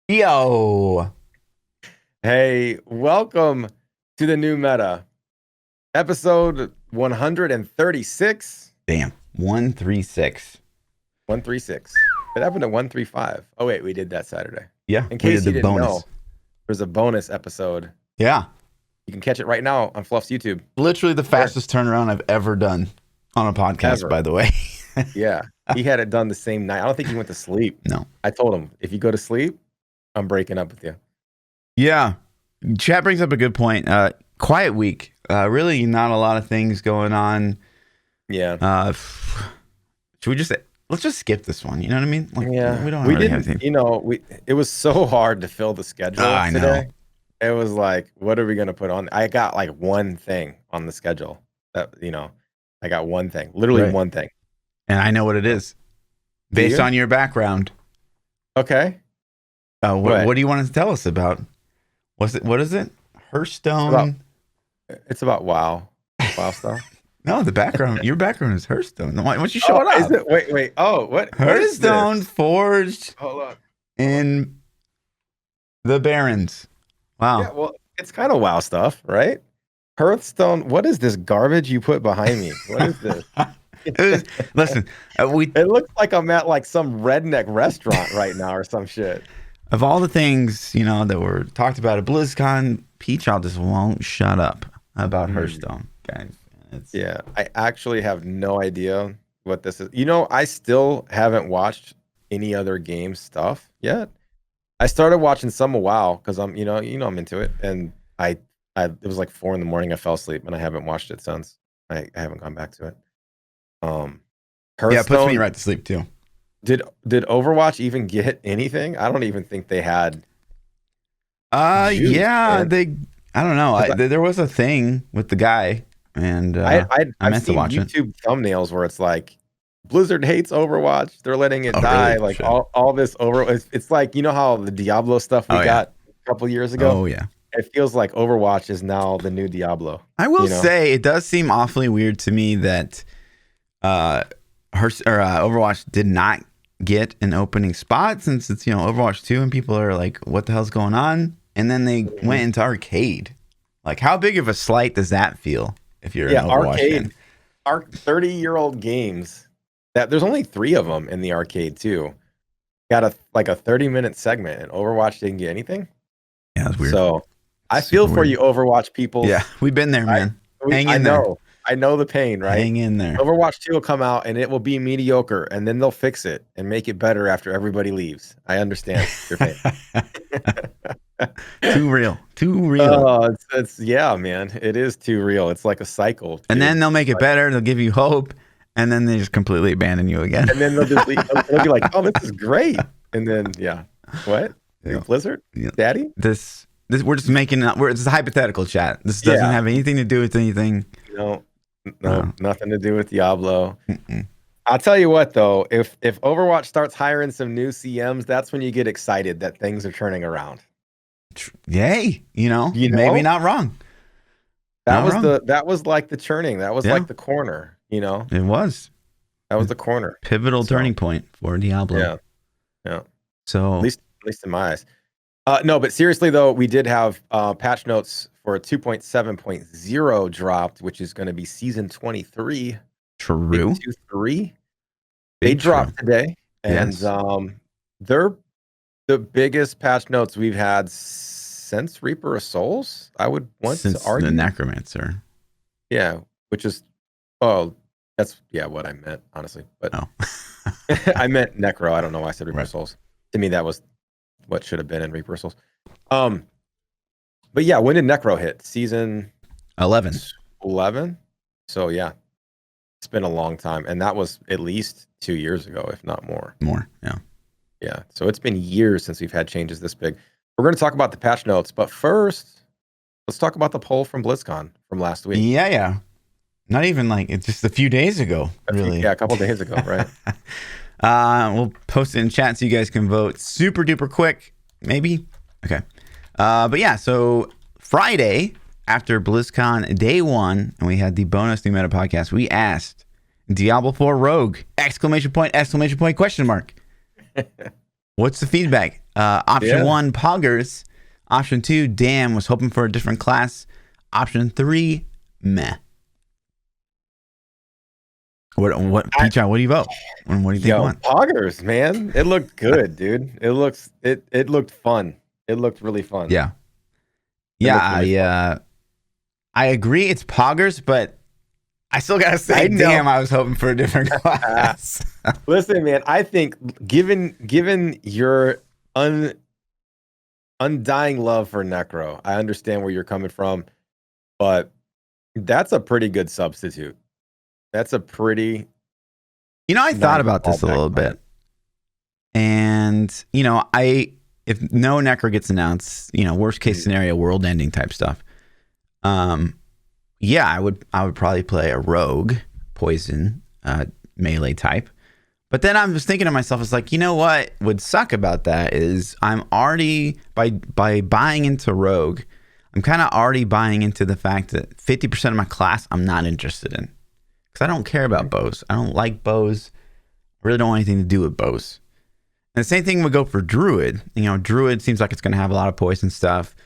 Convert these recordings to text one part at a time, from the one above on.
Yo, Hey, welcome to the new meta, episode 136. damn, 136. 136. It happened to 135. Oh, wait, we did that Saturday. Yeah, In we did case the you didn't bonus. know, there's a bonus episode. Yeah, You can catch it right now on Fluff's YouTube. literally the There, fastest turnaround I've ever done on a podcast, ever. by the way. Yeah. He had it done the same night. I don't think he went to sleep. No. I told him, if you go to sleep, I'm breaking up with you. Yeah, chat brings up a good point. Quiet week. Really not a lot of things going on. Yeah. Should we let's just skip this one? You know what I mean? Like, Yeah. we don't We really have didn't, anything. it was so hard to fill the schedule I know. today. It was like, what are we going to put on? I got like one thing on the schedule I got one thing, literally Right. one thing. And I know what it is. Do Based you? on your background. Okay. What do you want to tell us about? What is it? Hearthstone? It's about WoW stuff. No, the background. Your background is Hearthstone. Why don't you show it Is up? it? Wait. Oh, what? Hearthstone forged Hold on. in the Barrens. Wow. Yeah, well, it's kind of WoW stuff, right? Hearthstone. What is this garbage you put behind me? What is this? Listen, It looks like I'm at like some redneck restaurant right now or some shit. of all the things that were talked about at BlizzCon, PChild just won't shut up about Hearthstone, guys. Yeah, I actually have no idea what this is. I still haven't watched any other game stuff yet. I started watching some of WoW because I'm I'm into it, and I it was like 4 a.m. I fell asleep, and I haven't watched it since. I haven't gone back to it. Yeah, it puts me Hearthstone, right to sleep too. did Overwatch even get anything? I don't even think they had. Juice, Yeah, man. I don't know. There was a thing with the guy, and I I've meant to seen watch it. YouTube thumbnails where it's like Blizzard hates Overwatch. They're letting it Oh, die. really? Like Shit. all this it's like how the Diablo stuff we Oh, yeah. got a couple years ago. Oh, yeah. It feels like Overwatch is now the new Diablo. I will say it does seem awfully weird to me that Overwatch did not get an opening spot since it's Overwatch 2 and people are like, what the hell's going on? And then they went into arcade. Like, how big of a slight does that feel if you're an Overwatch arcade. fan? 30-year-old games that there's only 3 of them in the arcade too. Got a 30-minute segment, and Overwatch didn't get anything. Yeah, that's weird. So I Super feel for weird. you, Overwatch people. Yeah, we've been there, man. Hang in there. I know the pain, right? Hang in there. Overwatch 2 will come out and it will be mediocre, and then they'll fix it and make it better after everybody leaves. I understand your pain. Too real. Yeah, man. It is too real. It's like a cycle. And then they'll make it better. They'll give you hope. And then they just completely abandon you again. And then they'll be like, oh, this is great. And then, yeah. What? Yeah. Blizzard? Yeah. Daddy? This we're just making it's a hyperthetical chat. This doesn't have anything to do with anything. No, nothing to do with Diablo. Mm-mm. I'll tell you what, though, if Overwatch starts hiring some new CMs, that's when you get excited that things are turning around. Yay, maybe not wrong. That was like the churning. That was like the corner. It was. That was the corner. Pivotal turning point for Diablo. Yeah. So at least in my eyes. No, but seriously though, we did have patch notes for a 2.7.0 dropped, which is going to be season 23. True. 2.3. They dropped today, and they're the biggest patch notes we've had since Reaper of Souls. I would want to argue the Necromancer. Yeah, which is that's what I meant, honestly. But I meant Necro. I don't know why I said Reaper of Souls. To me, that was what should have been in Reaper of Souls. But yeah, when did Necro hit? Season 11. 11. So yeah, it's been a long time, and that was at least 2 years ago, if not more. Yeah. So it's been years since we've had changes this big. We're going to talk about the patch notes, but first, let's talk about the poll from BlizzCon from last week. Yeah. Not even it's just a few days ago, really. Yeah, a couple days ago, right? We'll post it in chat so you guys can vote super duper quick, maybe. Okay. But yeah, so Friday after BlizzCon day 1, and we had the bonus new meta podcast, we asked Diablo 4 Rogue, exclamation point, question mark. What's the feedback? Option Yeah. 1, Poggers. Option 2, damn, was hoping for a different class. Option 3, meh. What PChild, what do you vote? What do you think won? Poggers, man. It looked good, dude. It looked fun. It looked really fun. Yeah. It Yeah, looked really fun. I agree it's Poggers, but I still gotta say, I know. damn, I was hoping for a different class. Listen, man, I think given your undying love for Necro, I understand where you're coming from, but that's a pretty good substitute. That's a pretty I nice thought about this a fallback little plan. bit. And, if no Necro gets announced, worst case scenario, world ending type stuff. Yeah, I would probably play a rogue poison melee type. But then I'm just thinking to myself, it's like, what would suck about that is I'm already by buying into rogue, I'm kind of already buying into the fact that 50% of my class I'm not interested in. Because I don't care about bows. I don't like bows. I really don't want anything to do with bows. And the same thing would go for druid. Druid seems like it's going to have a lot of poison stuff.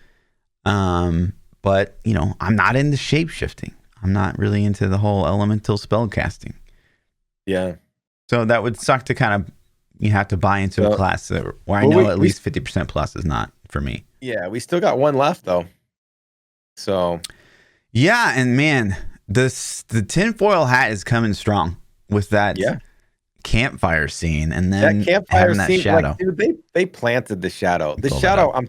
But, I'm not into shape shifting. I'm not really into the whole elemental spell casting. Yeah. So that would suck to kind of, you have to buy into a class where I know at least 50% plus is not for me. Yeah, we still got one left though. So. Yeah, and man, the tinfoil hat is coming strong with that campfire scene, and then that campfire having scene, that shadow. like, dude, they planted the shadow. The shadow, I'm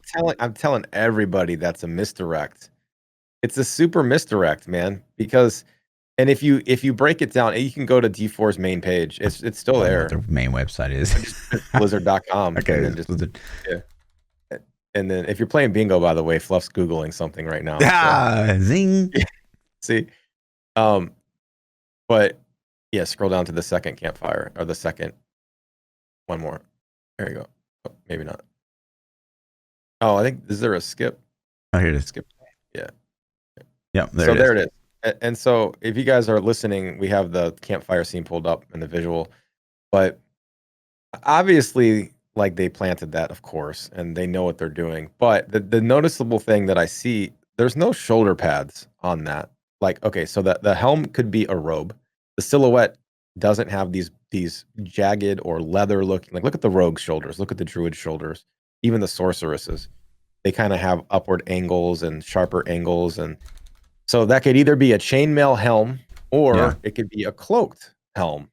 telling everybody that's a misdirect. It's a super misdirect, man. Because, and if you break it down, you can go to D4's main page. It's still there. Their main website is Blizzard.com. Okay, and then just Blizzard. Yeah. And then if you're playing bingo, by the way, Fluff's Googling something right now. Zing. See, but yeah, scroll down to the second campfire or the second one more. There you go. Oh, maybe not. Oh, I think, is there a skip? Oh, here it is. Skip. Yeah. Yep. There it is. And so if you guys are listening, we have the campfire scene pulled up in the visual, but obviously, like, they planted that, of course, and they know what they're doing. But the noticeable thing that I see, there's no shoulder pads on that. Like, okay, so the helm could be a robe. The silhouette doesn't have these jagged or leather looking. Like, look at the rogue's shoulders. Look at the druid's shoulders. Even the sorceresses, they kind of have upward angles and sharper angles, and so that could either be a chainmail helm or it could be a cloaked helm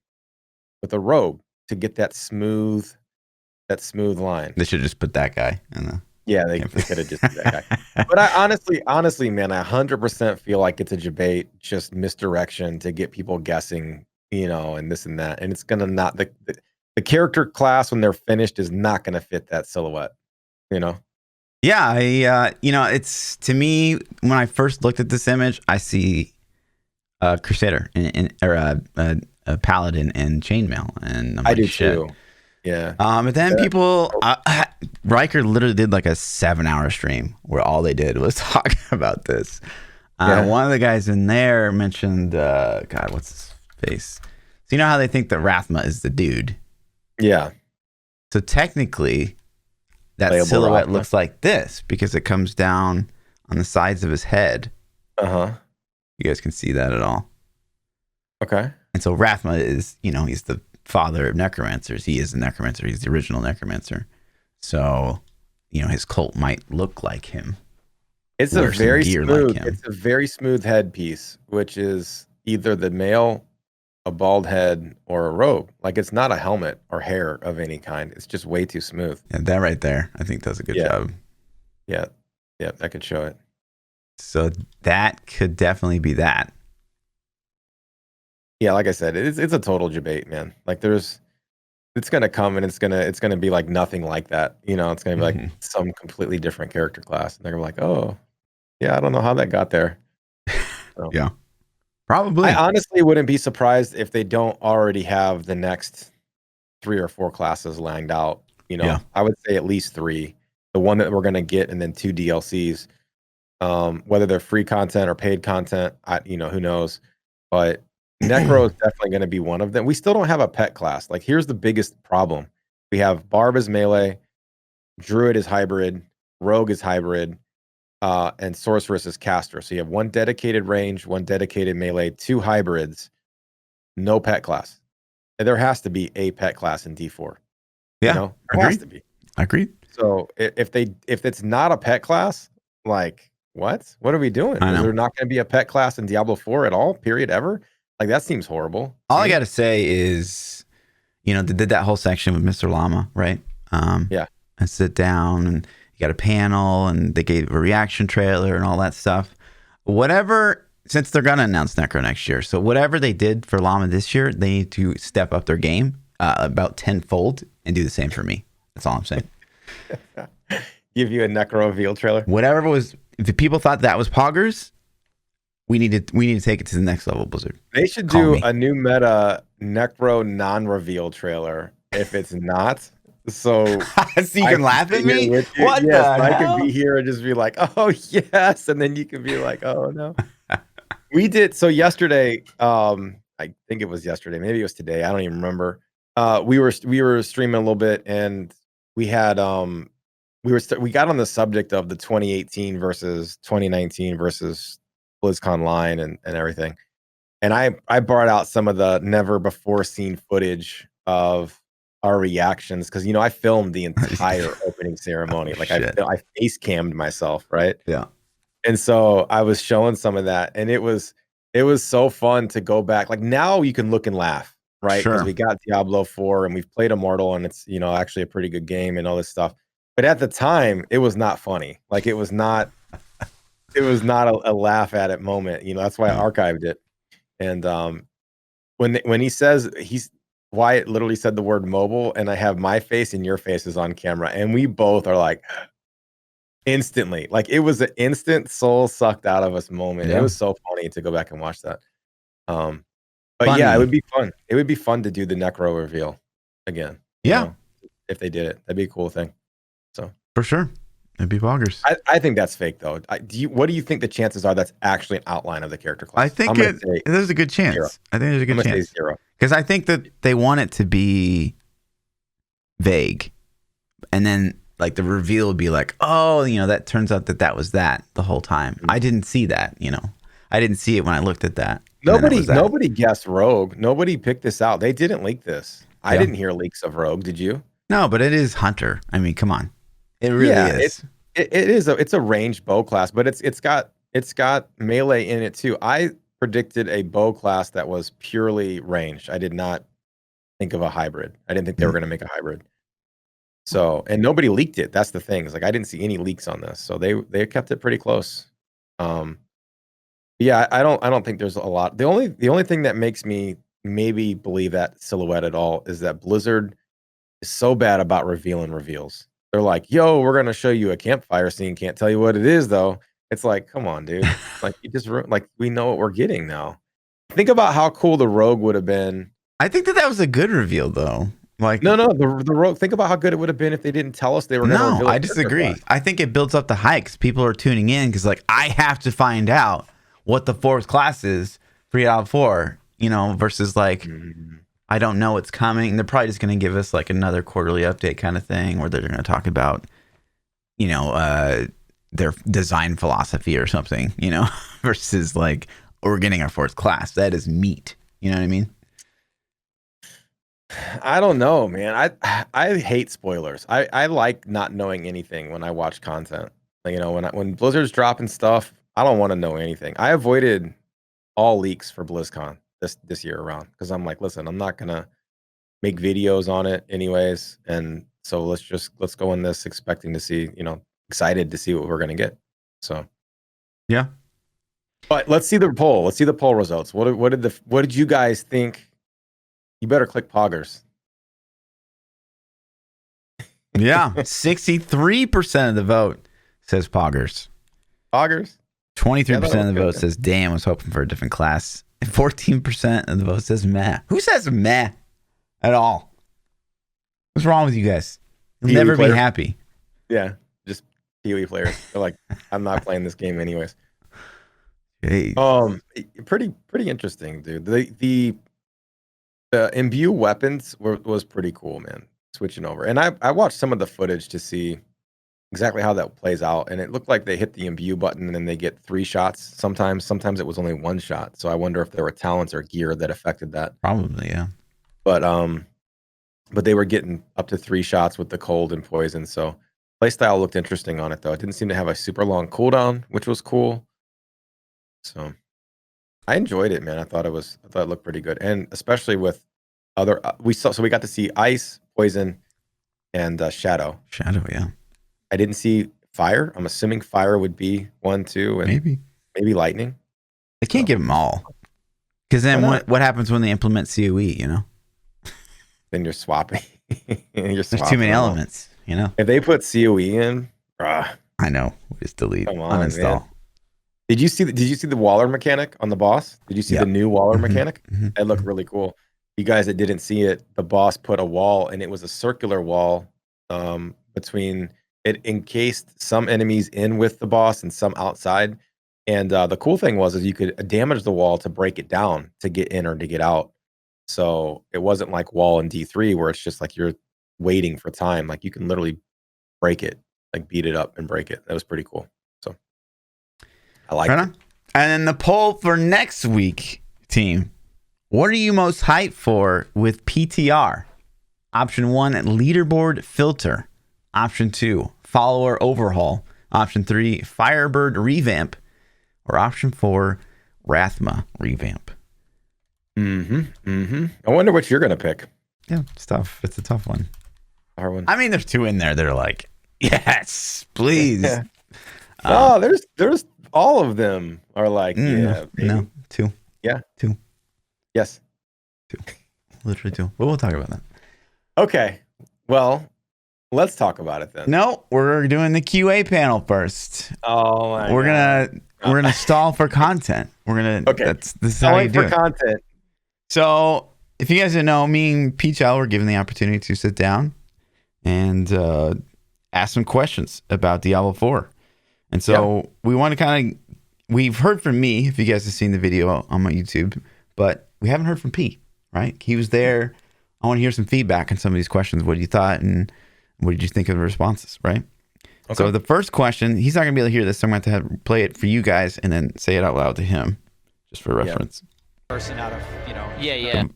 with a robe to get that smooth line. They should just put that guy in the. Yeah, they could have just put that guy. But I honestly, man, I 100% feel like it's a debate, just misdirection to get people guessing, and this and that. And it's gonna not the character class when they're finished is not gonna fit that silhouette, Yeah, it's, to me, when I first looked at this image, I see a Crusader or a Paladin in chainmail, and I do too. Yeah. But then people, Riker literally did like a 7-hour stream where all they did was talk about this. One of the guys in there mentioned, God, what's his face? So you know how they think that Rathma is the dude? Yeah. So technically, that Playable silhouette Rathma looks like this because it comes down on the sides of his head. Uh-huh. You guys can see that at all. Okay. And so Rathma is, he's the father of necromancers. He is the necromancer. He's the original necromancer. So, his cult might look like him. It's a very smooth. It's a very smooth headpiece, which is either the male, a bald head, or a robe. Like, it's not a helmet or hair of any kind. It's just way too smooth. Yeah, that right there, I think, does a good job. Yeah, that could show it. So that could definitely be that. Yeah, like I said, it's a total debate, man. Like, it's gonna come and it's gonna be like nothing like that. It's gonna be like some completely different character class. And they're gonna be like, oh, yeah, I don't know how that got there. So, yeah, probably. I honestly wouldn't be surprised if they don't already have the next 3 or 4 classes lined out. I would say at least 3. The one that we're gonna get, and then 2 DLCs. Whether they're free content or paid content, who knows? But Necro is definitely going to be one of them. We still don't have a pet class. Like, here's the biggest problem: we have Barb as melee, Druid is hybrid, Rogue is hybrid, and Sorceress is caster. So you have one dedicated range, one dedicated melee, two hybrids, no pet class. And there has to be a pet class in D4. Yeah, You know, there has agreed. to be. Agreed. So if it's not a pet class, like what? What are we doing? I Is know. there not going to be a pet class in Diablo 4 at all? Period ever? Like that seems horrible. All I got to say is, they did that whole section with Mr. Llama, right? Yeah. And sit down, and you got a panel, and they gave a reaction trailer and all that stuff. Whatever, since they're going to announce Necro next year, so whatever they did for Llama this year, they need to step up their game about tenfold and do the same for me. That's all I'm saying. Give you a Necro reveal trailer. Whatever was, if the people thought that was poggers, we need to take it to the next level, Blizzard. They should do a new meta Necro non-reveal trailer if it's not. So you can laugh at me? What the hell? I can be here and just be like, oh yes, and then you can be like, oh no. We did so yesterday. I think it was yesterday, maybe it was today. I don't even remember. We were streaming a little bit, and we had we got on the subject of the 2018 versus 2019 versus BlizzCon line and everything. And I brought out some of the never before seen footage of our reactions because I filmed the entire opening ceremony. Like I face cammed myself, right? Yeah. And so I was showing some of that, and it was so fun to go back. Like now you can look and laugh, right? Because we got Diablo 4 and we've played Immortal, and it's actually a pretty good game and all this stuff. But at the time, it was not funny. Like it was not a laugh at it moment. That's why I archived it. And when he says Wyatt literally said the word mobile, and I have my face and your faces on camera, and we both are like instantly, like it was an instant soul sucked out of us moment. Yeah. It was so funny to go back and watch that. But yeah, it would be fun. It would be fun to do the Necro reveal again. If they did it, that'd be a cool thing. So for sure, it'd be boggers. I think that's fake though. What do you think the chances are that's actually an outline of the character class? I think there's a good chance. Zero. I think there's a good chance. Zero. Because I think that they want it to be vague, and then like the reveal would be like, oh, that turns out that was that the whole time. Mm-hmm. I didn't see that. I didn't see it when I looked at that. Nobody guessed Rogue. Nobody picked this out. They didn't leak this. I didn't hear leaks of Rogue. Did you? No, but it is Hunter. I mean, come on, it really is. It is. It's a ranged bow class, but it's got melee in it too. I predicted a bow class that was purely ranged. I did not think of a hybrid. I didn't think they were going to make a hybrid. So, and nobody leaked it. That's the thing. It's like I didn't see any leaks on this, so they kept it pretty close. Yeah, I don't think there's a lot. The only thing that makes me maybe believe that silhouette at all is that Blizzard is so bad about revealing reveals. They're like, yo, we're gonna show you a campfire scene. Can't tell you what it is though. It's like, come on, dude. Like you just like we know what we're getting now. Think about how cool the Rogue would have been. I think that was a good reveal though. Like no, the Rogue. Think about how good it would have been if they didn't tell us they were going to reveal. I disagree. I think it builds up the hype because people are tuning in because like I have to find out what the fourth class is for Diablo 4, versus like I don't know what's coming. They're probably just going to give us like another quarterly update kind of thing where they're going to talk about, their design philosophy or something, versus like we're getting our fourth class. That is meat. You know what I mean? I don't know, man. I hate spoilers. I like not knowing anything when I watch content. Like, when Blizzard's dropping stuff, I don't want to know anything. I avoided all leaks for BlizzCon this year around because I'm like, listen, I'm not gonna make videos on it anyways, and so let's go in this expecting to see, excited to see what we're gonna get. So yeah, but let's see the poll. Let's see the poll results. What did you guys think? You better click poggers. Yeah, 63% of the vote says poggers. Poggers. 23% of the vote says, damn, I was hoping for a different class. And 14% of the vote says meh. Who says meh at all? What's wrong with you guys? You'll never be happy. Yeah, just PoE players. They're like, I'm not playing this game anyways. Hey. Pretty interesting, dude. The imbue weapons was pretty cool, man. switching over. And I watched some of the footage to see exactly how that plays out, and it looked like they hit the imbue button and then they get 3 shots. Sometimes it was only 1 shot. So I wonder if there were talents or gear that affected that. Probably, yeah. But they were getting up to 3 shots with the cold and poison. So playstyle looked interesting on it though. It didn't seem to have a super long cooldown, which was cool. So I enjoyed it, man. I thought it looked pretty good, and especially with other we got to see ice, poison, and shadow. Shadow, yeah. I didn't see fire. I'm assuming fire would be 1, 2, and maybe lightning. They can't give them all, because then what happens when they implement COE? You know, then you're swapping. There's too many elements. You know, if they put COE in, I know. We just delete, uninstall. Man. Did you see the Waller mechanic on the boss? Did you see the new Waller mechanic? It looked really cool. You guys that didn't see it, the boss put a wall, and it was a circular wall between it, encased some enemies in with the boss and some outside. And the cool thing is you could damage the wall to break it down to get in or to get out. So it wasn't like wall in D3 where it's just like you're waiting for time. Like you can literally break it, like beat it up and break it. That was pretty cool. So I like it. And then the poll for next week, team. What are you most hyped for with PTR? Option 1, leaderboard filter. Option 2, follower overhaul. Option 3, Firebird revamp. Or option 4, Rathma revamp. I wonder what you're gonna pick. Yeah, it's tough. It's a tough one. Hard one. I mean, there's 2 in there that are like, yes, please. There's all of them are like, no, 2. Yeah, 2. Yes, 2. Literally 2. But we'll talk about that. Okay. Well, let's talk about it then. No, we're doing the QA panel first. Oh my We're God. gonna stall for content. We're gonna this is how you do it. Content. So if you guys didn't know, me and PChild were given the opportunity to sit down and ask some questions about Diablo 4. And so we want to we've heard from me, if you guys have seen the video on my YouTube, but we haven't heard from P, right? He was there. I want to hear some feedback on some of these questions. What you thought and what did you think of the responses, right? Okay. So the first question, he's not going to be able to hear this, so I'm going to have to play it for you guys and then say it out loud to him, just for reference. Person out of, Here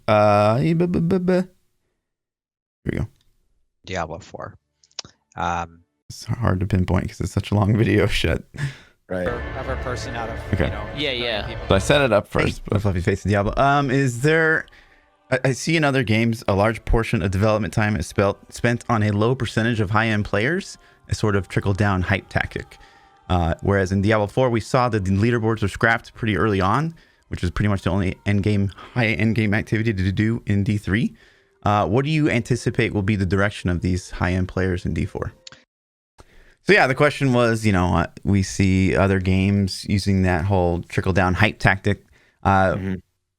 we go. Diablo 4. It's hard to pinpoint because it's such a long video. Shit. Right. Of a person out of, people. So I set it up first. Fluffy Face of Diablo. Is there... I see in other games, a large portion of development time is spent on a low percentage of high-end players, a sort of trickle-down hype tactic. Whereas in Diablo 4, we saw that the leaderboards were scrapped pretty early on, which is pretty much the only high endgame activity to do in D3. What do you anticipate will be the direction of these high-end players in D4? So yeah, the question was, we see other games using that whole trickle-down hype tactic.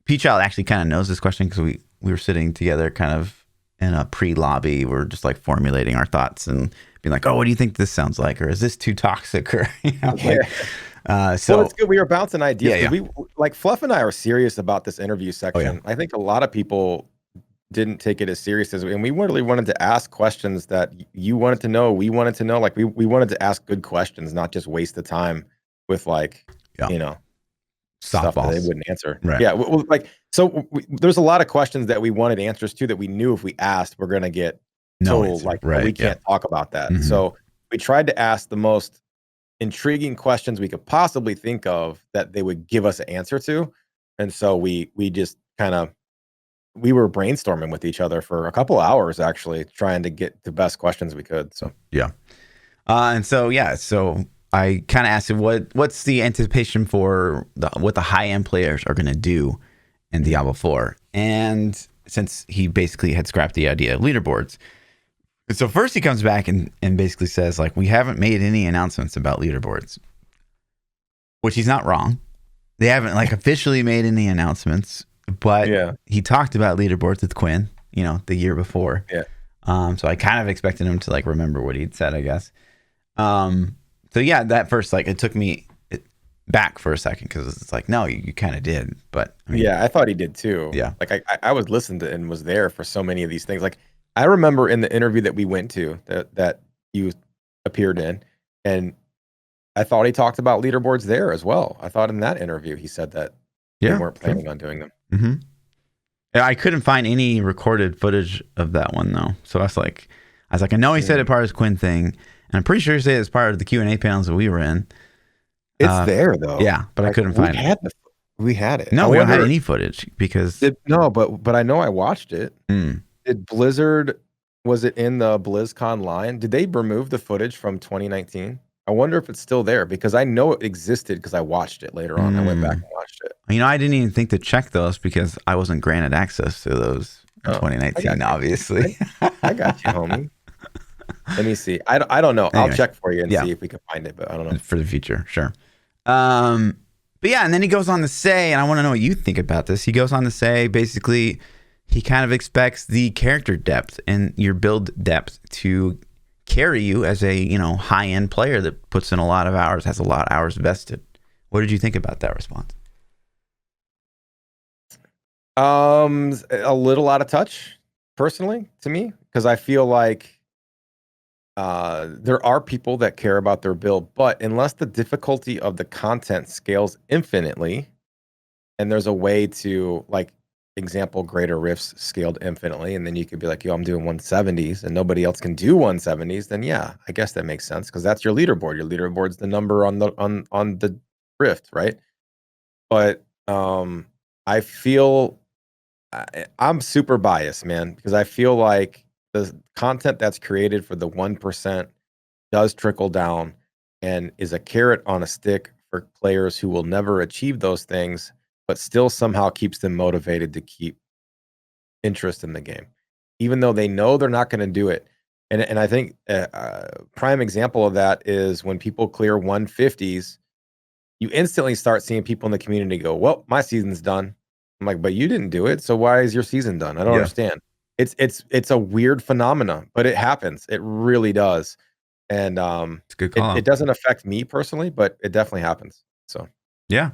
PChild actually kind of knows this question because we were sitting together kind of in a pre-lobby. We're just like formulating our thoughts and being like, oh, what do you think this sounds like? Or is this too toxic? Or, so it's good. We were bouncing ideas. Yeah. We like Fluff and I are serious about this interview section. Oh, yeah. I think a lot of people didn't take it as serious as and we really wanted to ask questions that you wanted to know. We wanted to know, like we wanted to ask good questions, not just waste the time with stuff that they wouldn't answer. Right. Yeah. There's a lot of questions that we wanted answers to that we knew if we asked, we're going to get told we can't talk about that. Mm-hmm. So we tried to ask the most intriguing questions we could possibly think of that they would give us an answer to. And so we just we were brainstorming with each other for a couple hours, actually, trying to get the best questions we could. So, yeah. So I kind of asked him what's the anticipation for what the high-end players are going to do in Diablo 4. And since he basically had scrapped the idea of leaderboards. So first he comes back and basically says, like, we haven't made any announcements about leaderboards. Which he's not wrong. They haven't officially made any announcements, but he talked about leaderboards with Quinn, the year before. Yeah. So I kind of expected him to remember what he'd said, I guess. So yeah, that first, it took me back for a second because it's no, you kind of did. But I thought he did too. Yeah. I was listening to and was there for so many of these things. I remember in the interview that we went to that you appeared in, and I thought he talked about leaderboards there as well. I thought in that interview he said that they weren't planning on doing them. Mm-hmm. Yeah, I couldn't find any recorded footage of that one though. So I was like, I know he said it part of his Quinn thing, and I'm pretty sure he said it's part of the Q&A panels that we were in. It's there though. Yeah, but I couldn't find it. We had it. No, we don't have any footage because but I know I watched it. Did Blizzard, was it in the BlizzCon line? Did they remove the footage from 2019? I wonder if it's still there because I know it existed because I watched it later on. I went back and watched it. You know, I didn't even think to check those because I wasn't granted access to those in 2019, obviously. I got you, homie. Let me see. I don't know. Anyway, I'll check for you and see if we can find it, but I don't know. For the future, sure. But yeah, and then he goes on to say, and I want to know what you think about this. He goes on to say, basically, he kind of expects the character depth and your build depth to carry you as a, you know, high-end player that puts in a lot of hours, has a lot of hours vested. What did you think about that response? A little out of touch, personally, to me, because I feel like there are people that care about their build, but unless the difficulty of the content scales infinitely, and there's a way to, like, example, Greater Rifts scaled infinitely, and then you could be like, yo, I'm doing 170s, and nobody else can do 170s, then yeah, I guess that makes sense, because that's your leaderboard. Your leaderboard's the number on the Rift, right? But I feel I'm super biased, man, because I feel like the content that's created for the 1% does trickle down and is a carrot on a stick for players who will never achieve those things, but still somehow keeps them motivated to keep interest in the game, even though they know they're not going to do it. And I think prime example of that is when people clear 150s, you instantly start seeing people in the community go, well, my season's done. I'm like, but you didn't do it, so why is your season done? I don't understand. It's a weird phenomenon, but it happens. It really does. And it's a good call. It doesn't affect me personally, but it definitely happens. So yeah,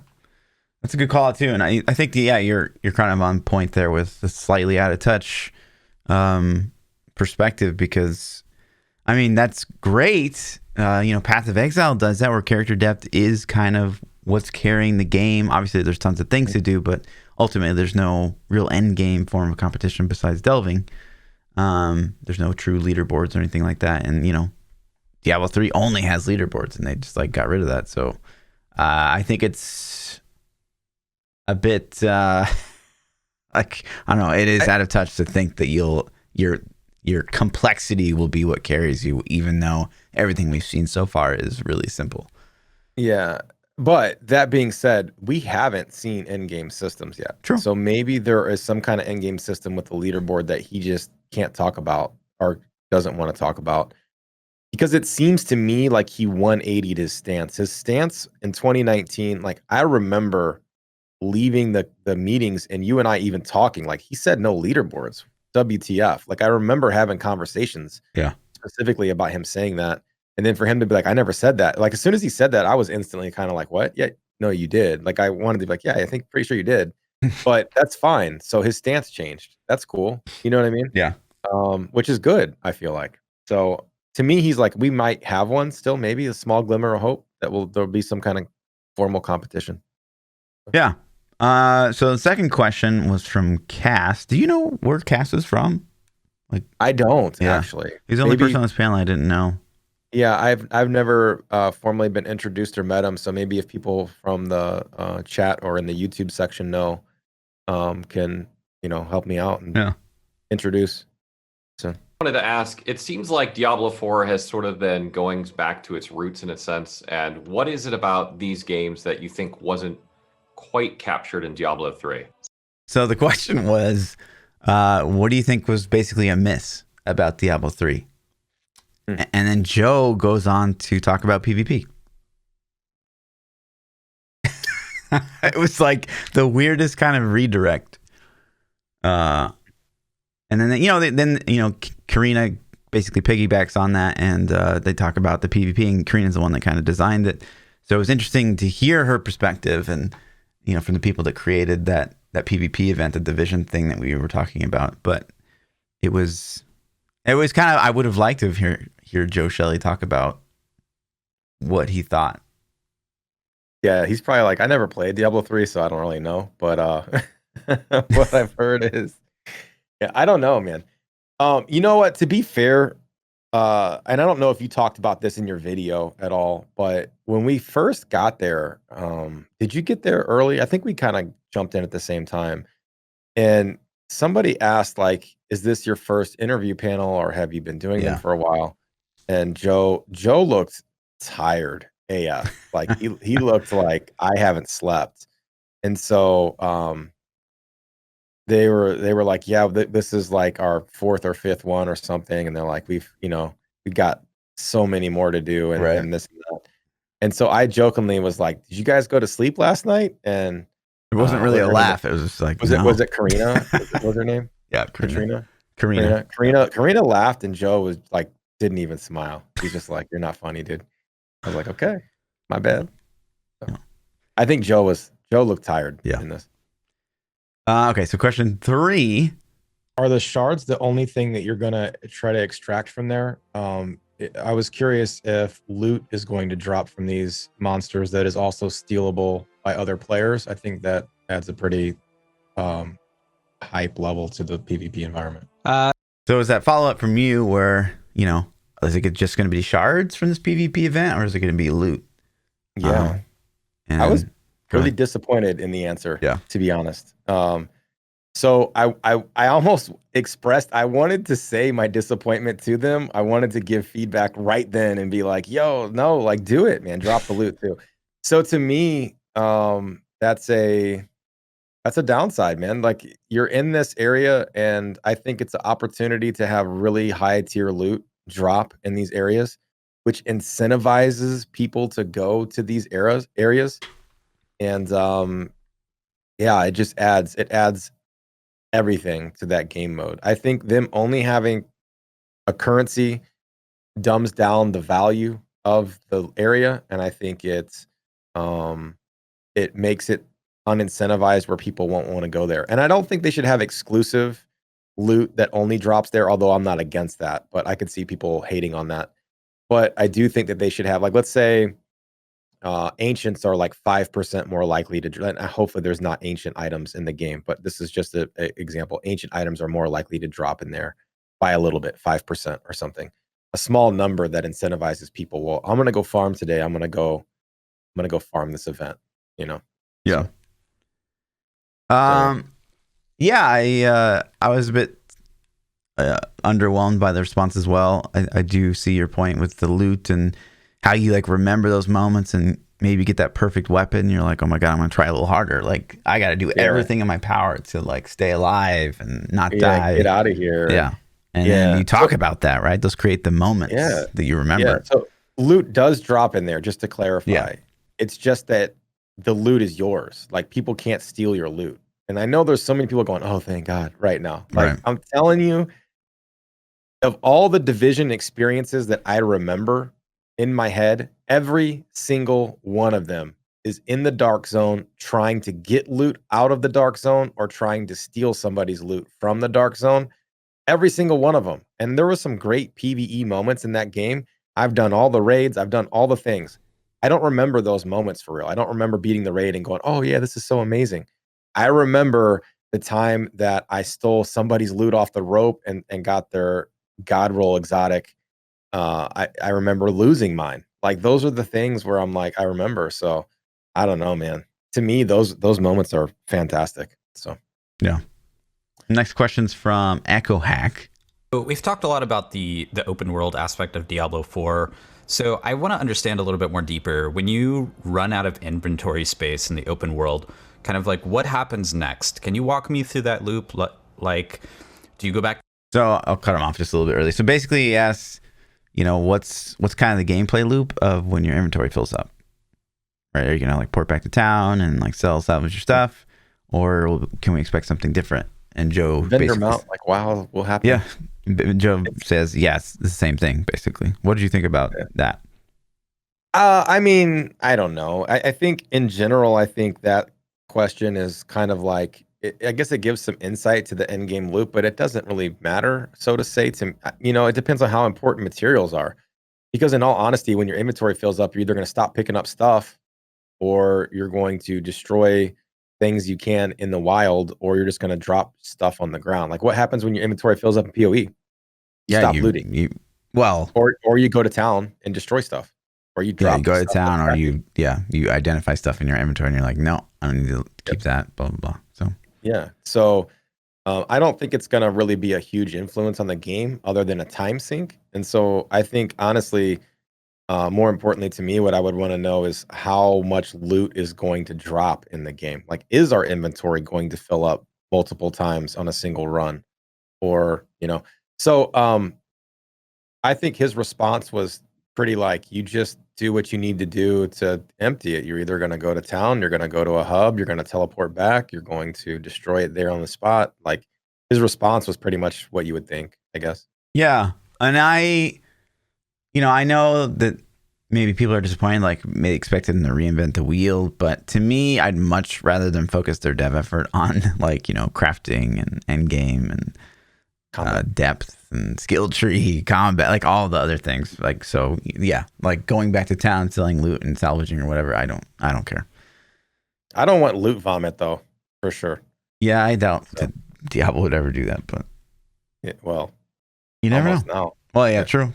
that's a good call out too. And I think you're kind of on point there with the slightly out of touch perspective, because I mean that's great. You know, Path of Exile does that, where character depth is kind of what's carrying the game. Obviously, there's tons of things to do, but ultimately, there's no real end game form of competition besides delving. There's no true leaderboards or anything like that. And, you know, Diablo 3 only has leaderboards, and they just like got rid of that. So I think it's a bit like, I don't know, it is out of touch to think that your complexity will be what carries you, even though everything we've seen so far is really simple. Yeah. But that being said, we haven't seen endgame systems yet. True. So maybe there is some kind of endgame system with the leaderboard that he just can't talk about or doesn't want to talk about. Because it seems to me like he 180'd his stance. His stance in 2019, like I remember leaving the meetings and you and I even talking, like he said no leaderboards. WTF. Like I remember having conversations specifically about him saying that. And then for him to be like, I never said that. Like, as soon as he said that, I was instantly kind of like, what? Yeah, no, you did. Like, I wanted to be like, yeah, I think pretty sure you did. But that's fine. So his stance changed. That's cool. You know what I mean? Yeah. Which is good, I feel like. So to me, he's like, we might have one still, maybe a small glimmer of hope that there'll be some kind of formal competition. Yeah. So the second question was from Cass. Do you know where Cass is from? Like, I don't actually. He's the only person on this panel I didn't know. Yeah, I've never formally been introduced or met him, so maybe if people from the chat or in the YouTube section know, can help me out and introduce. So I wanted to ask, it seems like Diablo 4 has sort of been going back to its roots in a sense, and what is it about these games that you think wasn't quite captured in Diablo 3? So the question was, what do you think was basically a miss about Diablo 3? And then Joe goes on to talk about PvP. It was like the weirdest kind of redirect. And then Karina basically piggybacks on that, and they talk about the PvP, and Karina's the one that kind of designed it. So it was interesting to hear her perspective, and from the people that created that PvP event, the division thing that we were talking about. But it was It was kind of, I would have liked to have hear Joe Shelley talk about what he thought. Yeah, he's probably like, I never played Diablo 3, so I don't really know. But what I've heard is, yeah, I don't know, man. You know what? To be fair, and I don't know if you talked about this in your video at all, but when we first got there, did you get there early? I think we kind of jumped in at the same time. And somebody asked, like, is this your first interview panel or have you been doing them for a while? And Joe looked tired AF. Like he looked like I haven't slept. And so they were like, yeah, this is like our fourth or fifth one or something. And they're like, we got so many more to do and this and that. And so I jokingly was like, did you guys go to sleep last night? And it wasn't really a laugh. It was just like, was it Karina? What was her name? Yeah, Karina laughed and Joe was like, didn't even smile. He's just like, you're not funny, dude. I was like, okay, my bad. So, I think Joe looked tired in this. Okay, so question 3. Are the shards the only thing that you're going to try to extract from there? I was curious if loot is going to drop from these monsters that is also stealable by other players. I think that adds a pretty hype level to the PvP environment. So is that follow-up from you where, is it just going to be shards from this PvP event or is it going to be loot? Yeah. I was really disappointed in the answer, to be honest. So I almost expressed, I wanted to say my disappointment to them. I wanted to give feedback right then and be like, yo, no, like do it, man. Drop the loot too. So to me, that's a downside, man. Like you're in this area and I think it's an opportunity to have really high tier loot drop in these areas, which incentivizes people to go to these areas. And it just adds everything to that game mode. I think them only having a currency dumbs down the value of the area, and I think it makes it unincentivized where people won't want to go there. And I don't think they should have exclusive loot that only drops there, although I'm not against that, but I could see people hating on that. But I do think that they should have, like, let's say ancients are like 5% more likely to, and hopefully there's not ancient items in the game, but this is just an example. Ancient items are more likely to drop in there by a little bit, 5% or something. A small number that incentivizes people. Well, I'm gonna go farm today. I'm gonna go farm this event. Yeah. So, I was a bit underwhelmed by the response as well. I do see your point with the loot and how you like remember those moments and maybe get that perfect weapon. You're like, oh my God, I'm going to try a little harder. Like I got to do everything in my power to like stay alive and not die. Get out of here. Yeah. And then you talk about that, right? Those create the moments that you remember. Yeah. So loot does drop in there, just to clarify. Yeah. It's just that the loot is yours. Like people can't steal your loot. And I know there's so many people going, oh, thank God right now. Like I'm telling you, of all the Division experiences that I remember in my head, every single one of them is in the dark zone trying to get loot out of the dark zone or trying to steal somebody's loot from the dark zone. Every single one of them. And there were some great PvE moments in that game. I've done all the raids. I've done all the things. I don't remember those moments for real. I don't remember beating the raid and going, oh yeah, this is so amazing. I remember the time that I stole somebody's loot off the rope and got their God roll exotic. I remember losing mine. Like those are the things where I'm like, I remember. So I don't know, man. To me, those moments are fantastic. So yeah. Next question's from Echo Hack. So we've talked a lot about the open world aspect of Diablo 4. So I want to understand a little bit more deeper. When you run out of inventory space in the open world, kind of like what happens next? Can you walk me through that loop? Like, do you go back? So I'll cut him off just a little bit early. So basically he asks, what's kind of the gameplay loop of when your inventory fills up? Right? Are you going to like port back to town and like salvage your stuff? Or can we expect something different? And Joe vendor mount, like, wow, will happen. Yeah. Joe says, yes, it's the same thing, basically. What did you think about that? I mean, I don't know. I think in general, I think that question is kind of like I guess it gives some insight to the end game loop, but it doesn't really matter, so to say. It depends on how important materials are. Because in all honesty, when your inventory fills up, you're either going to stop picking up stuff, or you're going to destroy things you can in the wild, or you're just going to drop stuff on the ground. Like what happens when your inventory fills up in PoE? You stop looting. Or you go to town and destroy stuff. Or you drop you go to stuff town, or crafted. you identify stuff in your inventory and you're like, no, I don't need to keep that, blah, blah, blah. So Yeah. So I don't think it's going to really be a huge influence on the game other than a time sink. And so I think, honestly, more importantly to me, what I would want to know is how much loot is going to drop in the game. Like, is our inventory going to fill up multiple times on a single run? Or, so I think his response was pretty like, you just do what you need to do to empty it. You're either going to go to town, you're going to go to a hub, you're going to teleport back, you're going to destroy it there on the spot. Like, his response was pretty much what you would think, I guess. yeah. And I know that maybe people are disappointed, like they expected them to reinvent the wheel, but to me, I'd much rather them focus their dev effort on crafting and end game and depth and skill tree, combat, like all the other things. Like, so yeah, like going back to town, selling loot and salvaging or whatever. I don't care. I don't want loot vomit though, for sure. Yeah, I doubt that Diablo would ever do that, but you never know. Now. Well, yeah, true.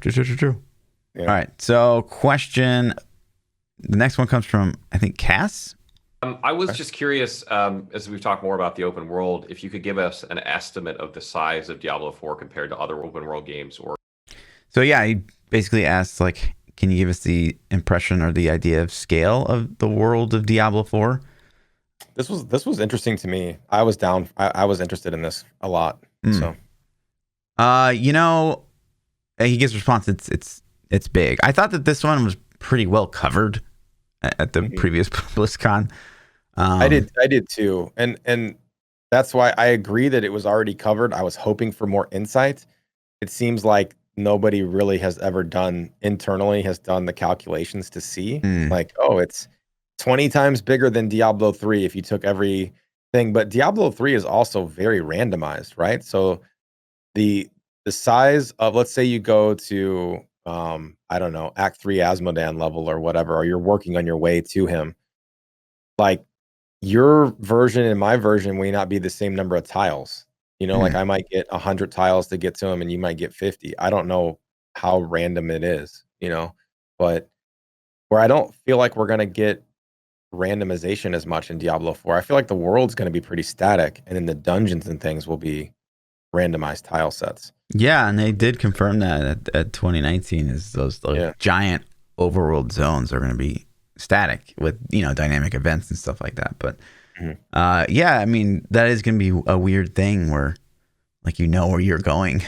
Yeah. All right. So the next one comes from, I think, Cass. I was just curious, as we've talked more about the open world, if you could give us an estimate of the size of Diablo 4 compared to other open world games. So yeah, he basically asked, like, can you give us the impression or the idea of scale of the world of Diablo 4? This was interesting to me. I was down. I was interested in this a lot. So, he gives response. It's big. I thought that this one was pretty well covered at the previous BlizzCon. I did too, and that's why I agree that it was already covered. I was hoping for more insight. It seems like nobody really has ever done the calculations to see like, oh, it's 20 times bigger than Diablo 3 if you took everything. But Diablo 3 is also very randomized, right? So the size of, let's say you go to I don't know, Act 3 Asmodan level or whatever, or you're working on your way to him, like your version and my version may not be the same number of tiles. Like I might get 100 tiles to get to him and you might get 50. I don't know how random it is, but where I don't feel like we're going to get randomization as much in Diablo 4. I feel like the world's going to be pretty static, and then the dungeons and things will be randomized tile sets. Yeah, and they did confirm that at 2019 is those giant overworld zones are going to be static with dynamic events and stuff like that. But yeah, I mean, that is going to be a weird thing where like where you're going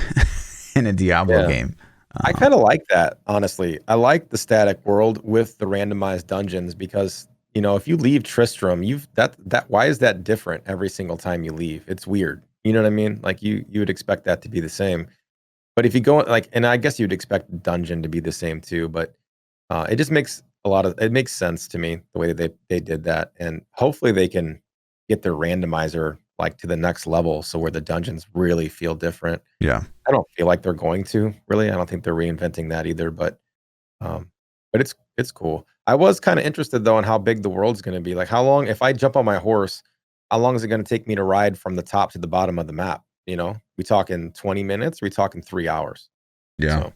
in a Diablo game. I kind of like that, honestly. I like the static world with the randomized dungeons because if you leave Tristram, why is that different every single time you leave? It's weird. You know what I mean? Like you would expect that to be the same. But if you go and I guess you'd expect dungeon to be the same too, but it just makes it makes sense to me the way that they did that. And hopefully they can get their randomizer like to the next level, so where the dungeons really feel different. Yeah. I don't feel like they're going to really. I don't think they're reinventing that either, but it's cool. I was kind of interested though in how big the world's going to be. Like how long, if I jump on my horse, how long is it going to take me to ride from the top to the bottom of the map? We talking 20 minutes? We talking 3 hours? Yeah. So,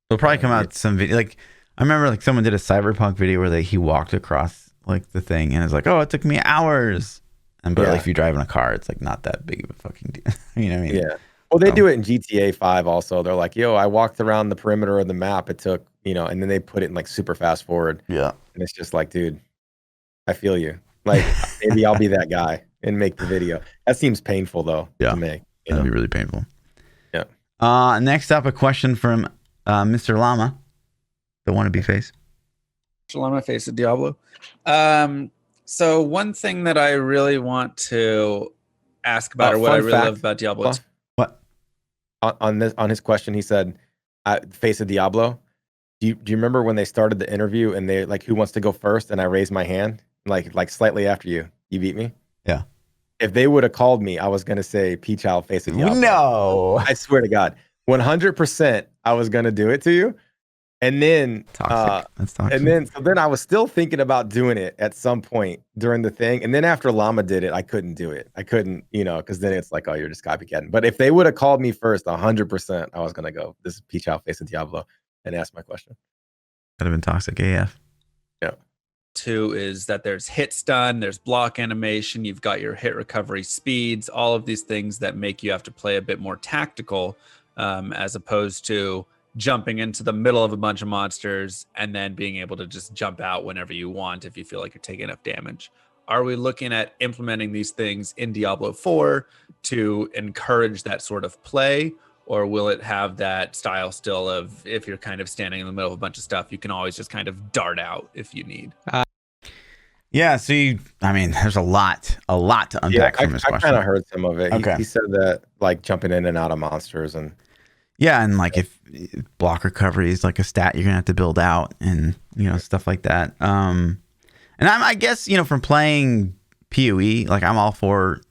they'll probably come out some video. Like I remember, like someone did a Cyberpunk video where he walked across like the thing, and it's like, oh, it took me hours. But like, if you drive in a car, it's like not that big of a fucking deal. You know what I mean? Yeah. Well, they do it in GTA 5 also. They're like, yo, I walked around the perimeter of the map. It took, and then they put it in like super fast forward. Yeah. And it's just like, dude, I feel you. Like maybe I'll be that guy and make the video. That seems painful though to make. That'd be really painful. Yeah. Next up, a question from Mr. Llama, the wannabe face. Mr. Llama face of Diablo. So one thing that I really want to ask about, or what I really love about Diablo, what on his question, he said, "Face of Diablo." Do you remember when they started the interview and they like, who wants to go first? And I raised my hand, like slightly after you. You beat me. Yeah. if they would have called me, I was gonna say PChild face of Diablo. No. I swear to God, 100%, I was gonna do it to you. And then, Toxic. That's toxic. and then, so then I was still thinking about doing it at some point during the thing. And then after Llama did it, I couldn't do it. I couldn't, because then it's like, oh, you're just copycatting. But if they would have called me first, 100%, I was gonna go, this is PChild face of Diablo, and ask my question. That'd have been toxic AF. Yeah. 2 is that there's hit stun, there's block animation, you've got your hit recovery speeds, all of these things that make you have to play a bit more tactical, as opposed to jumping into the middle of a bunch of monsters and then being able to just jump out whenever you want if you feel like you're taking enough damage. Are we looking at implementing these things in Diablo 4 to encourage that sort of play? Or will it have that style still of, if you're kind of standing in the middle of a bunch of stuff, you can always just kind of dart out if you need? Yeah, so there's a lot to unpack from this I question. kind of heard some of it. Okay. He said that like jumping in and out of monsters and Yeah, and like if block recovery is like a stat you're gonna have to build out, and stuff like that. And I guess from playing PoE, like I'm all for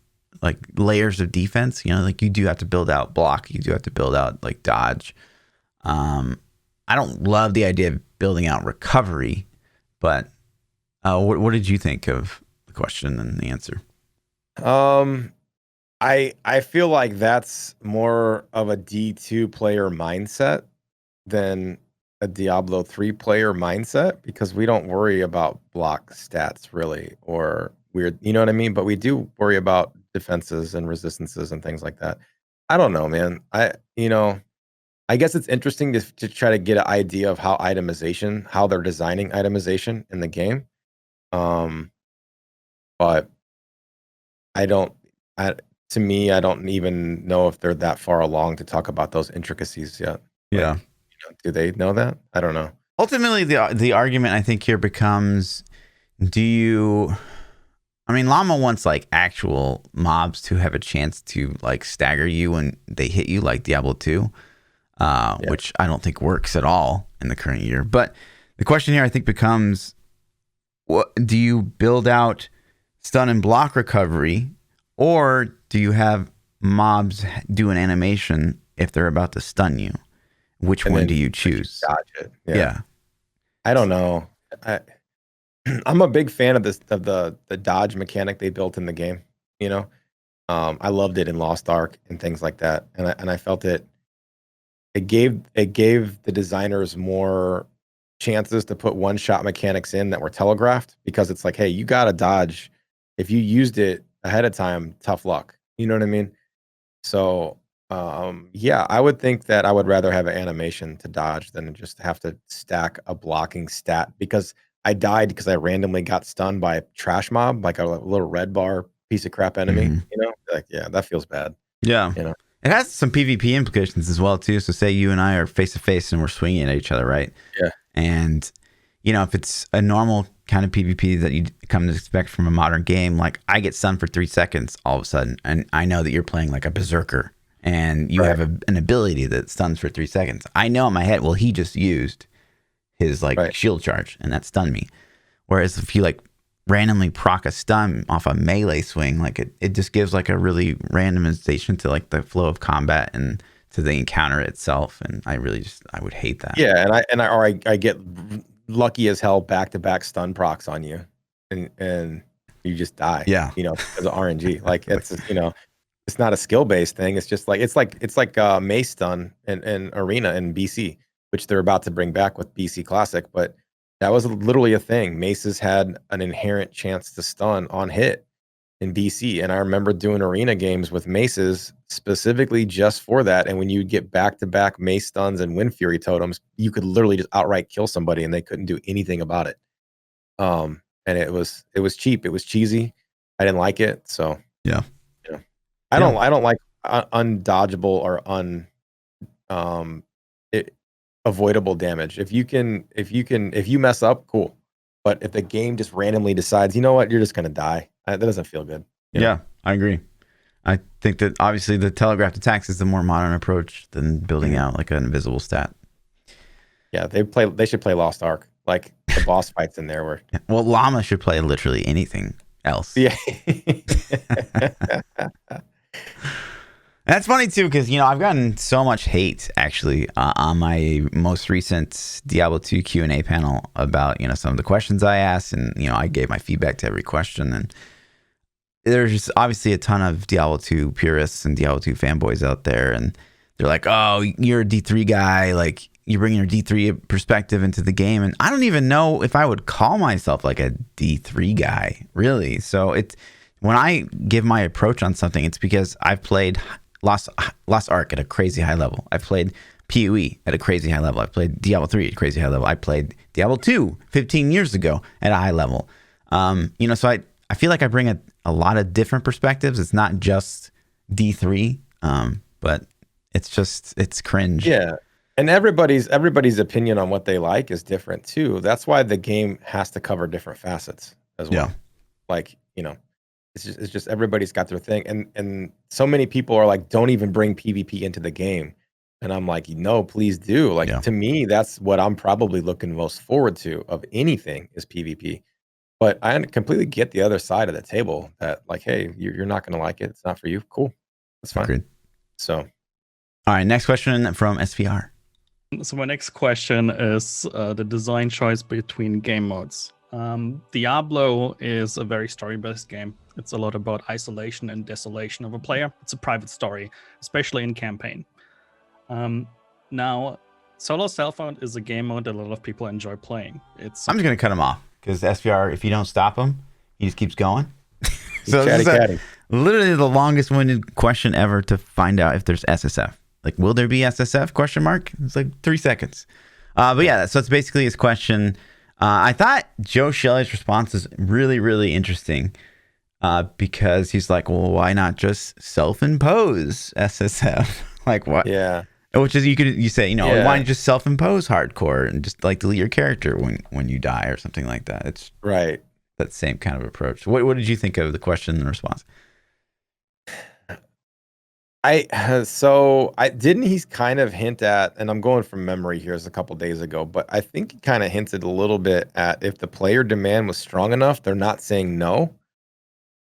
like layers of defense. Like you do have to build out block, you do have to build out like dodge. I don't love the idea of building out recovery, but what did you think of the question and the answer? I feel like that's more of a D2 player mindset than a Diablo 3 player mindset, because we don't worry about block stats really, or weird, you know what I mean? But we do worry about defenses and resistances and things like that. I don't know, man. I guess it's interesting to try to get an idea of how they're designing itemization in the game. But to me, I don't even know if they're that far along to talk about those intricacies yet. Yeah. Do they know that? I don't know. Ultimately, the argument I think here becomes, Llama wants like actual mobs to have a chance to like stagger you when they hit you, like Diablo 2, which I don't think works at all in the current year. But the question here I think becomes, what do you build out stun and block recovery, or do you have mobs do an animation if they're about to stun you? Which one do you choose? Dodge it. Yeah. I don't know. I'm a big fan of the dodge mechanic they built in the game. I loved it in Lost Ark and things like that, and I felt it gave the designers more chances to put one shot mechanics in that were telegraphed, because it's like, hey, you gotta dodge. If you used it ahead of time, tough luck. You know what I mean? So I would think that I would rather have an animation to dodge than just have to stack a blocking stat, because I died because I randomly got stunned by a trash mob, like a little red bar piece of crap enemy. Like, yeah, that feels bad. Yeah. It has some PvP implications as well too. So say you and I are face to face and we're swinging at each other, right? Yeah. And if it's a normal kind of PvP that you come to expect from a modern game, like I get stunned for 3 seconds all of a sudden, and I know that you're playing like a berserker, and you have an ability that stuns for 3 seconds. I know in my head, well, he just used his shield charge, and that stunned me. Whereas if you like randomly proc a stun off a melee swing, like it just gives like a really randomization to like the flow of combat and to the encounter itself. And I would hate that. Yeah, I get lucky as hell back-to-back stun procs on you, and you just die. Yeah. Because of RNG. Like it's it's not a skill-based thing. It's just like it's like Mace stun and Arena in BC, which they're about to bring back with BC Classic, but that was literally a thing. Maces had an inherent chance to stun on hit in BC, and I remember doing arena games with maces specifically just for that. And when you get back-to-back mace stuns and Wind Fury totems, you could literally just outright kill somebody, and they couldn't do anything about it. And it was cheap. It was cheesy. I didn't like it. So yeah. I don't like undodgeable or avoidable damage. If you mess up, cool. But if the game just randomly decides, you know what, you're just gonna die, that doesn't feel good. Yeah, I agree. I think that obviously the telegraphed attacks is the more modern approach than building out like an invisible stat. Yeah, they should play Lost Ark. Like the boss fights in there were. Well, Llama should play literally anything else. Yeah. That's funny too, because I've gotten so much hate actually on my most recent Diablo 2 Q&A panel about some of the questions I asked, and I gave my feedback to every question, and there's just obviously a ton of Diablo 2 purists and Diablo 2 fanboys out there, and they're like, "Oh, you're a D3 guy, like you bring your D3 perspective into the game," and I don't even know if I would call myself like a D3 guy, really. So when I give my approach on something, it's because I've played Lost Ark at a crazy high level. I've played PoE at a crazy high level. I've played Diablo 3 at a crazy high level. I played Diablo 2 15 years ago at a high level. So I feel like I bring a lot of different perspectives. It's not just D3, but it's cringe. Yeah. And everybody's opinion on what they like is different too. That's why the game has to cover different facets as well. Yeah. Like, it's just everybody's got their thing. And so many people are like, don't even bring PvP into the game. And I'm like, no, please do. Like, to me, that's what I'm probably looking most forward to of anything is PvP. But I completely get the other side of the table that like, hey, you're not going to like it. It's not for you. Cool. That's fine. Agreed. So. All right. Next question from SPR. So my next question is the design choice between game modes. Diablo is a very story-based game. It's a lot about isolation and desolation of a player. It's a private story, especially in campaign. Now, solo self-mode is a game mode that a lot of people enjoy playing. I'm just going to cut him off because SPR, if you don't stop him, he just keeps going. So this is literally the longest-winded question ever to find out if there's SSF. Like, will there be SSF? Question mark. It's like 3 seconds. But yeah, so it's basically his question. I thought Joe Shelley's response is really, really interesting because he's like, well, why not just self-impose SSF? Like what? Yeah. Which is you say, why don't you just self-impose hardcore and just like delete your character when you die or something like that? It's right. That same kind of approach. What did you think of the question and response? Didn't he kind of hint at, and I'm going from memory here, it's a couple days ago, but I think he kind of hinted a little bit at if the player demand was strong enough, they're not saying no.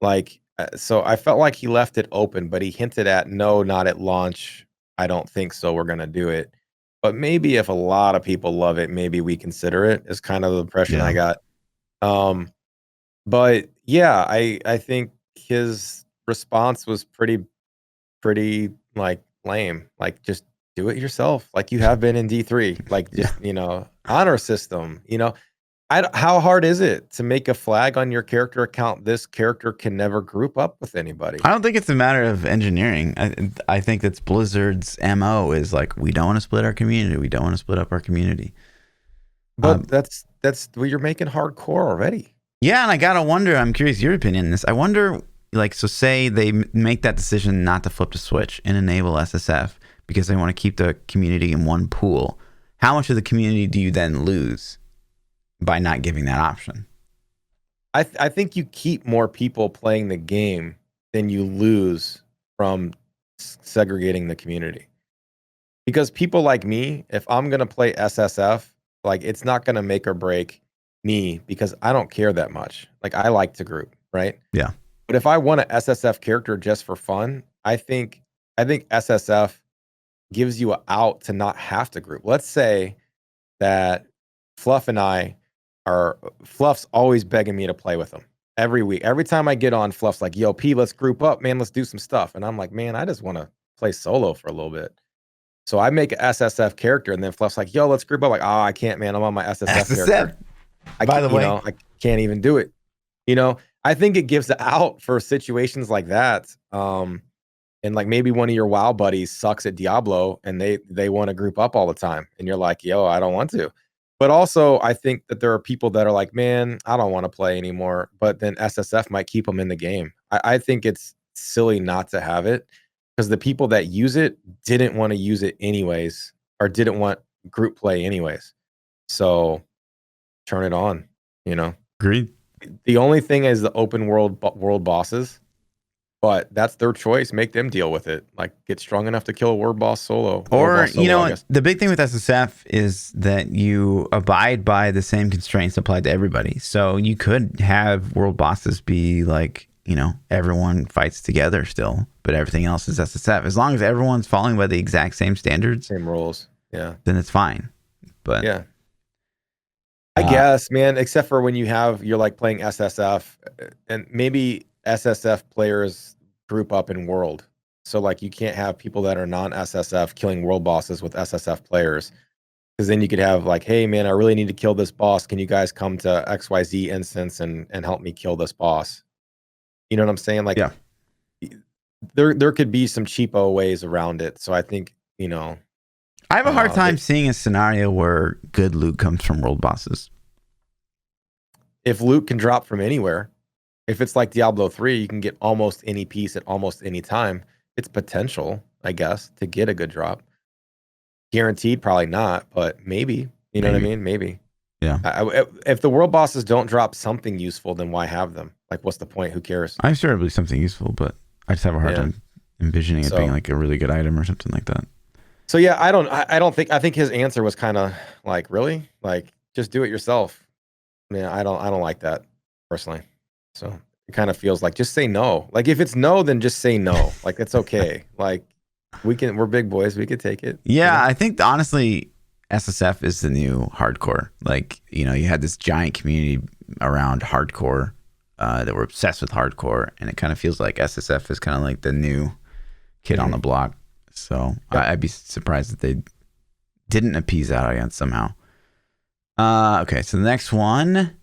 Like, so I felt like he left it open, but he hinted at no, not at launch. I don't think so. We're gonna do it, but maybe if a lot of people love it, maybe we consider it. Is kind of the impression I got. But yeah, I think his response was pretty like lame. Like just do it yourself, like you have been in D3. Like just honor system. How hard is it to make a flag on your character account? This character can never group up with anybody. I don't think it's a matter of engineering. I think that's Blizzard's MO is like, we don't want to split our community. We don't want to split up our community. But that's well, you're making hardcore already. Yeah, and I gotta wonder. I'm curious your opinion on this. I wonder. Like, so say they make that decision not to flip the switch and enable SSF because they want to keep the community in one pool. How much of the community do you then lose by not giving that option? I think you keep more people playing the game than you lose from segregating the community. Because people like me, if I'm going to play SSF, like it's not going to make or break me because I don't care that much. Like I like to group, right? Yeah. But if I want an SSF character just for fun, I think SSF gives you an out to not have to group. Let's say that Fluff and Fluff's always begging me to play with him every week. Every time I get on, Fluff's like, yo, P, let's group up, man. Let's do some stuff. And I'm like, man, I just want to play solo for a little bit. So I make an SSF character and then Fluff's like, yo, let's group up. Like, oh, I can't, man. I'm on my SSF character. By the way, I can't even do it. I think it gives the out for situations like that. And like maybe one of your WoW buddies sucks at Diablo and they want to group up all the time. And you're like, yo, I don't want to. But also I think that there are people that are like, man, I don't want to play anymore. But then SSF might keep them in the game. I think it's silly not to have it because the people that use it didn't want to use it anyways, or didn't want group play anyways. So turn it on, Agreed. The only thing is the open world bosses but that's their choice. Make them deal with it. Like, get strong enough to kill a world boss solo. Or, World boss solo, I guess. the big thing with SSF is that you abide by the same constraints applied to everybody. So you could have world bosses be like, everyone fights together still, but everything else is SSF. As long as everyone's following by the exact same standards, Same rules. Yeah. then it's fine. But Yeah. I guess, man, except for when you're like playing SSF, and maybe SSF players group up in world. So like you can't have people that are non-SSF killing world bosses with SSF players. Because then you could have like, hey man, I really need to kill this boss. Can you guys come to XYZ instance and help me kill this boss? You know what I'm saying? Like, Yeah. There could be some cheapo ways around it. So I think, I have a hard time seeing a scenario where good loot comes from world bosses. if loot can drop from anywhere, if it's like Diablo 3, you can get almost any piece at almost any time. It's potential, I guess, to get a good drop. Guaranteed, probably not, but maybe. You know what I mean? Maybe. Yeah. If the world bosses don't drop something useful, then why have them? Like, what's the point? Who cares? I'm sure it'll be something useful, but I just have a hard time envisioning it being like a really good item or something like that. So yeah, I think his answer was kind of like, really? Like, just do it yourself. Man, I don't like that personally. So it kind of feels like just say no. Like if it's no, then just say no. Like it's okay. Like we're big boys, we could take it. Yeah, I think honestly SSF is the new hardcore. Like, you had this giant community around hardcore that were obsessed with hardcore, and it kind of feels like SSF is kind of like the new kid on the block. So I'd be surprised if they didn't appease that audience somehow. Okay, so the next one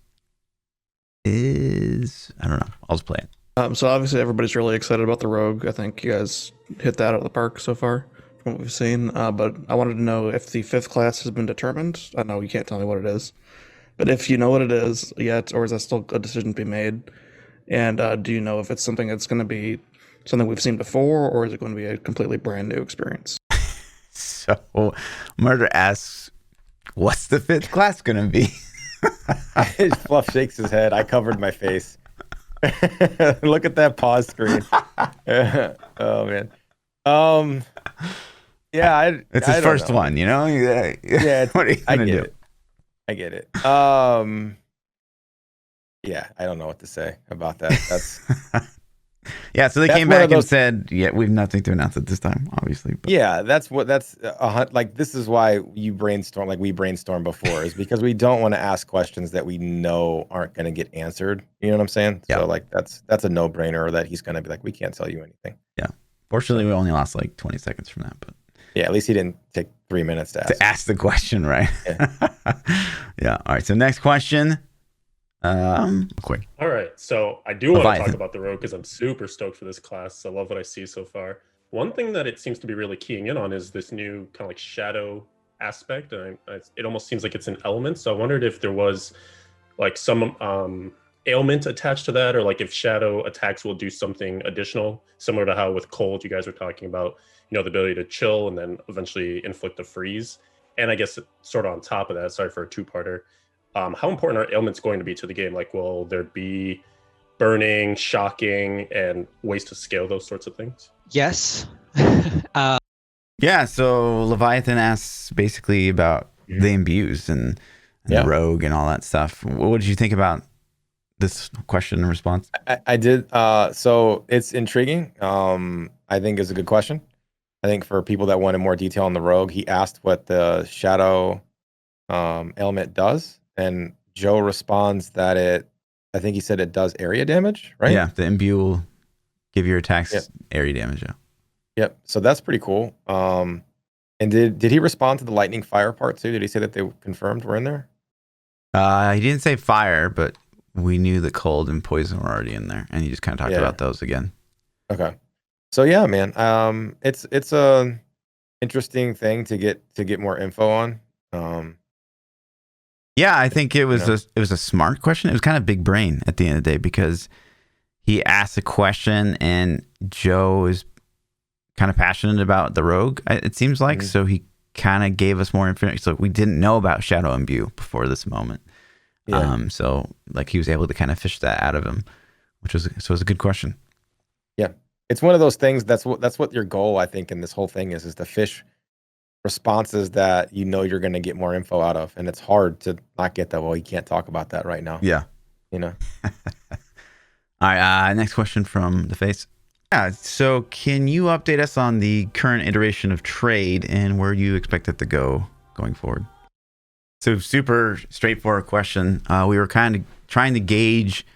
is, I don't know. I'll just play it. So obviously everybody's really excited about the Rogue. I think you guys hit that out of the park so far from what we've seen. But I wanted to know if the 5th class has been determined. I know you can't tell me what it is, but if you know what it is yet, or is that still a decision to be made? And do you know if it's something that's going to be something we've seen before, or is it going to be a completely brand new experience? So Murder asks, what's the 5th class going to be? Fluff shakes his head. I covered my face. Look at that pause screen. Oh man. Yeah, it's his first one, Yeah. What are you gonna do? I get it. Yeah, I don't know what to say about that. That's yeah. So they came back and said, "Yeah, we've nothing to announce at this time, obviously." But. Yeah, that's like. This is why you brainstorm, like we brainstormed before, is because we don't want to ask questions that we know aren't going to get answered. You know what I'm saying? Yeah. So like that's a no brainer. That he's going to be like, we can't tell you anything. Yeah. Fortunately, we only lost like 20 seconds from that, but. Yeah, at least he didn't take 3 minutes to ask the question, right? Yeah. Yeah. All right. So next question. Quick. All right. So I do want to talk about the Rogue because I'm super stoked for this class. I love what I see so far. One thing that it seems to be really keying in on is this new kind of like shadow aspect. And it almost seems like it's an element. So I wondered if there was like some ailment attached to that, or like if shadow attacks will do something additional, similar to how with cold you guys were talking about, the ability to chill and then eventually inflict a freeze. And I guess sort of on top of that, sorry for a two-parter, how important are ailments going to be to the game? Like, will there be burning, shocking, and ways to scale those sorts of things? Yes. Yeah, so Leviathan asks basically about the imbues and the rogue and all that stuff. What did you think about this question and response? I did. So it's intriguing. I think it's a good question. I think for people that wanted more detail on the rogue, he asked what the shadow ailment does, and Joe responds that I think he said it does area damage, right? Yeah, the imbue will give your attacks area damage. Yeah. Yep. So that's pretty cool. And did he respond to the lightning fire part too? Did he say that they confirmed we're in there? He didn't say fire, but we knew that cold and poison were already in there, and he just kind of talked about those again. Okay. So yeah, man. It's a interesting thing to get more info on. Yeah, I think it was a smart question. It was kind of big brain at the end of the day, because he asked a question and Joe is kind of passionate about the rogue, it seems like. So he kind of gave us more information. So we didn't know about shadow imbue before this moment. Yeah. So like he was able to kind of fish that out of him, so it was a good question. Yeah. it's one of those things. That's what your goal, I think, in this whole thing is to fish responses that you're going to get more info out of, and it's hard to not get that. Well, you can't talk about that right now. Yeah. All right. Next question from the face. Yeah. So, can you update us on the current iteration of trade and where you expect it to go going forward? So, super straightforward question. We were kind of trying to gauge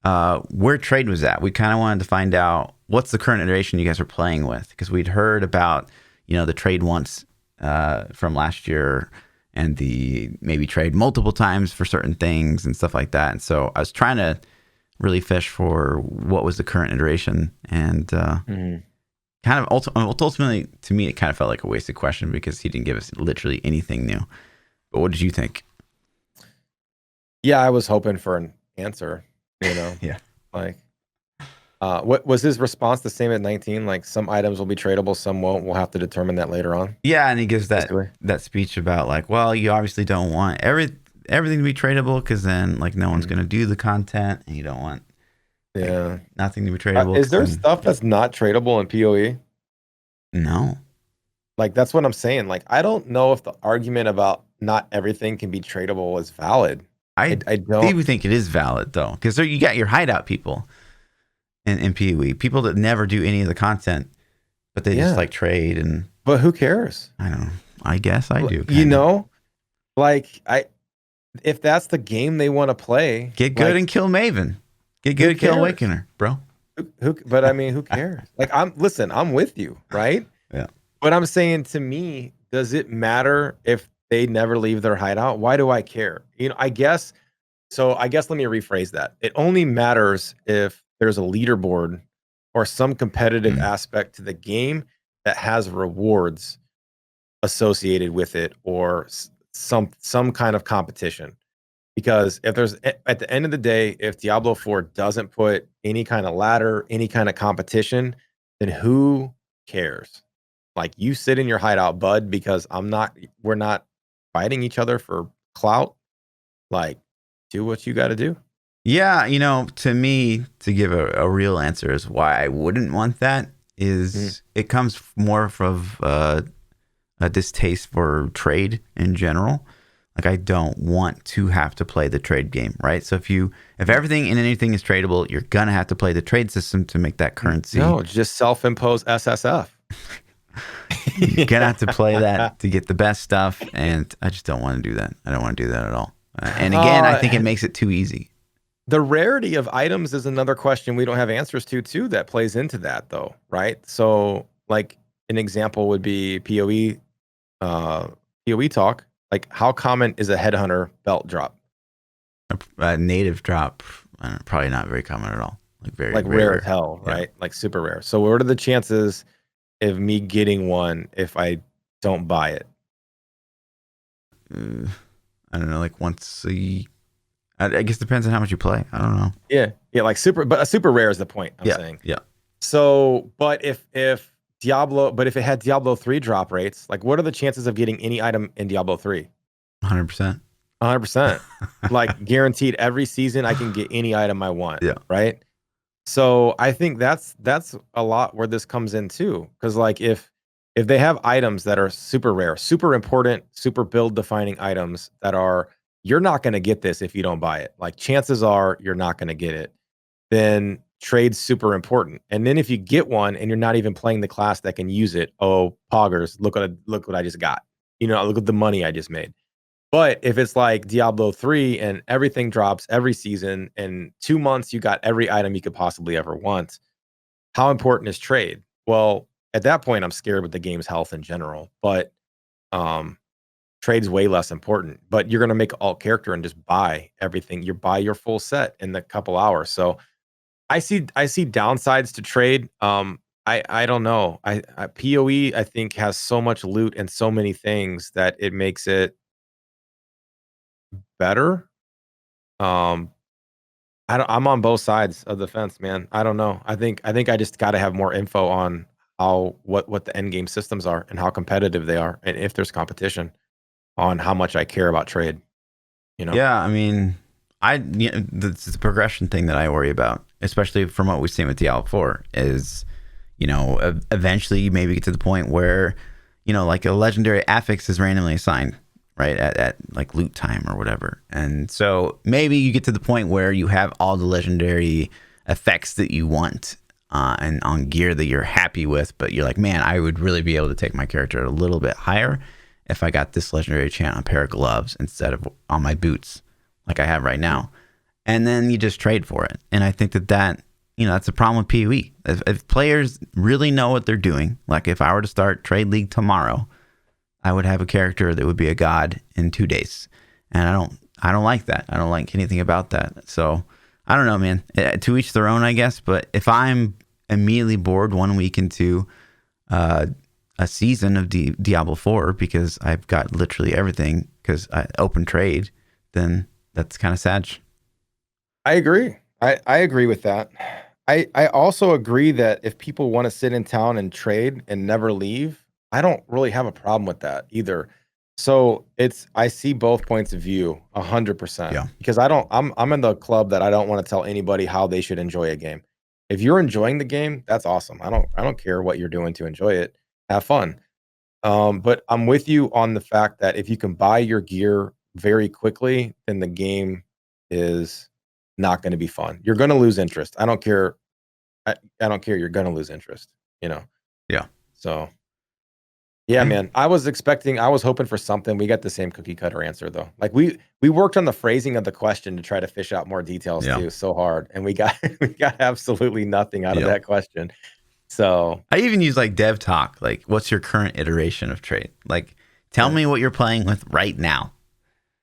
where trade was at. We kind of wanted to find out what's the current iteration you guys are playing with, because we'd heard about the trade once from last year, and the maybe trade multiple times for certain things and stuff like that. And so I was trying to really fish for what was the current iteration, and kind of ultimately to me it kind of felt like a wasted question because he didn't give us literally anything new. But what did you think? Yeah, I was hoping for an answer. Yeah. Like, what was his response the same at 19? Like, some items will be tradable, some won't. We'll have to determine that later on. Yeah, and he gives that speech about like, well, you obviously don't want everything to be tradable because then like no one's gonna do the content, and you don't want nothing to be tradable. Is there stuff that's not tradable in PoE? No. Like, that's what I'm saying. Like, I don't know if the argument about not everything can be tradable is valid. I don't even think it is valid though, because you got your hideout people in PoE, people that never do any of the content, but they just like trade. But who cares? I don't know. I guess I do. Like if that's the game they want to play, get good and kill Maven. Get good and kill Awakener, bro. But I mean, who cares? Like, I'm with you, right? Yeah. But I'm saying, to me, does it matter if they never leave their hideout? Why do I care? I guess let me rephrase that. It only matters if there's a leaderboard or some competitive aspect to the game that has rewards associated with it, or some kind of competition. Because if there's, at the end of the day, if Diablo 4 doesn't put any kind of ladder, any kind of competition, then who cares? Like, you sit in your hideout, bud, because we're not fighting each other for clout. Like, do what you got to do. Yeah, to me, to give a real answer is why I wouldn't want that is it comes more from a distaste for trade in general. Like, I don't want to have to play the trade game, right? So if everything and anything is tradable, you're gonna have to play the trade system to make that currency. No, just self-impose SSF. You're gonna have to play that to get the best stuff, and I just don't want to do that. I don't want to do that at all. And again, I think it makes it too easy. The rarity of items is another question we don't have answers to, too, that plays into that, though, right? So, like, an example would be PoE talk. Like, how common is a headhunter belt drop? A native drop, probably not very common at all. Like, very rare as hell, right? Yeah. Like, super rare. So what are the chances of me getting one if I don't buy it? I don't know, like once I guess it depends on how much you play. I don't know. Yeah, like but a super rare is the point I'm saying. Yeah. So, but if it had Diablo 3 drop rates, like, what are the chances of getting any item in Diablo 3? 100%. 100%. Like, guaranteed every season I can get any item I want. Yeah. Right. So I think that's a lot where this comes in too. Because, like, if they have items that are super rare, super important, super build defining items that are, you're not going to get this if you don't buy it. Like, chances are you're not going to get it. Then trade's super important. And then if you get one and you're not even playing the class that can use it, oh, poggers, look what I just got. Look at the money I just made. But if it's like Diablo 3 and everything drops every season, and 2 months you got every item you could possibly ever want, how important is trade? Well, at that point, I'm scared with the game's health in general. But trade's way less important. But you're going to make alt character and just buy everything. You buy your full set in the couple hours. So I see downsides to trade. I don't know. I PoE, I think, has so much loot and so many things that it makes it better. I'm on both sides of the fence, man. I don't know. I think I just got to have more info on what the end game systems are and how competitive they are, and if there's competition, on how much I care about trade. Yeah, I mean, the progression thing that I worry about, especially from what we've seen with Diablo 4, is eventually you maybe get to the point where, like a legendary affix is randomly assigned, right? At like loot time or whatever. And so maybe you get to the point where you have all the legendary effects that you want and on gear that you're happy with, but you're like, man, I would really be able to take my character a little bit higher if I got this legendary enchant on a pair of gloves instead of on my boots like I have right now. And then you just trade for it. And I think that that's a problem with PoE. If players really know what they're doing, like if I were to start Trade League tomorrow, I would have a character that would be a god in 2 days. And I don't like that. I don't like anything about that. So I don't know, man. To each their own, I guess. But if I'm immediately bored 1 week into a season of Diablo 4 because I've got literally everything because I open trade, then that's kind of sad. I agree. I agree with that. I also agree that if people want to sit in town and trade and never leave, I don't really have a problem with that either. So I see both points of view 100%. Yeah. Because I'm in the club that I don't want to tell anybody how they should enjoy a game. If you're enjoying the game, that's awesome. I don't care what you're doing to enjoy it. Have fun. But I'm with you on the fact that if you can buy your gear very quickly, then the game is not going to be fun. You're going to lose interest. I don't care. I don't care. You're going to lose interest, Yeah. So yeah, man, I was hoping for something. We got the same cookie cutter answer though. Like we worked on the phrasing of the question to try to fish out more details too, so hard. And we got absolutely nothing out of that question. So I even use like dev talk. Like, what's your current iteration of trade? Like, tell me what you're playing with right now.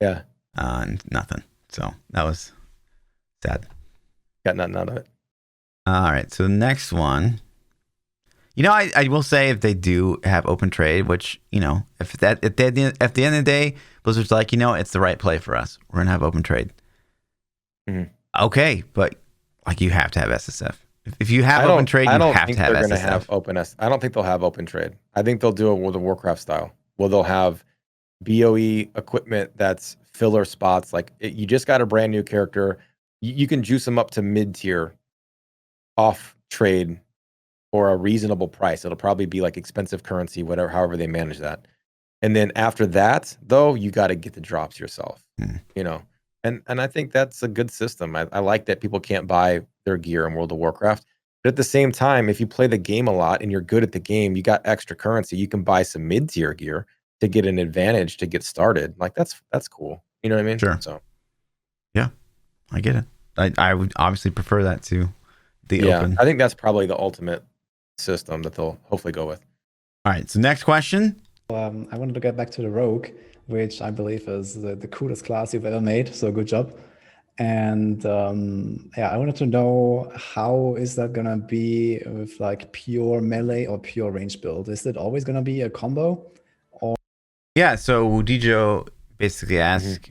Yeah. Nothing. So that was sad. Got nothing out of it. All right. So the next one, I will say if they do have open trade, which, if at the end of the day, Blizzard's like, it's the right play for us. We're going to have open trade. Mm-hmm. Okay. But like, you have to have SSF. If you have open trade, you have to have SSF. I don't think they'll have open trade. I think they'll do it with the Warcraft style. Well, they'll have BOE equipment that's filler spots. Like you just got a brand new character. You can juice them up to mid-tier off trade for a reasonable price. It'll probably be like expensive currency, however they manage that. And then after that, though, you got to get the drops yourself, And I think that's a good system. I like that people can't buy their gear in World of Warcraft. But at the same time, if you play the game a lot and you're good at the game, you got extra currency. You can buy some mid-tier gear to get an advantage to get started. Like that's cool. You know what I mean? Sure. So yeah, I get it. I would obviously prefer that to the open. I think that's probably the ultimate system that they'll hopefully go with. All right. So next question. I wanted to get back to the Rogue, which I believe is the coolest class you've ever made. So good job. And I wanted to know, how is that going to be with like pure melee or pure range build? Is it always going to be a combo? Yeah. So Dijo basically asked,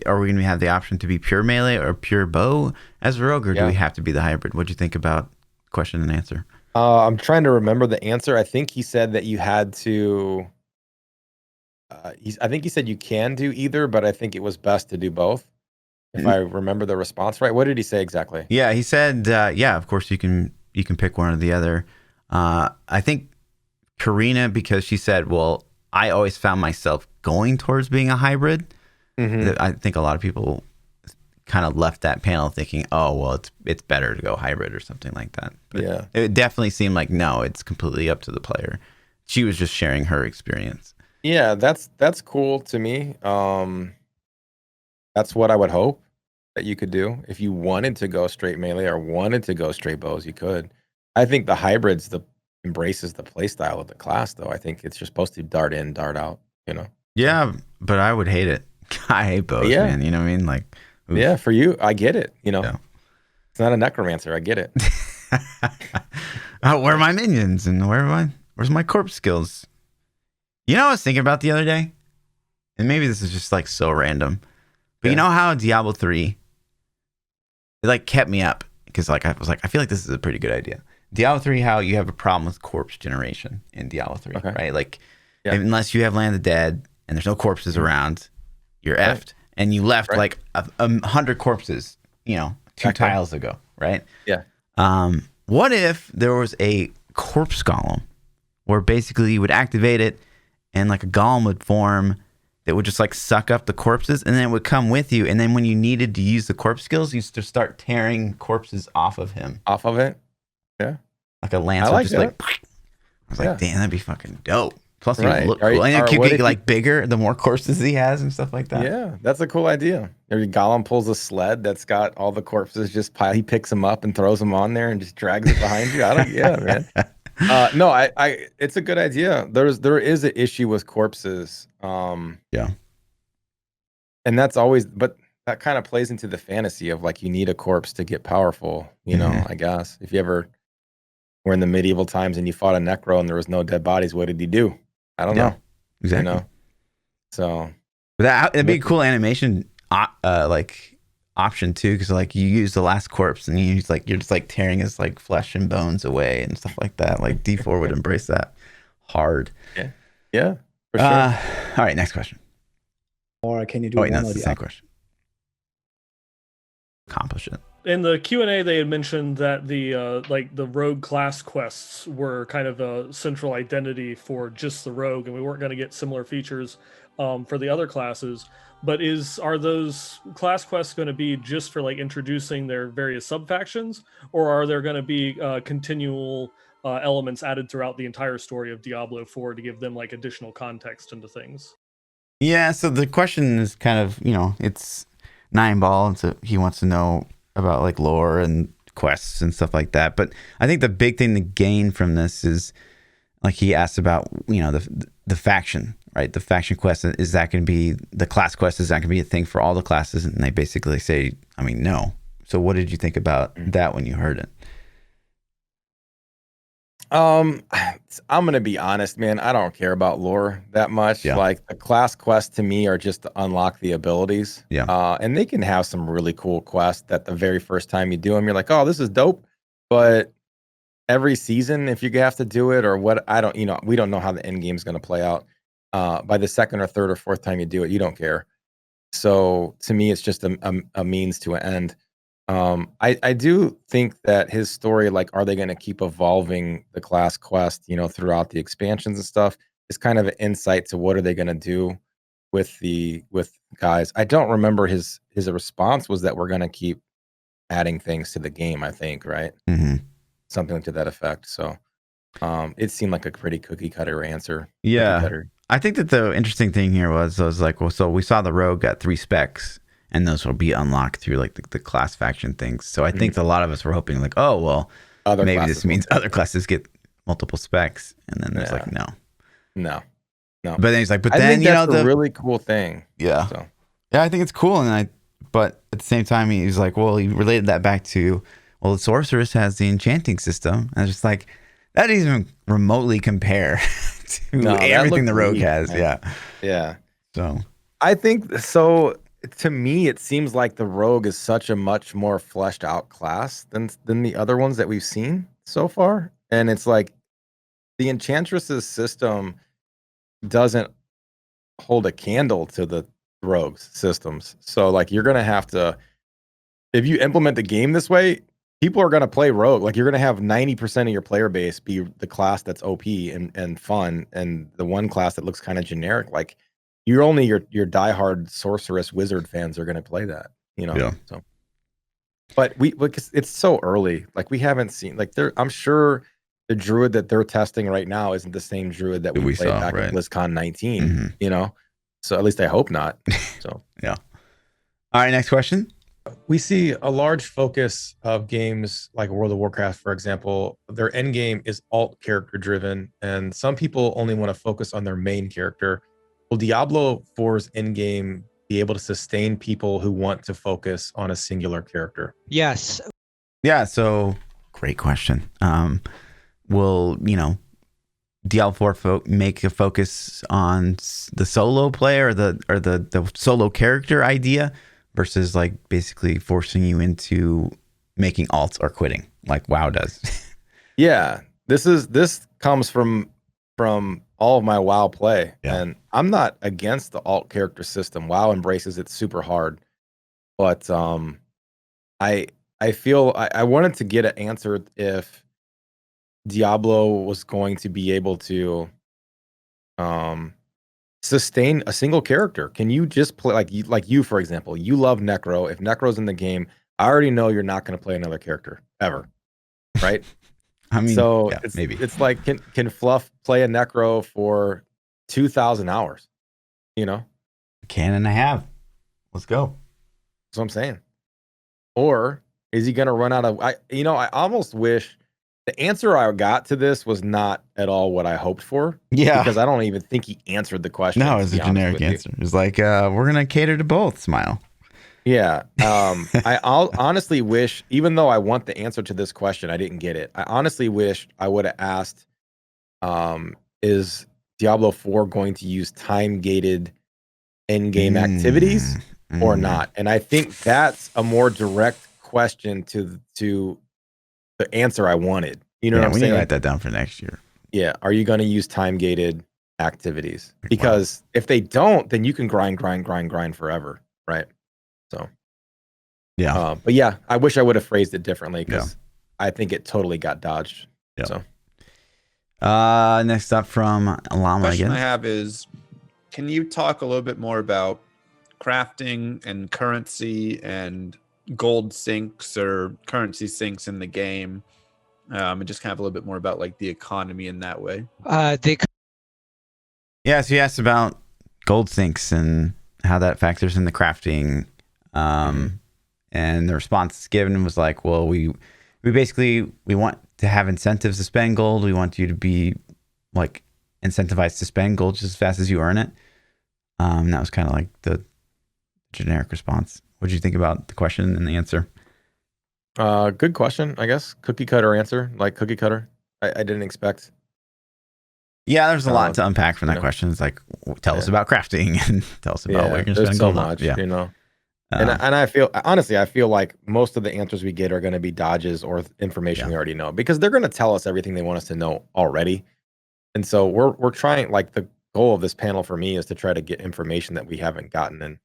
are we going to have the option to be pure melee or pure bow as a rogue, or do we have to be the hybrid? What do you think about question and answer? I'm trying to remember the answer. I think he said that you had to. I think he said you can do either, but I think it was best to do both. If I remember the response right, what did he say exactly? Yeah, he said, of course you can pick one or the other. I think Karina, because she said, well, I always found myself going towards being a hybrid. Mm-hmm. I think a lot of people kind of left that panel thinking, oh, well, it's better to go hybrid or something like that. But it definitely seemed like, no, it's completely up to the player. She was just sharing her experience. Yeah, that's cool to me. That's what I would hope that you could do. If you wanted to go straight melee or wanted to go straight bows, you could. I think the hybrids embraces the play style of the class, though. I think it's just supposed to dart in, dart out, Yeah, but I would hate it. I hate bows, man. You know what I mean? Like, oof. Yeah, for you, I get it. It's not a necromancer. I get it. Where are my minions and where's my corpse skills? I was thinking about the other day, and maybe this is just like so random, but you know how Diablo 3, it like kept me up because like I was like, I feel like this is a pretty good idea. Diablo 3, how you have a problem with corpse generation in Diablo 3, right? Like, unless you have Land of the Dead and there's no corpses around, you're effed. And you left like 100 corpses, 2 tiles ago, right? Yeah. What if there was a corpse golem, where basically you would activate it and like a golem would form that would just like suck up the corpses, and then it would come with you. And then when you needed to use the corpse skills, you used to start tearing corpses off of him. Off of it? Yeah. Like a lance would just like, I was like, damn, that'd be fucking dope. Plus, he would look cool. And it could get like bigger the more corpses he has and stuff like that. Yeah, that's a cool idea. Every golem pulls a sled that's got all the corpses just piled. He picks them up and throws them on there and just drags it behind you. Yeah, man. No, it's a good idea. There is an issue with corpses. Yeah. And that's always, but that kind of plays into the fantasy of like you need a corpse to get powerful, you know, I guess. If you ever were in the medieval times and you fought a necro and there was no dead bodies, what did he do? I don't know. Exactly. You know? So but that'd be a cool animation like option too, because like you use the last corpse and you're just like tearing his like flesh and bones away and stuff like that. Like D4 would embrace that hard. Yeah, for sure. All right, next question. Or can you do wait, one that's or the the same other? question. Accomplish it. In the Q&A, they had mentioned that the the rogue class quests were kind of a central identity for just the rogue, and we weren't going to get similar features for the other classes. But are those class quests going to be just for like introducing their various sub-factions, or are there going to be continual elements added throughout the entire story of Diablo 4 to give them like additional context into things? Yeah, so the question is kind of, it's 9ball, and so he wants to know about like lore and quests and stuff like that. But I think the big thing to gain from this is, like he asked about, the faction, right? The faction quest, is that going to be the class quest? Is that going to be a thing for all the classes? And they basically say, no. So what did you think about that when you heard it? I'm gonna be honest, man. I don't care about lore that much. Yeah. Like the class quests to me are just to unlock the abilities. Yeah. And they can have some really cool quests that the very first time you do them, you're like, oh, this is dope. But every season, if you have to do it or what, we don't know how the end game is gonna play out. By the second or third or fourth time you do it, you don't care. So to me, it's just a means to an end. I do think that his story, like, are they going to keep evolving the class quest, throughout the expansions and stuff, is kind of an insight to what are they going to do with guys. I don't remember his response was that we're going to keep adding things to the game, I think, right? Mm-hmm. Something to that effect. So it seemed like a pretty cookie cutter answer. Yeah. Cookie-cutter. I think that the interesting thing here was like, well, so we saw the rogue got 3 specs, and those will be unlocked through like the class faction things. So I think a lot of us were hoping like, oh, well, maybe this means other classes get multiple specs. And then there's like, no. But then he's like, but then, that's a really cool thing. Yeah. So. Yeah, I think it's cool. But at the same time, he's like, well, he related that back to, well, the sorceress has the enchanting system. And I was just like, that doesn't even remotely compare to everything the rogue has. Man. Yeah. Yeah. So I think so. To me, it seems like the rogue is such a much more fleshed out class than the other ones that we've seen so far. And it's like the enchantress's system doesn't hold a candle to the rogue's systems. So like you're gonna have to, if you implement the game this way, people are gonna play rogue. Like you're gonna have 90% of your player base be the class that's OP and fun, and the one class that looks kind of generic. Like you're only your diehard sorceress wizard fans are going to play that, Yeah. So, but because it's so early, like we haven't seen I'm sure the druid that they're testing right now isn't the same druid that we played back at BlizzCon 19. Mm-hmm. So at least I hope not. So yeah. All right, next question. We see a large focus of games like World of Warcraft, for example. Their end game is alt character driven, and some people only want to focus on their main character. Will Diablo 4's endgame be able to sustain people who want to focus on a singular character? Yes. Yeah, so great question. Will, Diablo 4 make a focus on the solo player or the solo character idea versus like basically forcing you into making alts or quitting like WoW does? Yeah, this comes from all of my WoW play, and I'm not against the alt character system. WoW embraces it super hard, but I feel I wanted to get an answer if Diablo was going to be able to sustain a single character. Can you just play like you for example? You love Necro. If Necro's in the game, I already know you're not going to play another character ever, right? I mean, so yeah, maybe it's like can Fluff play a Necro for 2,000 hours? You know, can and I have. Let's go. that's what I'm saying. Or is he going to run out of? I almost wish the answer I got to this was not at all what I hoped for. Yeah, because I don't even think he answered the question. No, it's a generic answer. It's like we're gonna cater to both. Smile. Yeah. I'll honestly wish, even though I want the answer to this question, I didn't get it. I honestly wish I would have asked, is Diablo 4 going to use time-gated in-game activities or not? And I think that's a more direct question to the answer I wanted. You know what I'm saying? We need to write that down for next year. Yeah. Are you going to use time-gated activities? Because if they don't, then you can grind forever, right? So, yeah. But yeah, I wish I would have phrased it differently because I think it totally got dodged. Yeah. So, next up from Llama question again. I have is, can you talk a little bit more about crafting and currency and gold sinks or currency sinks in the game? And just kind of a little bit more about like the economy in that way. Yeah, so you asked about gold sinks and how that factors in the crafting. And the response given was like, well, we basically want to have incentives to spend gold. We want you to be like incentivized to spend gold just as fast as you earn it. That was kind of like the generic response. What did you think about the question and the answer? good question, I guess. Cookie cutter answer, like cookie cutter. I didn't expect. Yeah, there's a lot to unpack from that question. It's like, tell us about crafting and tell us about what you're going to spend gold on. You know. And I feel, honestly, I feel like most of the answers we get are going to be dodges or information we already know, because they're going to tell us everything they want us to know already. And so we're trying, like, the goal of this panel for me is to try to get information that we haven't gotten, and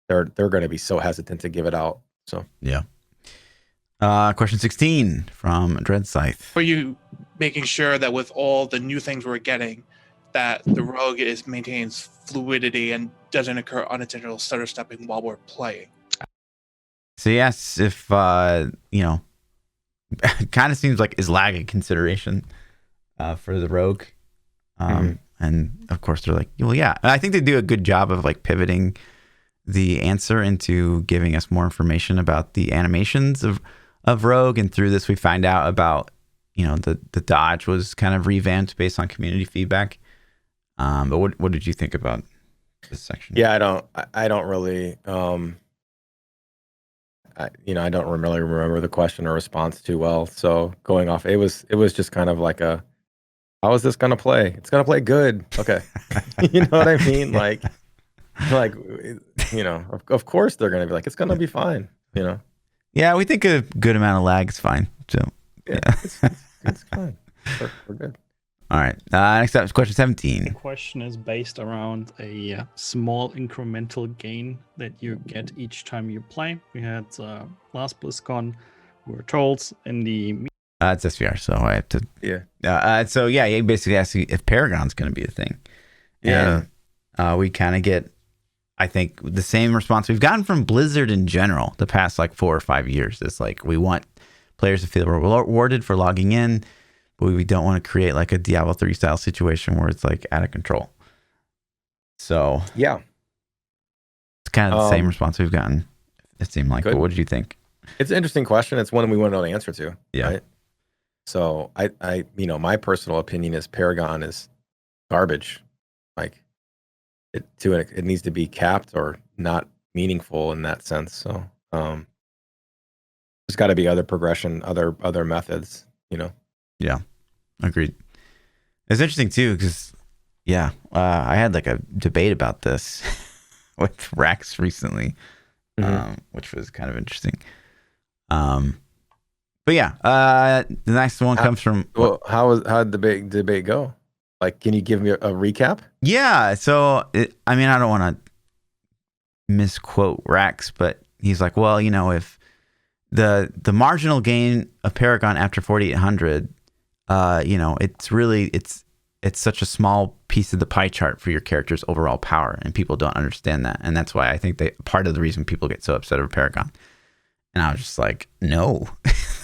they're going to be so hesitant to give it out. So yeah. Question 16 from Dread Scythe. For you making sure that with all the new things we're getting, that the rogue maintains fluidity and doesn't occur unintentional stutter stepping while we're playing. So yes, if you know, it kind of seems like is lag a consideration for the rogue, and of course they're like, well, yeah. And I think they do a good job of like pivoting the answer into giving us more information about the animations of rogue, and through this we find out about, you know, the dodge was kind of revamped based on community feedback. But what did you think about this section? Yeah, I don't really I don't really remember the question or response too well. So going off, it was just kind of like a, how is this gonna play? It's gonna play good. Okay. You know what I mean? Like, you know, of course they're gonna be like, it's gonna be fine, you know. Yeah, we think a good amount of lag is fine. So yeah. It's fine. We're good. All right. Next up is question 17. The question is based around a small incremental gain that you get each time you play. We had last BlizzCon, we were told in the... It's SVR, so I have to... Yeah. So yeah, he basically asked if Paragon's going to be a thing. Yeah. And we kind of get, I think, the same response we've gotten from Blizzard in general the past like 4 or 5 years. It's like, we want players to feel rewarded for logging in, but we don't want to create like a Diablo 3 style situation where it's like out of control. So yeah, it's kind of the same response we've gotten, it seemed like. Good. But what did you think? It's an interesting question. It's one we want to know the answer to. Yeah. Right? So I my personal opinion is Paragon is garbage. Like it needs to be capped or not meaningful in that sense. So there's got to be other progression, other methods, you know. Yeah, agreed. It's interesting too because I had like a debate about this with Rax recently, which was kind of interesting. But yeah, the next one comes from. Well, how did the debate go? Like, can you give me a recap? Yeah, so I mean, I don't want to misquote Rax, but he's like, well, you know, if the marginal gain of Paragon after 4800 it's such a small piece of the pie chart for your character's overall power, and people don't understand that. And that's why I think part of the reason people get so upset over Paragon. And I was just like, no,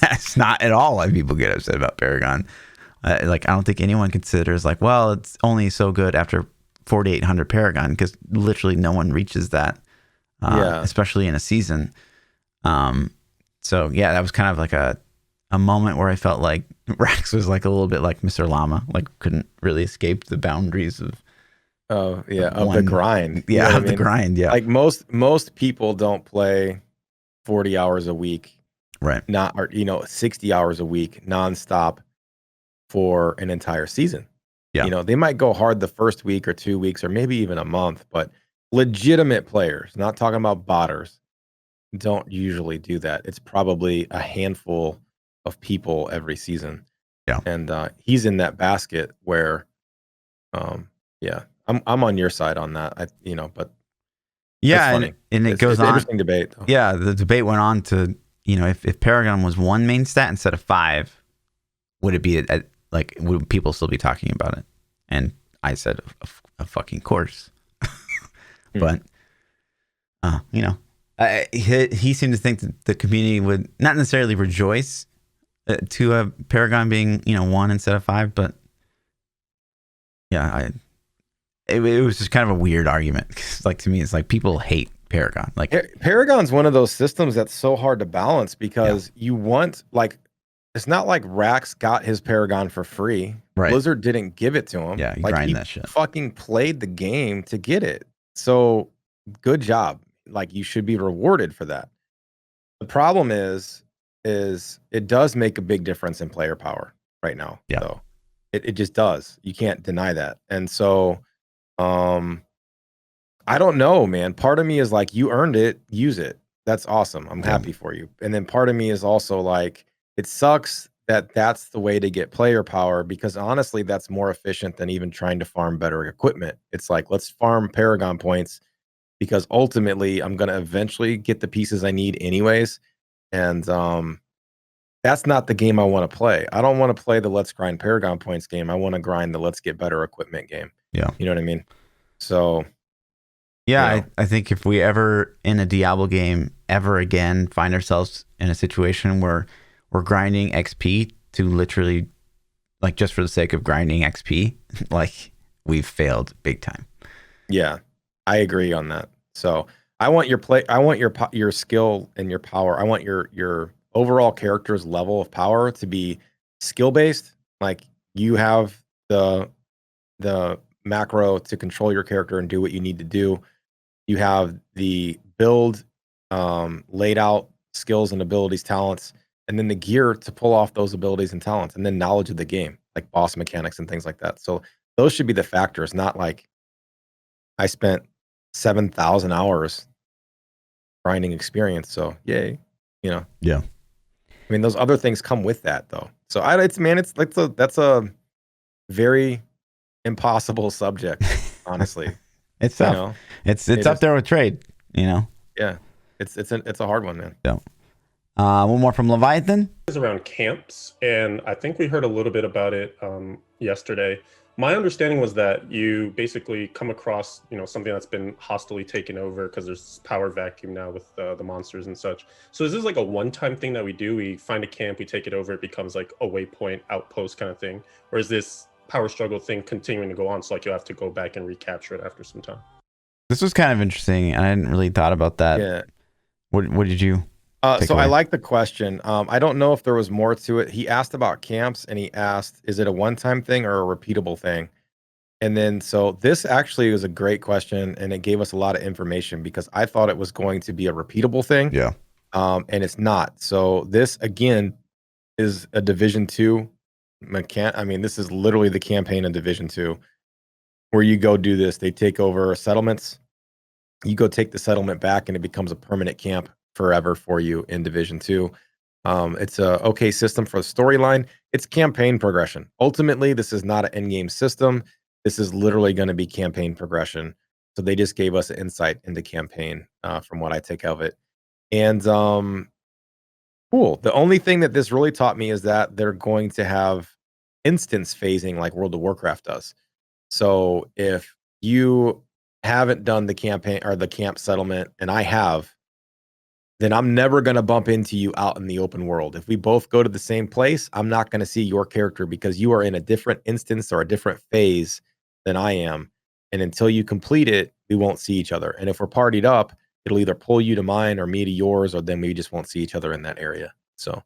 that's not at all why people get upset about Paragon. I don't think anyone considers like, well, it's only so good after 4,800 Paragon, because literally no one reaches that, especially in a season. So yeah, that was kind of like a moment where I felt like Rax was like a little bit like Mr. Llama, like couldn't really escape the boundaries of the grind. Yeah, You know of the grind. Yeah, like most people don't play 40 hours a week, right? 60 hours a week nonstop for an entire season. Yeah, they might go hard the first week or 2 weeks or maybe even a month, but legitimate players, not talking about botters, don't usually do that. It's probably a handful of people every season. Yeah. And he's in that basket where I'm on your side on that. But yeah, funny. and it goes it's on. An interesting debate, though. Yeah, the debate went on to, if Paragon was 1 main stat instead of 5, would it be would people still be talking about it? And I said a fucking course. But he seemed to think that the community would not necessarily rejoice to a Paragon being 1 instead of 5, but yeah, it was just kind of a weird argument. Like, to me, it's like people hate Paragon. Like, Paragon's one of those systems that's so hard to balance because you want, like, it's not like Rax got his Paragon for free. Right. Blizzard didn't give it to him. Yeah, you like, grind he that shit. Fucking played the game to get it. So good job. Like, you should be rewarded for that. The problem is it does make a big difference in player power right now. Yeah. So it just does. You can't deny that. And so I don't know, man. Part of me is like, you earned it, use it. That's awesome. I'm happy for you. And then part of me is also like, it sucks that that's the way to get player power, because honestly, that's more efficient than even trying to farm better equipment. It's like, let's farm Paragon points, because ultimately I'm going to eventually get the pieces I need anyways. And that's not the game I want to play. I don't want to play the let's grind Paragon points game. I want to grind the let's get better equipment game. Yeah. You know what I mean? So yeah, I think if we ever in a Diablo game ever again find ourselves in a situation where we're grinding XP to literally, like, just for the sake of grinding XP, like, we've failed big time. Yeah, I agree on that. So I want your skill and your power. I want your overall character's level of power to be skill based. Like, you have the macro to control your character and do what you need to do. You have the build laid out skills and abilities, talents, and then the gear to pull off those abilities and talents, and then knowledge of the game, like boss mechanics and things like that. So those should be the factors, not like I spent 7,000 hours grinding experience. So yay, Yeah. I mean, those other things come with that, though. So that's a very impossible subject, honestly. It's tough. It's up there with trade. Yeah, it's a hard one, man. Yeah. One more from Leviathan. Is around camps, and I think we heard a little bit about it yesterday. My understanding was that you basically come across, something that's been hostily taken over because there's power vacuum now with the monsters and such. So is this like a one-time thing that we do? We find a camp, we take it over, it becomes like a waypoint outpost kind of thing, or is this power struggle thing continuing to go on? So like you'll have to go back and recapture it after some time. This was kind of interesting. I hadn't really thought about that. Yeah. What did you? So away? I like the question. I don't know if there was more to it. He asked about camps, and he asked, is it a one-time thing or a repeatable thing? And then, so this actually was a great question, and it gave us a lot of information, because I thought it was going to be a repeatable thing. Yeah. And it's not. So this, again, is a Division 2 I mean, this is literally the campaign in Division 2, where you go do this. They take over settlements. You go take the settlement back, and it becomes a permanent camp forever for you in Division 2. It's a okay system for the storyline. It's campaign progression. Ultimately, this is not an end-game system. This is literally going to be campaign progression. So they just gave us an insight into campaign from what I take of it. And cool. The only thing that this really taught me is that they're going to have instance phasing like World of Warcraft does. So if you haven't done the campaign or the camp settlement, and I have, then I'm never going to bump into you out in the open world. If we both go to the same place, I'm not going to see your character because you are in a different instance or a different phase than I am. And until you complete it, we won't see each other. And if we're partied up, it'll either pull you to mine or me to yours, or then we just won't see each other in that area. So,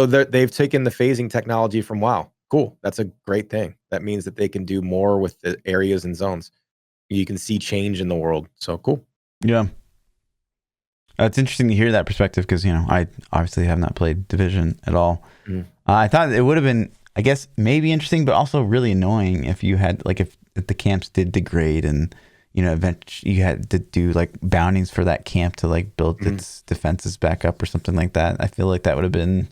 they've taken the phasing technology from WoW. Cool. That's a great thing. That means that they can do more with the areas and zones. You can see change in the world. So cool. Yeah. It's interesting to hear that perspective because, I obviously have not played Division at all. I thought it would have been, I guess, maybe interesting, but also really annoying if you had, like, if the camps did degrade and, eventually you had to do, like, bounties for that camp to, like, build its defenses back up or something like that. I feel like that would have been,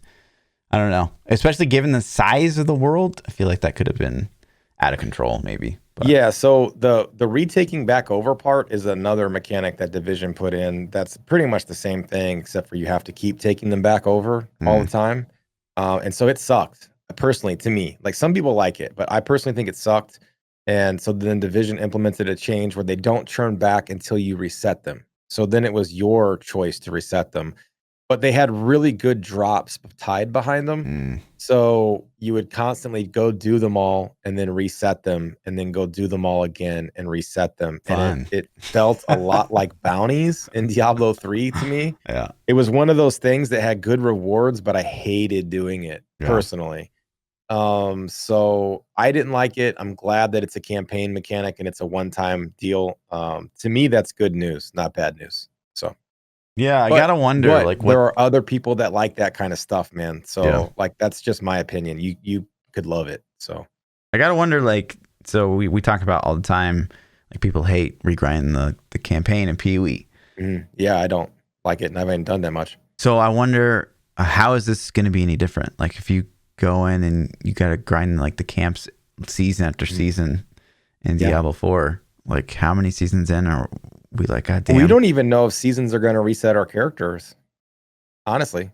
I don't know, especially given the size of the world, I feel like that could have been out of control, maybe. But. Yeah, so the retaking back over part is another mechanic that Division put in. That's pretty much the same thing, except for you have to keep taking them back over all the time. And so it sucked, personally, to me. Like, some people like it, but I personally think it sucked. And so then Division implemented a change where they don't churn back until you reset them. So then it was your choice to reset them. But they had really good drops tied behind them. So you would constantly go do them all and then reset them and then go do them all again and reset them. Fun. And it felt a lot like bounties in Diablo 3 to me. Yeah. It was one of those things that had good rewards, but I hated doing it personally. So I didn't like it. I'm glad that it's a campaign mechanic and it's a one-time deal. To me, that's good news, not bad news. So. Yeah, I gotta wonder, like, there are other people that like that kind of stuff, man. So, like, that's just my opinion. You could love it. So, I gotta wonder, like, so we talk about all the time, like, people hate regrinding the campaign in PoE. Yeah, I don't like it, and I haven't done that much. So I wonder, how is this going to be any different? Like, if you go in and you gotta grind like the camps season after season in Diablo 4, like, how many seasons in are we like, God damn? We don't even know if seasons are going to reset our characters. Honestly,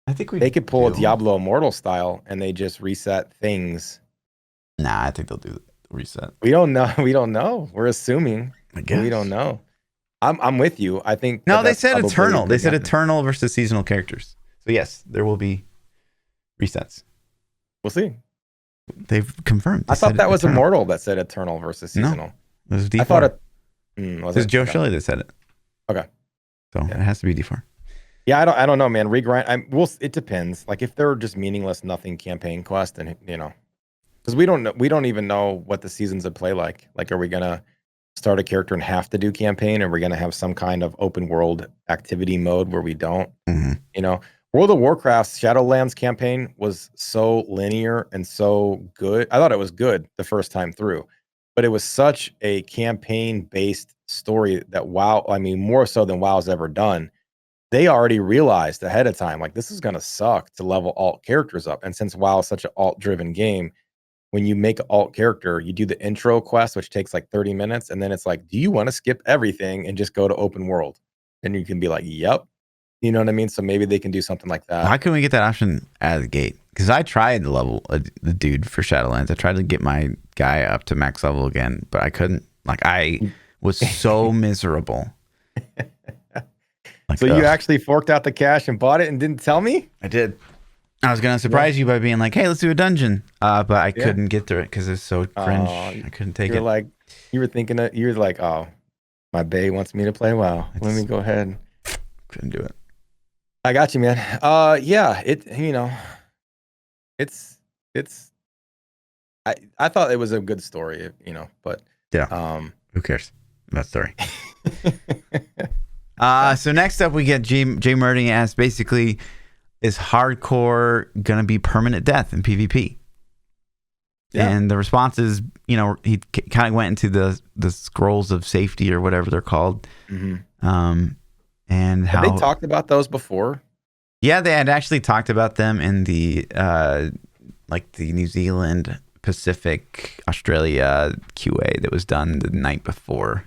I think they could pull a Diablo Immortal style and they just reset things. Nah, I think they'll do reset. We don't know. We don't know. We're assuming. I guess. We don't know. I'm with you. I think. No, they said eternal. They said eternal versus seasonal characters. So yes, there will be resets. We'll see. They've confirmed. I thought that was Immortal that said eternal versus seasonal. No, it was D4. I thought it. Was it Joe Shelley that said it? Okay. So it has to be D4. Yeah, I don't know, man. Regrind. It depends. Like, if they're just meaningless, nothing campaign quest, and because we don't know, we don't even know what the seasons of play like. Like, are we gonna start a character and have to do campaign, or are we gonna have some kind of open world activity mode where we don't? World of Warcraft's Shadowlands campaign was so linear and so good. I thought it was good the first time through. But it was such a campaign-based story that WoW, I mean, more so than WoW's ever done, they already realized ahead of time, like, this is going to suck to level alt characters up. And since WoW is such an alt-driven game, when you make an alt character, you do the intro quest, which takes like 30 minutes, and then it's like, do you want to skip everything and just go to open world? And you can be like, yep. You know what I mean? So maybe they can do something like that. Why couldn't we get that option out of the gate? Because I tried to level the dude for Shadowlands. I tried to get my guy up to max level again, but I couldn't. Like, I was so miserable. Like, so you actually forked out the cash and bought it and didn't tell me? I did. I was going to surprise you by being like, hey, let's do a dungeon. But I couldn't get through it because it's so cringe. I couldn't take it. Like, you were like, oh, my bae wants me to play WoW. Let me go ahead. Couldn't do it. I got you, man. Yeah, it's I thought it was a good story, but yeah. Who cares about story? So next up we get Jay Murding asks, basically, is hardcore gonna be permanent death in PvP? Yeah. And the response is, he kind of went into the scrolls of safety or whatever they're called. And how they talked about those before. Yeah, they had actually talked about them in the like the New Zealand, Pacific, Australia QA that was done the night before.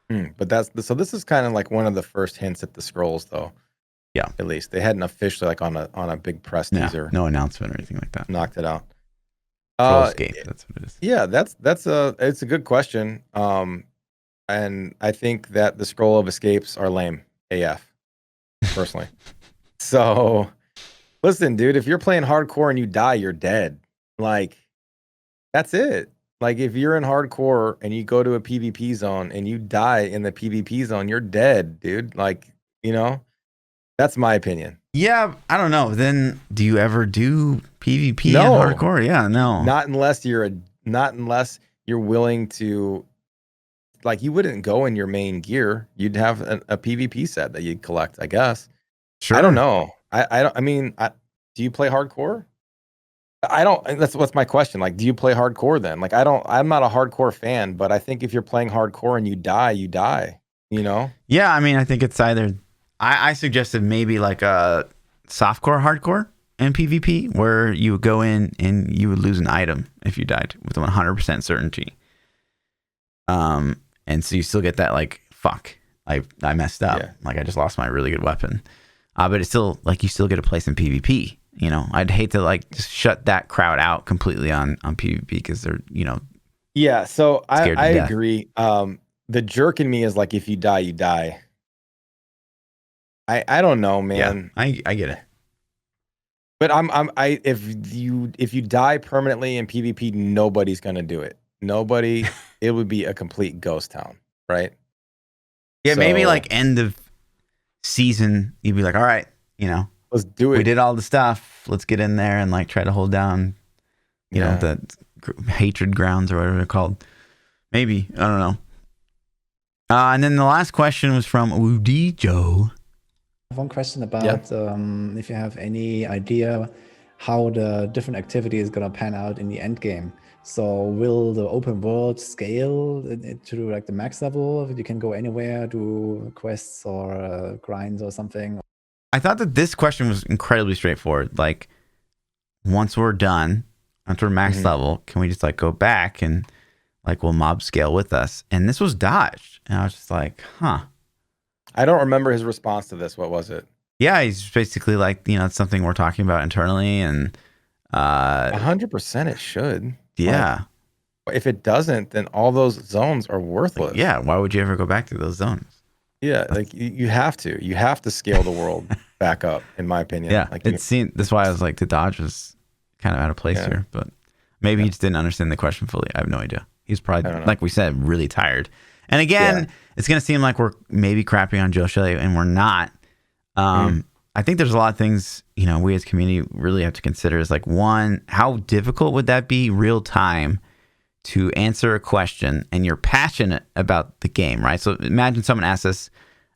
But this is kind of like one of the first hints at the scrolls, though. Yeah, at least they hadn't officially, like, on a big press teaser. No announcement or anything like that. Knocked it out. escape. That's what it is. Yeah, it's a good question. And I think that the scroll of escapes are lame AF, personally. So, listen, dude, if you're playing hardcore and you die, you're dead. Like, that's it. Like, if you're in hardcore and you go to a PvP zone and you die in the PvP zone, you're dead, dude. Like, that's my opinion. Yeah, I don't know. Then do you ever do PvP No. in hardcore? Yeah, no. Not unless you're willing to, like, you wouldn't go in your main gear. You'd have a PvP set that you'd collect, I guess. Sure. I don't know. Do you play hardcore? I don't. That's what's my question. Like, do you play hardcore then? Like, I'm not a hardcore fan, but I think if you're playing hardcore and you die, you die. Yeah, I mean, I think it's either. I suggested maybe like a softcore hardcore in PvP where you would go in and you would lose an item if you died with 100% certainty. And so you still get that like, fuck, I messed up. Yeah. Like I just lost my really good weapon. But it's still like you still get a place in PvP. I'd hate to like just shut that crowd out completely on PvP because they're Yeah, so I death. agree. The jerk in me is like, if you die, you die. I don't know, man. Yeah, I get it. But if you die permanently in PvP, nobody's gonna do it. Nobody. It would be a complete ghost town, right? Yeah, maybe like end of season, you'd be like, all right, let's do it. We did all the stuff. Let's get in there and like try to hold down, you know, the hatred grounds or whatever they're called. Maybe, I don't know. And then the last question was from Woody Joe. One question about if you have any idea how the different activity is going to pan out in the end game. So will the open world scale to like the max level? You can go anywhere, do quests or grinds or something. I thought that this question was incredibly straightforward. Like, once we're done, once we're max level, can we just like go back and like will mob scale with us? And this was dodged. And I was just like, huh. I don't remember his response to this. What was it? Yeah, he's basically like, it's something we're talking about internally, and 100% it should. Yeah. Like, if it doesn't, then all those zones are worthless. Like, yeah, why would you ever go back to those zones? Yeah, like you have to scale the world back up, in my opinion. Yeah, like that's why I was like, the dodge was kind of out of place here, but maybe he just didn't understand the question fully. I have no idea. He's probably, like we said, really tired. And again, it's going to seem like we're maybe crapping on Joe Shelley, and we're not. I think there's a lot of things, we as community really have to consider is like, one, how difficult would that be real time to answer a question and you're passionate about the game, right? So imagine someone asks us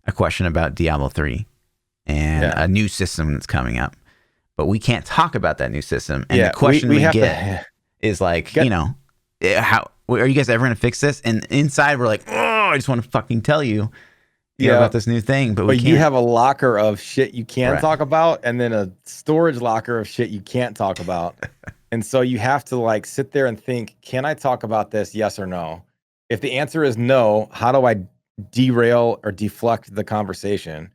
a question about Diablo 3 and a new system that's coming up, but we can't talk about that new system. And the question we get is like, how are you guys ever going to fix this? And inside we're like, oh, I just want to fucking tell you about this new thing, but we can't. You have a locker of shit you can talk about, and then a storage locker of shit you can't talk about. And so you have to like sit there and think, can I talk about this? Yes or no? If the answer is no, how do I derail or deflect the conversation?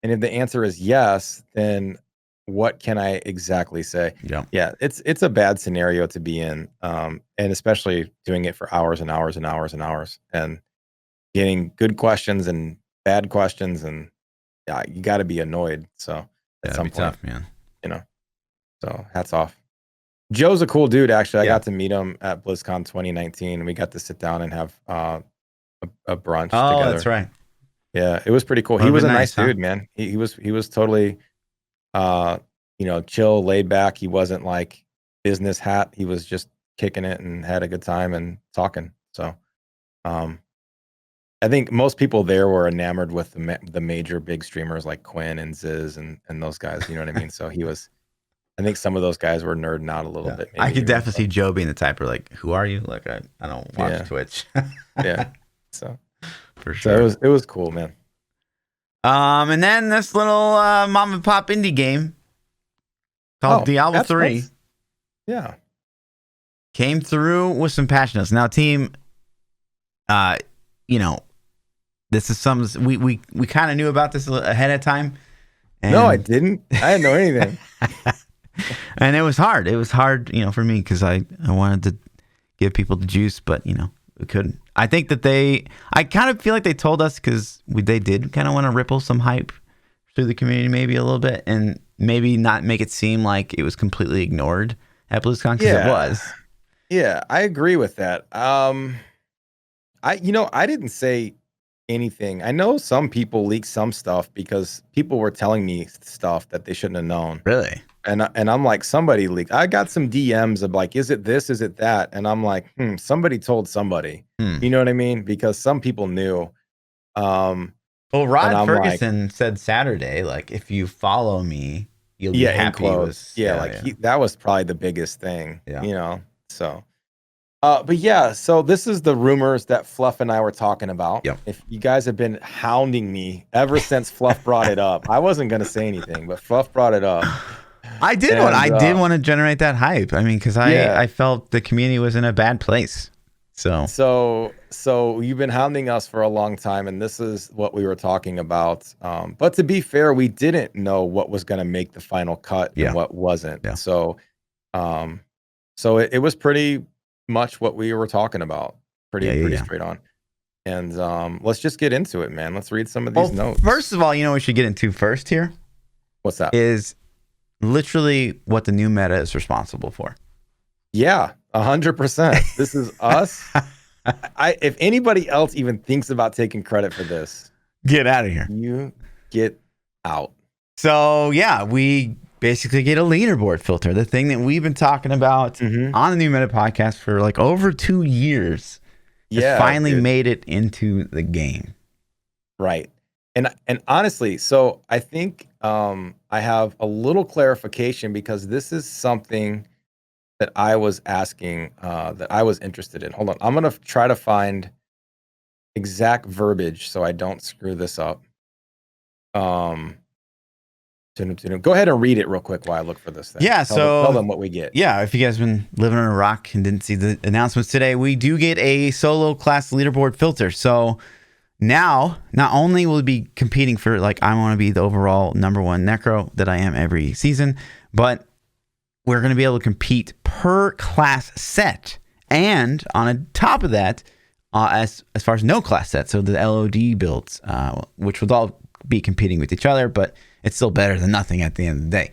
And if the answer is yes, then what can I exactly say? Yeah, it's a bad scenario to be in, and especially doing it for hours and hours and hours and hours, and getting good questions and bad questions, and you got to be annoyed. So at some point, tough, man. So hats off. Joe's a cool dude. Actually, I got to meet him at BlizzCon 2019. We got to sit down and have a brunch together. Oh, that's right. Yeah, it was pretty cool. He was a nice dude, man. He was totally, chill, laid back. He wasn't like business hat. He was just kicking it and had a good time and talking. So, I think most people there were enamored with the major big streamers like Quinn and Ziz and those guys. You know what I mean? So I think some of those guys were nerding out a little bit. Maybe, I could definitely see Joe being the type of like, who are you? Like, I don't watch Twitch. So for sure. So it was cool, man. And then this little mom and pop indie game called Diablo 3. Yeah. Came through with some patch notes. Now, team, this is we kind of knew about this ahead of time. No, I didn't. I didn't know anything. And it was hard. It was hard, for me because I wanted to give people the juice, but we couldn't. I think that I kind of feel like they told us because they did kind of want to ripple some hype through the community maybe a little bit and maybe not make it seem like it was completely ignored at BlizzCon because it was. Yeah, I agree with that. I didn't say anything. I know some people leaked some stuff because people were telling me stuff that they shouldn't have known. Really? And I'm like, somebody leaked. I got some DMs of like, is it this? Is it that? And I'm like, somebody told somebody. You know what I mean? Because some people knew. Well, Rod Ferguson said Saturday, like, if you follow me, you'll be happy. That was probably the biggest thing. Yeah. So. So this is the rumors that Fluff and I were talking about. Yep. If you guys have been hounding me ever since Fluff brought it up, I wasn't going to say anything, but Fluff brought it up. I did want to generate that hype. I mean, because I felt the community was in a bad place. So you've been hounding us for a long time, and this is what we were talking about. But to be fair, we didn't know what was going to make the final cut and what wasn't. Yeah. So it was pretty much what we were talking about. Pretty straight on. And let's just get into it, man. Let's read some of these notes. First of all, we should get into first here. What's that? Is literally what the new meta is responsible for. Yeah, 100%. This is us. If anybody else even thinks about taking credit for this, get out of here. You get out. So yeah, we basically get a leaderboard filter, the thing that we've been talking about on the New Meta podcast for like over 2 years. Yeah, finally made it into the game. Right. And honestly, so I think I have a little clarification because this is something that I was asking, that I was interested in. Hold on. I'm going to try to find exact verbiage so I don't screw this up. Go ahead and read it real quick while I look for this thing. Yeah, tell them what we get. Yeah, if you guys have been living on a rock and didn't see the announcements today, we do get a solo class leaderboard filter. So now, not only will we be competing for, like, I want to be the overall number one Necro that I am every season, but we're going to be able to compete per class set. And on top of that, as far as no class set, so the LOD builds, which would all be competing with each other, but it's still better than nothing at the end of the day.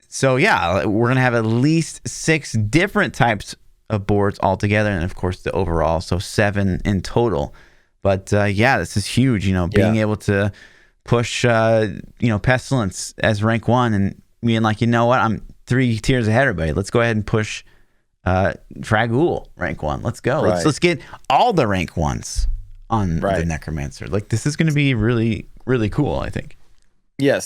So yeah, we're going to have at least 6 different types of boards altogether. And of course the overall, so 7 in total. But this is huge, being able to push, Pestilence as rank 1 and being like, what, I'm 3 tiers ahead of everybody. Let's go ahead and push Trag'Oul rank 1. Let's go. Right. Let's get all the rank 1s on the Necromancer. Like, this is going to be really, really cool, I think. Yeah,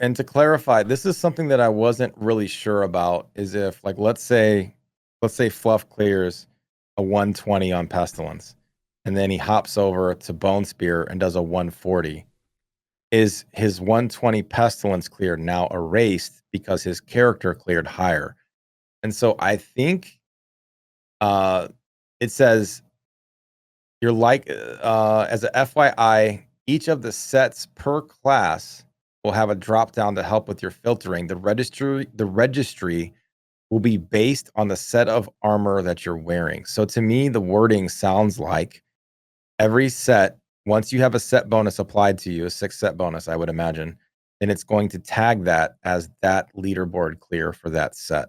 and to clarify, this is something that I wasn't really sure about, is if, like, let's say Fluff clears a 120 on Pestilence, and then he hops over to Bone Spear and does a 140. Is his 120 Pestilence clear now erased because his character cleared higher? And so I think it says, you're like, as a FYI, each of the sets per class will have a drop down to help with your filtering. The registry will be based on the set of armor that you're wearing. So to me, the wording sounds like every set, once you have a set bonus applied to you, a 6 set bonus, I would imagine, then it's going to tag that as that leaderboard clear for that set.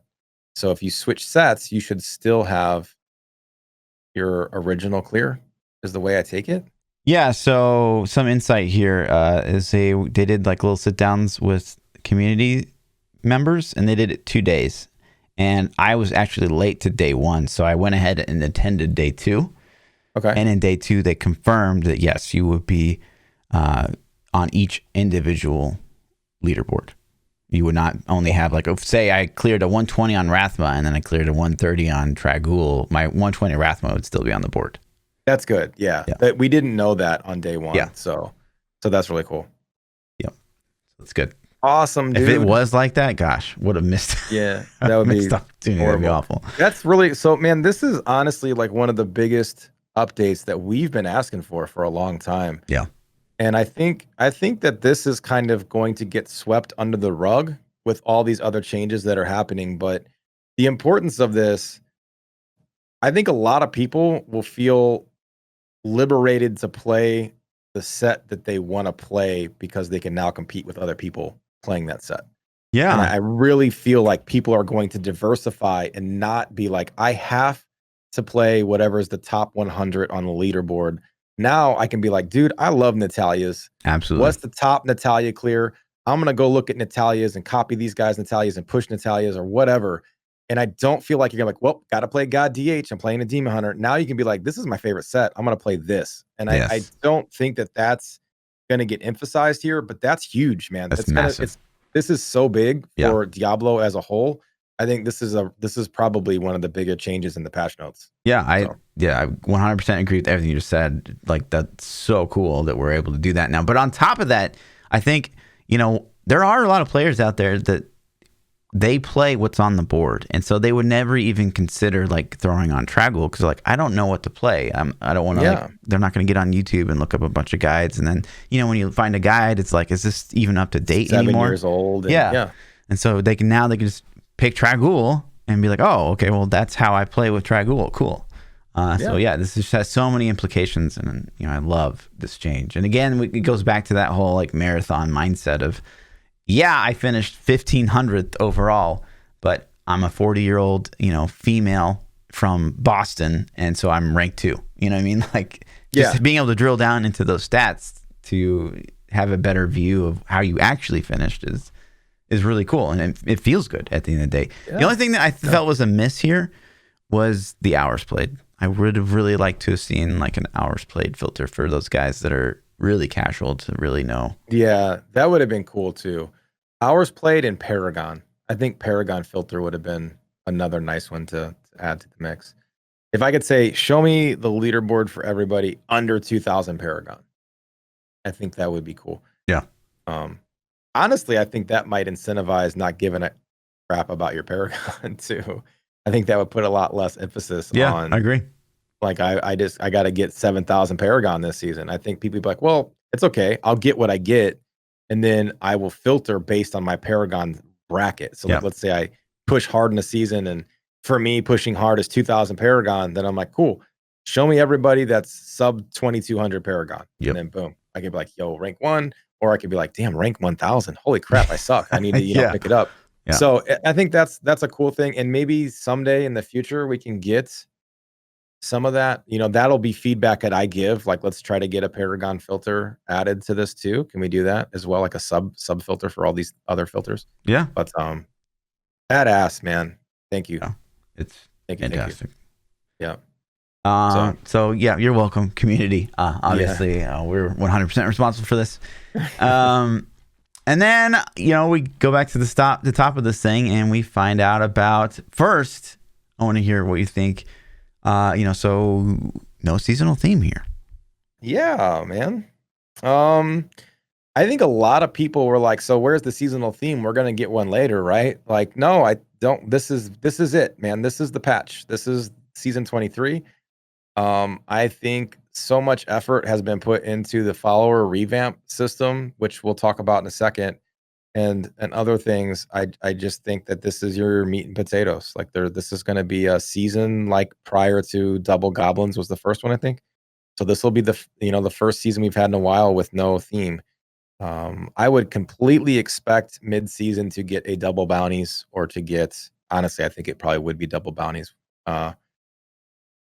So if you switch sets, you should still have your original clear, is the way I take it. Yeah, so some insight here is they did like little sit downs with community members, and they did it 2 days. And I was actually late to day 1, so I went ahead and attended day 2. Okay. And in day 2, they confirmed that yes, you would be on each individual leaderboard. You would not only have, like, say I cleared a 120 on Rathma and then I cleared a 130 on Trag'Oul, my 120 Rathma would still be on the board. That's good. Yeah. We didn't know that on day 1. Yeah. So that's really cool. Yep. That's good. Awesome, dude. If it was like that, gosh, would have missed. Yeah, that would be opportunity. That would be awful. That's really, so man, this is honestly like one of the biggest updates that we've been asking for a long time. Yeah. And I think that this is kind of going to get swept under the rug with all these other changes that are happening. But the importance of this, I think a lot of people will feel liberated to play the set that they want to play because they can now compete with other people playing that set. Yeah. And I really feel like people are going to diversify and not be like, I have to play whatever is the top 100 on the leaderboard. Now I can be like, dude, I love Natalia's. Absolutely. What's the top Natalia clear? I'm going to go look at Natalia's and copy these guys' Natalia's and push Natalia's or whatever. And I don't feel like you're like, well, got to play God DH. I'm playing a Demon Hunter. Now you can be like, this is my favorite set. I'm going to play this. And I don't think that that's going to get emphasized here, but that's huge, man. That's massive. This is so big for Diablo as a whole. I think this is probably one of the bigger changes in the patch notes. Yeah, I 100% agree with everything you just said. Like, that's so cool that we're able to do that now. But on top of that, I think, there are a lot of players out there that they play what's on the board, and so they would never even consider like throwing on Traggle because like I don't know what to play. I don't want to. They're not going to get on YouTube and look up a bunch of guides, and then when you find a guide, it's like, is this even up to date anymore? 7 years old. And, and so they can just pick Traggle and be like, oh, okay, well that's how I play with Traggle. Cool. So this just has so many implications, and I love this change. And again, it goes back to that whole like marathon mindset of. Yeah, I finished 1500th overall, but I'm a 40-year-old, female from Boston, and so I'm ranked 2. You know what I mean? Like, just being able to drill down into those stats to have a better view of how you actually finished is really cool, and it feels good at the end of the day. Yeah. The only thing that I felt was a miss here was the hours played. I would have really liked to have seen like an hours played filter for those guys that are really casual to really know. Yeah, that would have been cool too. Hours played in Paragon. I think Paragon filter would have been another nice one to add to the mix. If I could say, show me the leaderboard for everybody under 2,000 Paragon, I think that would be cool. Yeah. Honestly, I think that might incentivize not giving a crap about your Paragon too. I think that would put a lot less emphasis on. Yeah, I agree. Like I got to get 7,000 Paragon this season. I think people be like, well, it's okay. I'll get what I get. And then I will filter based on my Paragon bracket. So like, let's say I push hard in the season, and for me, pushing hard is 2,000 Paragon. Then I'm like, cool. Show me everybody that's sub 2,200 Paragon. And then boom, I could be like, yo, rank 1, or I could be like, damn, rank 1,000. Holy crap, I suck. I need to pick it up. Yeah. So I think that's a cool thing, and maybe someday in the future we can get some of that. That'll be feedback that I give. Like, let's try to get a Paragon filter added to this too. Can we do that as well, like a sub filter for all these other filters? Yeah. But badass, man. Thank you. Yeah, it's Thank fantastic. you. Yeah. So yeah, you're welcome, community. Obviously, we're 100% responsible for this. And then, we go back to the top of this thing, and we find out about, first, I want to hear what you think. So no seasonal theme here. Yeah, man. I think a lot of people were like, so where's the seasonal theme? We're going to get one later, right? Like, no, I don't. This is it, man. This is the patch. This is season 23. I think so much effort has been put into the follower revamp system, which we'll talk about in a second, and other things. I just think that this is your meat and potatoes. Like, this is going to be a season like prior to Double Goblins was the first one, I think. So this will be the first season we've had in a while with no theme. I would completely expect mid-season to get a double bounties, or to get, honestly, I think it probably would be double bounties.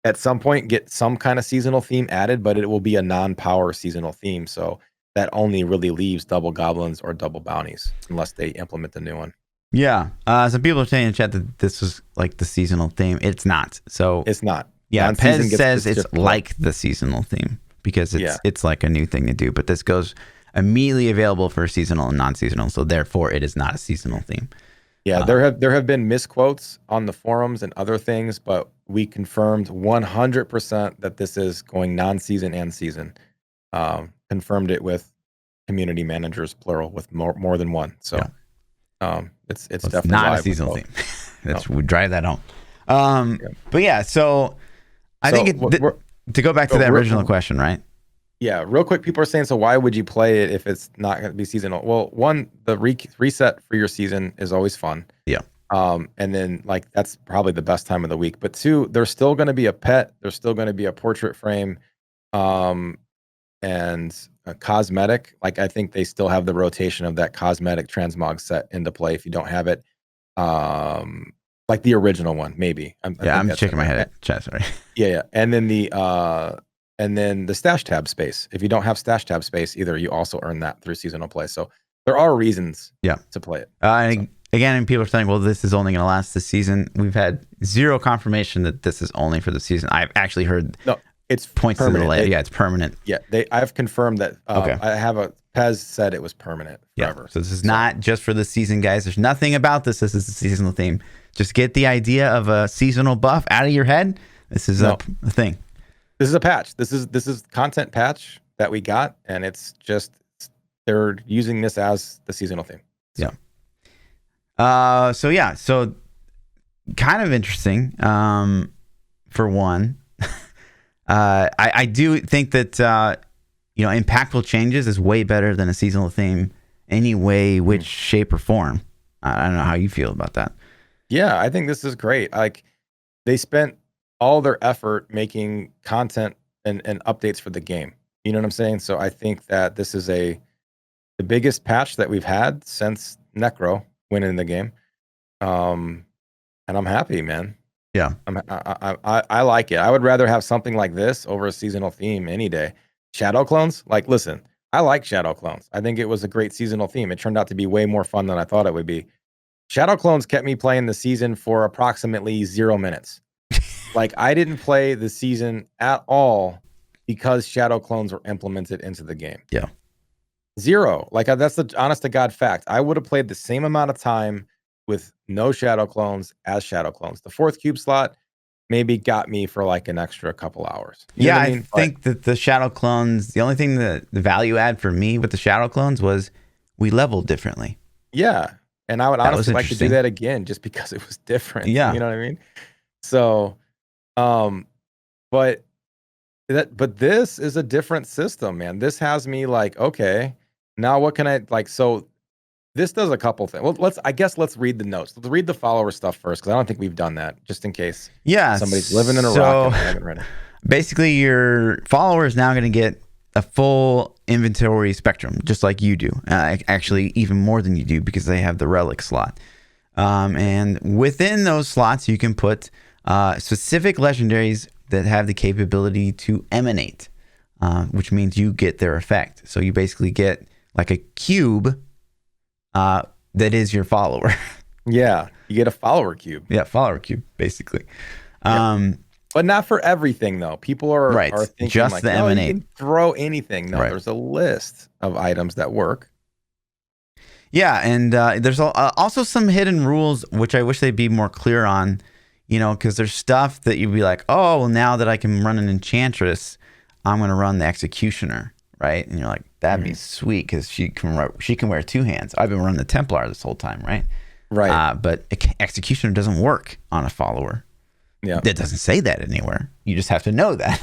At some point, get some kind of seasonal theme added, but it will be a non-power seasonal theme. So that only really leaves double goblins or double bounties, unless they implement the new one. Yeah. Some people are saying in chat that this is like the seasonal theme. It's not. So it's not. Yeah. Pez says it's like the seasonal theme because it's like a new thing to do, but this goes immediately available for seasonal and non-seasonal. So therefore it is not a seasonal theme. Yeah. There have been misquotes on the forums and other things, but we confirmed 100% that this is going non-season and season. Confirmed it with community managers, plural, with more than one. So it's definitely not a seasonal theme. We drive that home. But yeah, so I think to go back to that original question, right? Yeah, real quick, people are saying, so why would you play it if it's not going to be seasonal? Well, one, the reset for your season is always fun. Yeah. And then like that's probably the best time of the week. But two, there's still going to be a pet. There's still going to be a portrait frame, and a cosmetic. Like I think they still have the rotation of that cosmetic transmog set into play. If you don't have it, like the original one, maybe. I'm shaking my head at chat. Sorry. Yeah. And then the stash tab space. If you don't have stash tab space either, you also earn that through seasonal play. So there are reasons to play it. Again, people are saying, well, this is only going to last this season. We've had zero confirmation that this is only for the season. I've actually heard it's points permanent. to the delay. Yeah, it's permanent. Yeah, I've confirmed that. I have Pez said it was permanent forever. Yeah, so this is not just for the season, guys. There's nothing about this. This is the seasonal theme. Just get the idea of a seasonal buff out of your head. This is a thing. This is a patch. This is content patch that we got, and it's just they're using this as the seasonal theme. So. Yeah. So kind of interesting. For one, I do think that impactful changes is way better than a seasonal theme, any way, which shape or form. I don't know how you feel about that. Yeah, I think this is great. Like they spent all their effort making content and updates for the game. You know what I'm saying? So I think that this is the biggest patch that we've had since Necro went in the game. And I'm happy, man. Yeah. I like it. I would rather have something like this over a seasonal theme any day. Shadow clones? Like, listen, I like Shadow clones. I think it was a great seasonal theme. It turned out to be way more fun than I thought it would be. Shadow clones kept me playing the season for approximately 0 minutes. Like, I didn't play the season at all because Shadow clones were implemented into the game. Yeah. 0. Like, that's the honest to God fact. I would have played the same amount of time with no Shadow clones as Shadow clones. The 4th cube slot maybe got me for like an extra couple hours. You know what I mean? Think that the Shadow clones, the only thing that the value add for me with the Shadow clones was we leveled differently. Yeah. And I would honestly like to do that again just because it was different. Yeah. You know what I mean? So, but this is a different system, man. This has me like, okay, now what can I like? So this does a couple things. Well, let's read the notes. Let's read the follower stuff first, because I don't think we've done that, just in case. Yeah. Somebody's living in a rock and I haven't read it. Basically, your follower is now going to get a full inventory spectrum, just like you do. Actually, even more than you do, because they have the relic slot. And within those slots, you can put specific legendaries that have the capability to emanate, which means you get their effect. So you basically get like a cube that is your follower. Yeah, you get a follower cube. Yeah, follower cube, basically. But not for everything, though. People are thinking just like, the no, emanate. you can throw anything. No, there's a list of items that work. Yeah, and there's also some hidden rules, which I wish they'd be more clear on, because there's stuff that you'd be like, oh, well, now that I can run an Enchantress, I'm going to run the Executioner, right? And you're like, that'd be sweet, because she can wear 2 hands. I've been running the Templar this whole time, right? Right. But Executioner doesn't work on a follower. Yeah. It doesn't say that anywhere. You just have to know that.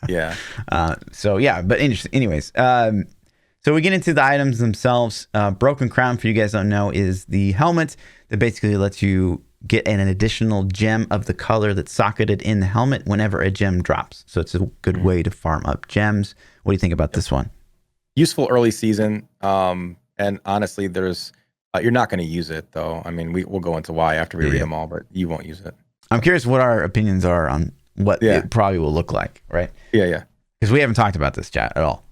Yeah. But anyways, so we get into the items themselves. Broken Crown, for you guys don't know, is the helmet that basically lets you get an additional gem of the color that's socketed in the helmet whenever a gem drops. So it's a good way to farm up gems. What do you think about this one? Useful early season. And honestly, there's you're not going to use it, though. I mean, we'll go into why after we read them all, but you won't use it. I'm curious what our opinions are on what it probably will look like, right? Yeah. Because we haven't talked about this, chat, at all.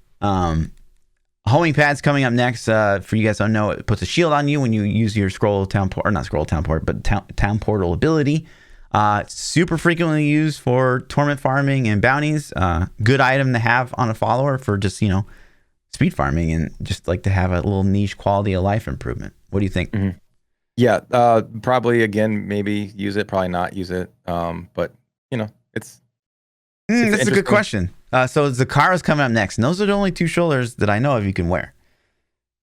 Homing pad's coming up next. For you guys don't know, it puts a shield on you when you use your town portal ability. Super frequently used for tournament farming and bounties. Good item to have on a follower for just, speed farming and just like to have a little niche quality of life improvement. What do you think? Mm-hmm. Yeah, probably again, maybe use it, probably not use it. But it's that's a good question. So Zakara's coming up next, and those are the only 2 shoulders that I know of you can wear.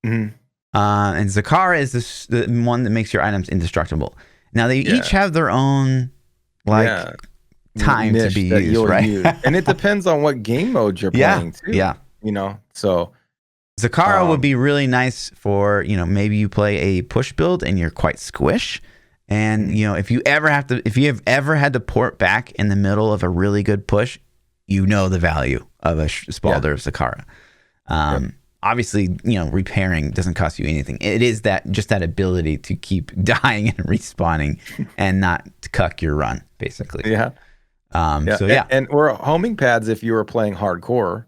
Mm-hmm. And Zakara is the one that makes your items indestructible. Now they each have their own time to be used, right? And it depends on what game mode you're playing too. Yeah. You know, so Zakara would be really nice for, you know, maybe you play a push build and you're quite squish. And, you know, if you have ever had to port back in the middle of a really good push, you know the value of a Spalder of Zakara. Obviously, you know, repairing doesn't cost you anything. It is just that ability to keep dying and respawning and not to cuck your run, basically. Yeah. So yeah. And or homing pads, if you were playing hardcore,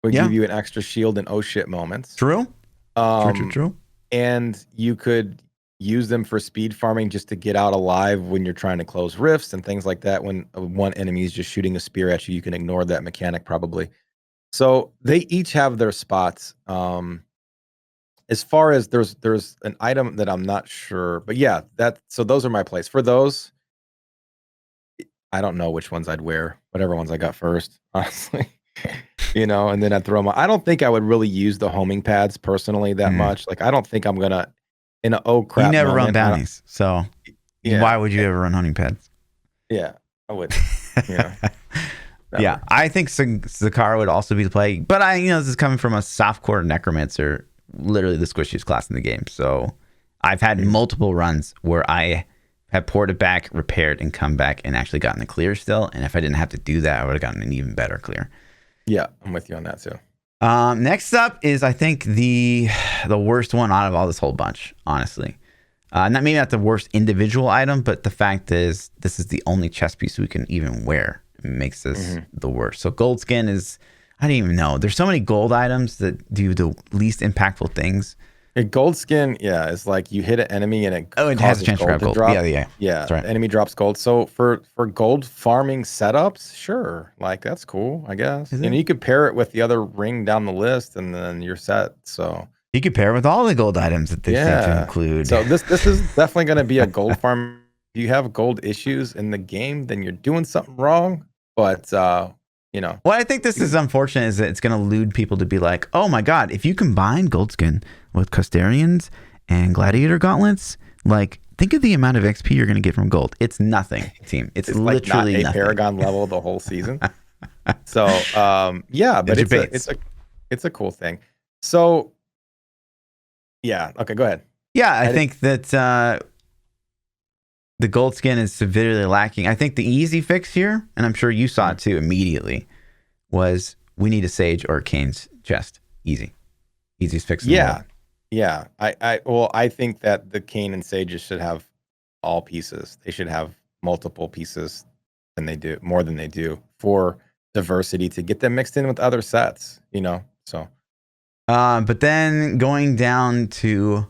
would give you an extra shield in oh shit moments. True. True. And you could use them for speed farming just to get out alive when you're trying to close rifts and things like that. When one enemy is just shooting a spear at you, you can ignore that mechanic probably. So they each have their spots. As far as there's an item that I'm not sure, but yeah, so those are my plays. For those, I don't know which ones I'd wear, whatever ones I got first, honestly. You know, and then I'd throw them. I don't think I would really use the homing pads personally that much. Like, I don't think I'm gonna in a crap. You never moment, run bounties, so why would you ever run homing pads? Yeah, I would. Yeah. Yeah, I think Zakara would also be the play, but this is coming from a softcore necromancer, literally the squishiest class in the game. So I've had multiple runs where I have ported back, repaired, and come back and actually gotten the clear still. And if I didn't have to do that, I would have gotten an even better clear. Yeah, I'm with you on that too. Next up is, I think, the worst one out of all this whole bunch, honestly. Maybe not the worst individual item, but the fact is this is the only chest piece we can even wear. Makes this the worst. So gold skin is, I don't even know. There's so many gold items that do the least impactful things. A gold skin, is like you hit an enemy and it has a chance to gold. Drop. Yeah. That's right. Enemy drops gold. So for gold farming setups, sure, like that's cool, I guess. And you could pair it with the other ring down the list, and then you're set. So you could pair it with all the gold items that they seem to include. So this is definitely going to be a gold farm. If you have gold issues in the game, then you're doing something wrong. But what I think this is unfortunate is that it's going to lead people to be like, oh my god, if you combine gold skin with Custarians and Gladiator gauntlets, like, think of the amount of XP you're going to get from gold. It's nothing, team. It's literally like not a nothing. Paragon level the whole season. So but it's a cool thing. So okay, go ahead. Yeah, I think that the gold skin is severely lacking. I think the easy fix here, and I'm sure you saw it too immediately, was we need a Sage or a Kane's chest. Easiest fix. Yeah. I think that the Kane and Sages should have all pieces. They should have multiple pieces more than they do for diversity to get them mixed in with other sets, so. But then going down to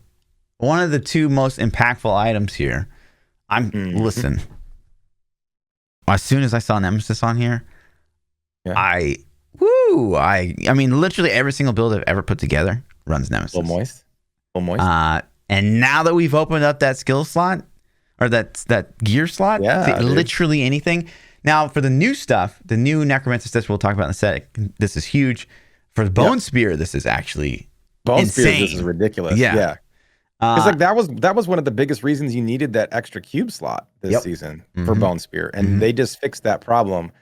one of the two most impactful items here, listen. As soon as I saw Nemesis on here, I mean, literally every single build I've ever put together runs Nemesis. A little moist. And now that we've opened up that skill slot or that gear slot, literally anything. Now for the new stuff, the new Necromancer stuff we'll talk about in a sec. This is huge. For the Bone Spear, this is actually insane. This is ridiculous. Yeah. It's like that was one of the biggest reasons you needed that extra cube slot this season for Bone Spear, and they just fixed that problem.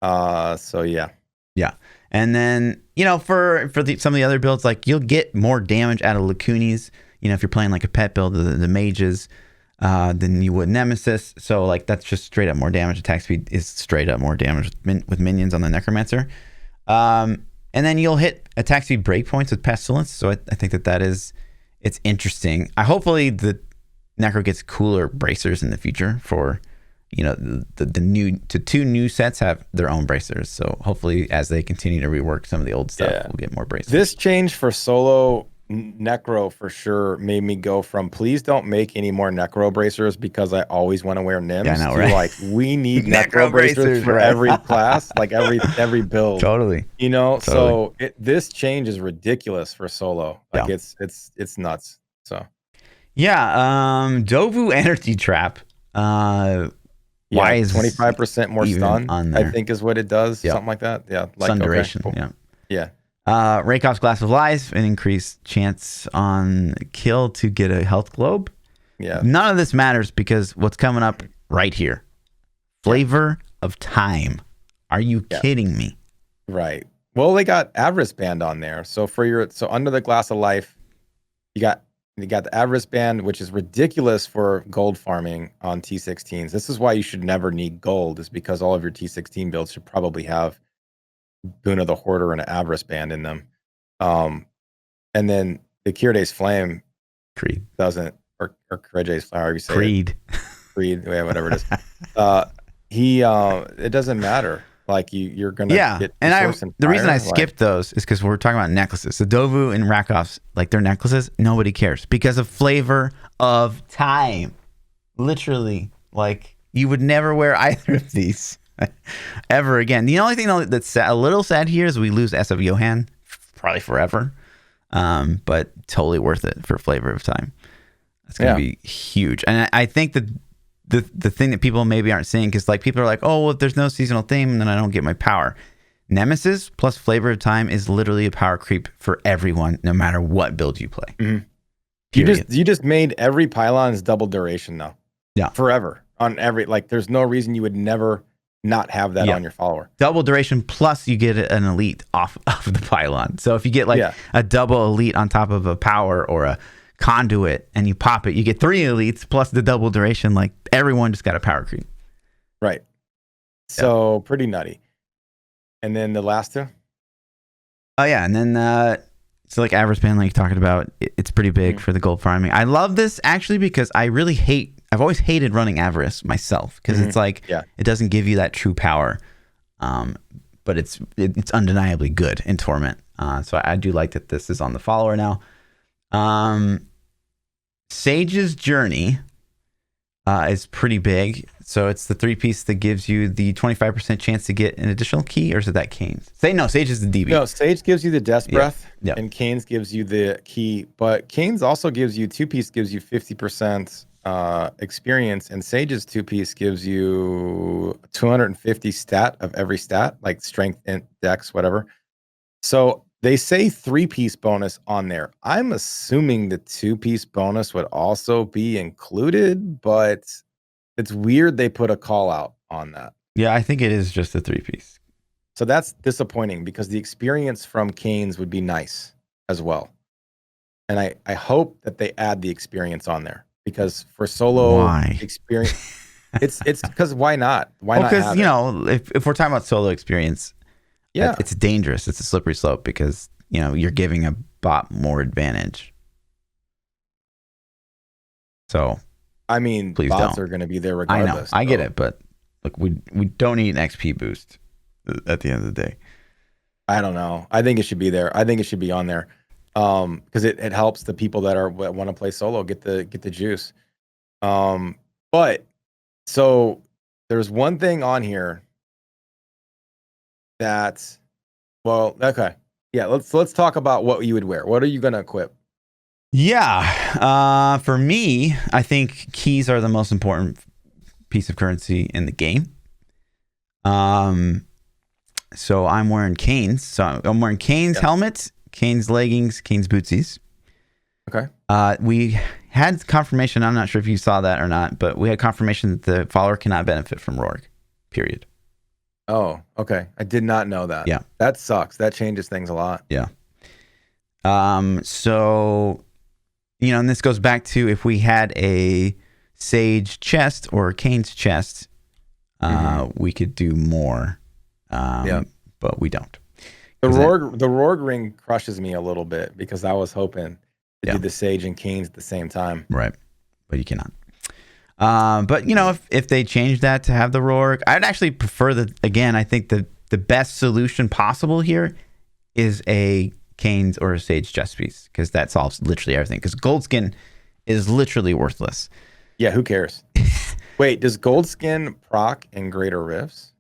Yeah, and then for some of the other builds, like you'll get more damage out of Lacunis. If you're playing like a pet build, the mages, than you would Nemesis. So like that's just straight up more damage. Attack speed is straight up more damage with minions on the Necromancer. And then you'll hit attack speed breakpoints with Pestilence. So I think that is. It's interesting. Hopefully the Necro gets cooler bracers in the future for, the two new sets have their own bracers. So hopefully as they continue to rework some of the old stuff, we'll get more bracers. This change for solo Necro for sure made me go from please don't make any more Necro bracers because I always want to wear Nims to like we need Necro bracers for every class, like every build. Totally. So this change is ridiculous for solo. Like it's nuts. So Dovu Energy Trap. Why is 25% more stun on there? I think is what it does. Something like that. Yeah. Like stun duration. Cool. Yeah. Raykov's Glass of Life, an increased chance on kill to get a health globe. Yeah. None of this matters because what's coming up right here. Flavor of Time. Are you kidding me? Right. Well, they got Avarice Band on there. So under the Glass of Life, you got the Avarice Band, which is ridiculous for gold farming on T16s. This is why you should never need gold, is because all of your T16 builds should probably have Boon of the Hoarder and an Avarice Band in them. And then the Kiride's Flame Creed doesn't, or Kiride's Flame, however you say Creed. Creed, yeah, whatever it is. It doesn't matter. Like you're gonna get the reason I skipped those is because we're talking about necklaces. So Dovu and Rakov's, like their necklaces, nobody cares because of flavor of time. Literally, like you would never wear either of these ever again. The only thing that's a little sad here is we lose SF Johan probably forever, but totally worth it for flavor of time. That's gonna be huge, and I think that. The thing that people maybe aren't seeing, because like people are like, oh, well, if there's no seasonal theme, then I don't get my power. Nemesis plus Flavor of Time is literally a power creep for everyone, no matter what build you play. Mm-hmm. You just made every pylon's double duration though. Yeah, forever on every, like there's no reason you would never not have that on your follower. Double duration plus you get an elite off of the pylon. So if you get like a double elite on top of a power or a conduit and you pop it, you get 3 elites plus the double duration. Like everyone just got a power creep, right? So pretty nutty. And then the last two, and then so like Avarice Band, like you're talking about, it's pretty big for the gold farming. I love this actually because I've always hated running Avarice myself because it's like it doesn't give you that true power, but it's undeniably good in Torment. So I do like that this is on the follower now. Sage's Journey is pretty big. So it's the 3-piece that gives you the 25% chance to get an additional key, or is it that Canes? Sage is the DB. No, Sage gives you the Death Breath, and Canes gives you the key. But Canes also gives you 2-piece, gives you 50% experience, and Sage's 2-piece gives you 250 stat of every stat, like strength, and dex, whatever. So they say 3-piece bonus on there. I'm assuming the 2-piece bonus would also be included, but it's weird they put a call out on that. Yeah, I think it is just a 3-piece. So that's disappointing because the experience from Canes would be nice as well. And I hope that they add the experience on there because for solo experience, it's because why not? Why not? Because, if we're talking about solo experience, it's dangerous. It's a slippery slope because, you're giving a bot more advantage. So, I mean, please bots don't. are going to be there regardless. I know. I get it. But look, we don't need an XP boost at the end of the day. I don't know. I think it should be there. I think it should be on there because it helps the people that want to play solo get the juice. But so there's one thing on here that, let's talk about what you would wear. What are you gonna equip? Yeah, for me, I think keys are the most important piece of currency in the game. So I'm wearing Canes. So I'm wearing Canes helmet, Canes leggings, Canes bootsies. Okay. We had confirmation. I'm not sure if you saw that or not, but we had confirmation that the follower cannot benefit from Roarg. Period. Oh, okay. I did not know that. Yeah. That sucks. That changes things a lot. Yeah. So, and this goes back to if we had a Sage chest or a Canes chest, we could do more. But we don't. The Roarg ring crushes me a little bit because I was hoping to do the Sage and Canes at the same time. Right. But you cannot. But if they change that to have the Roarg, I'd actually prefer I think the best solution possible here is a Canes or a Sage chest piece because that solves literally everything. Because Goldskin is literally worthless. Yeah, who cares? Wait, does Goldskin proc in Greater Rifts?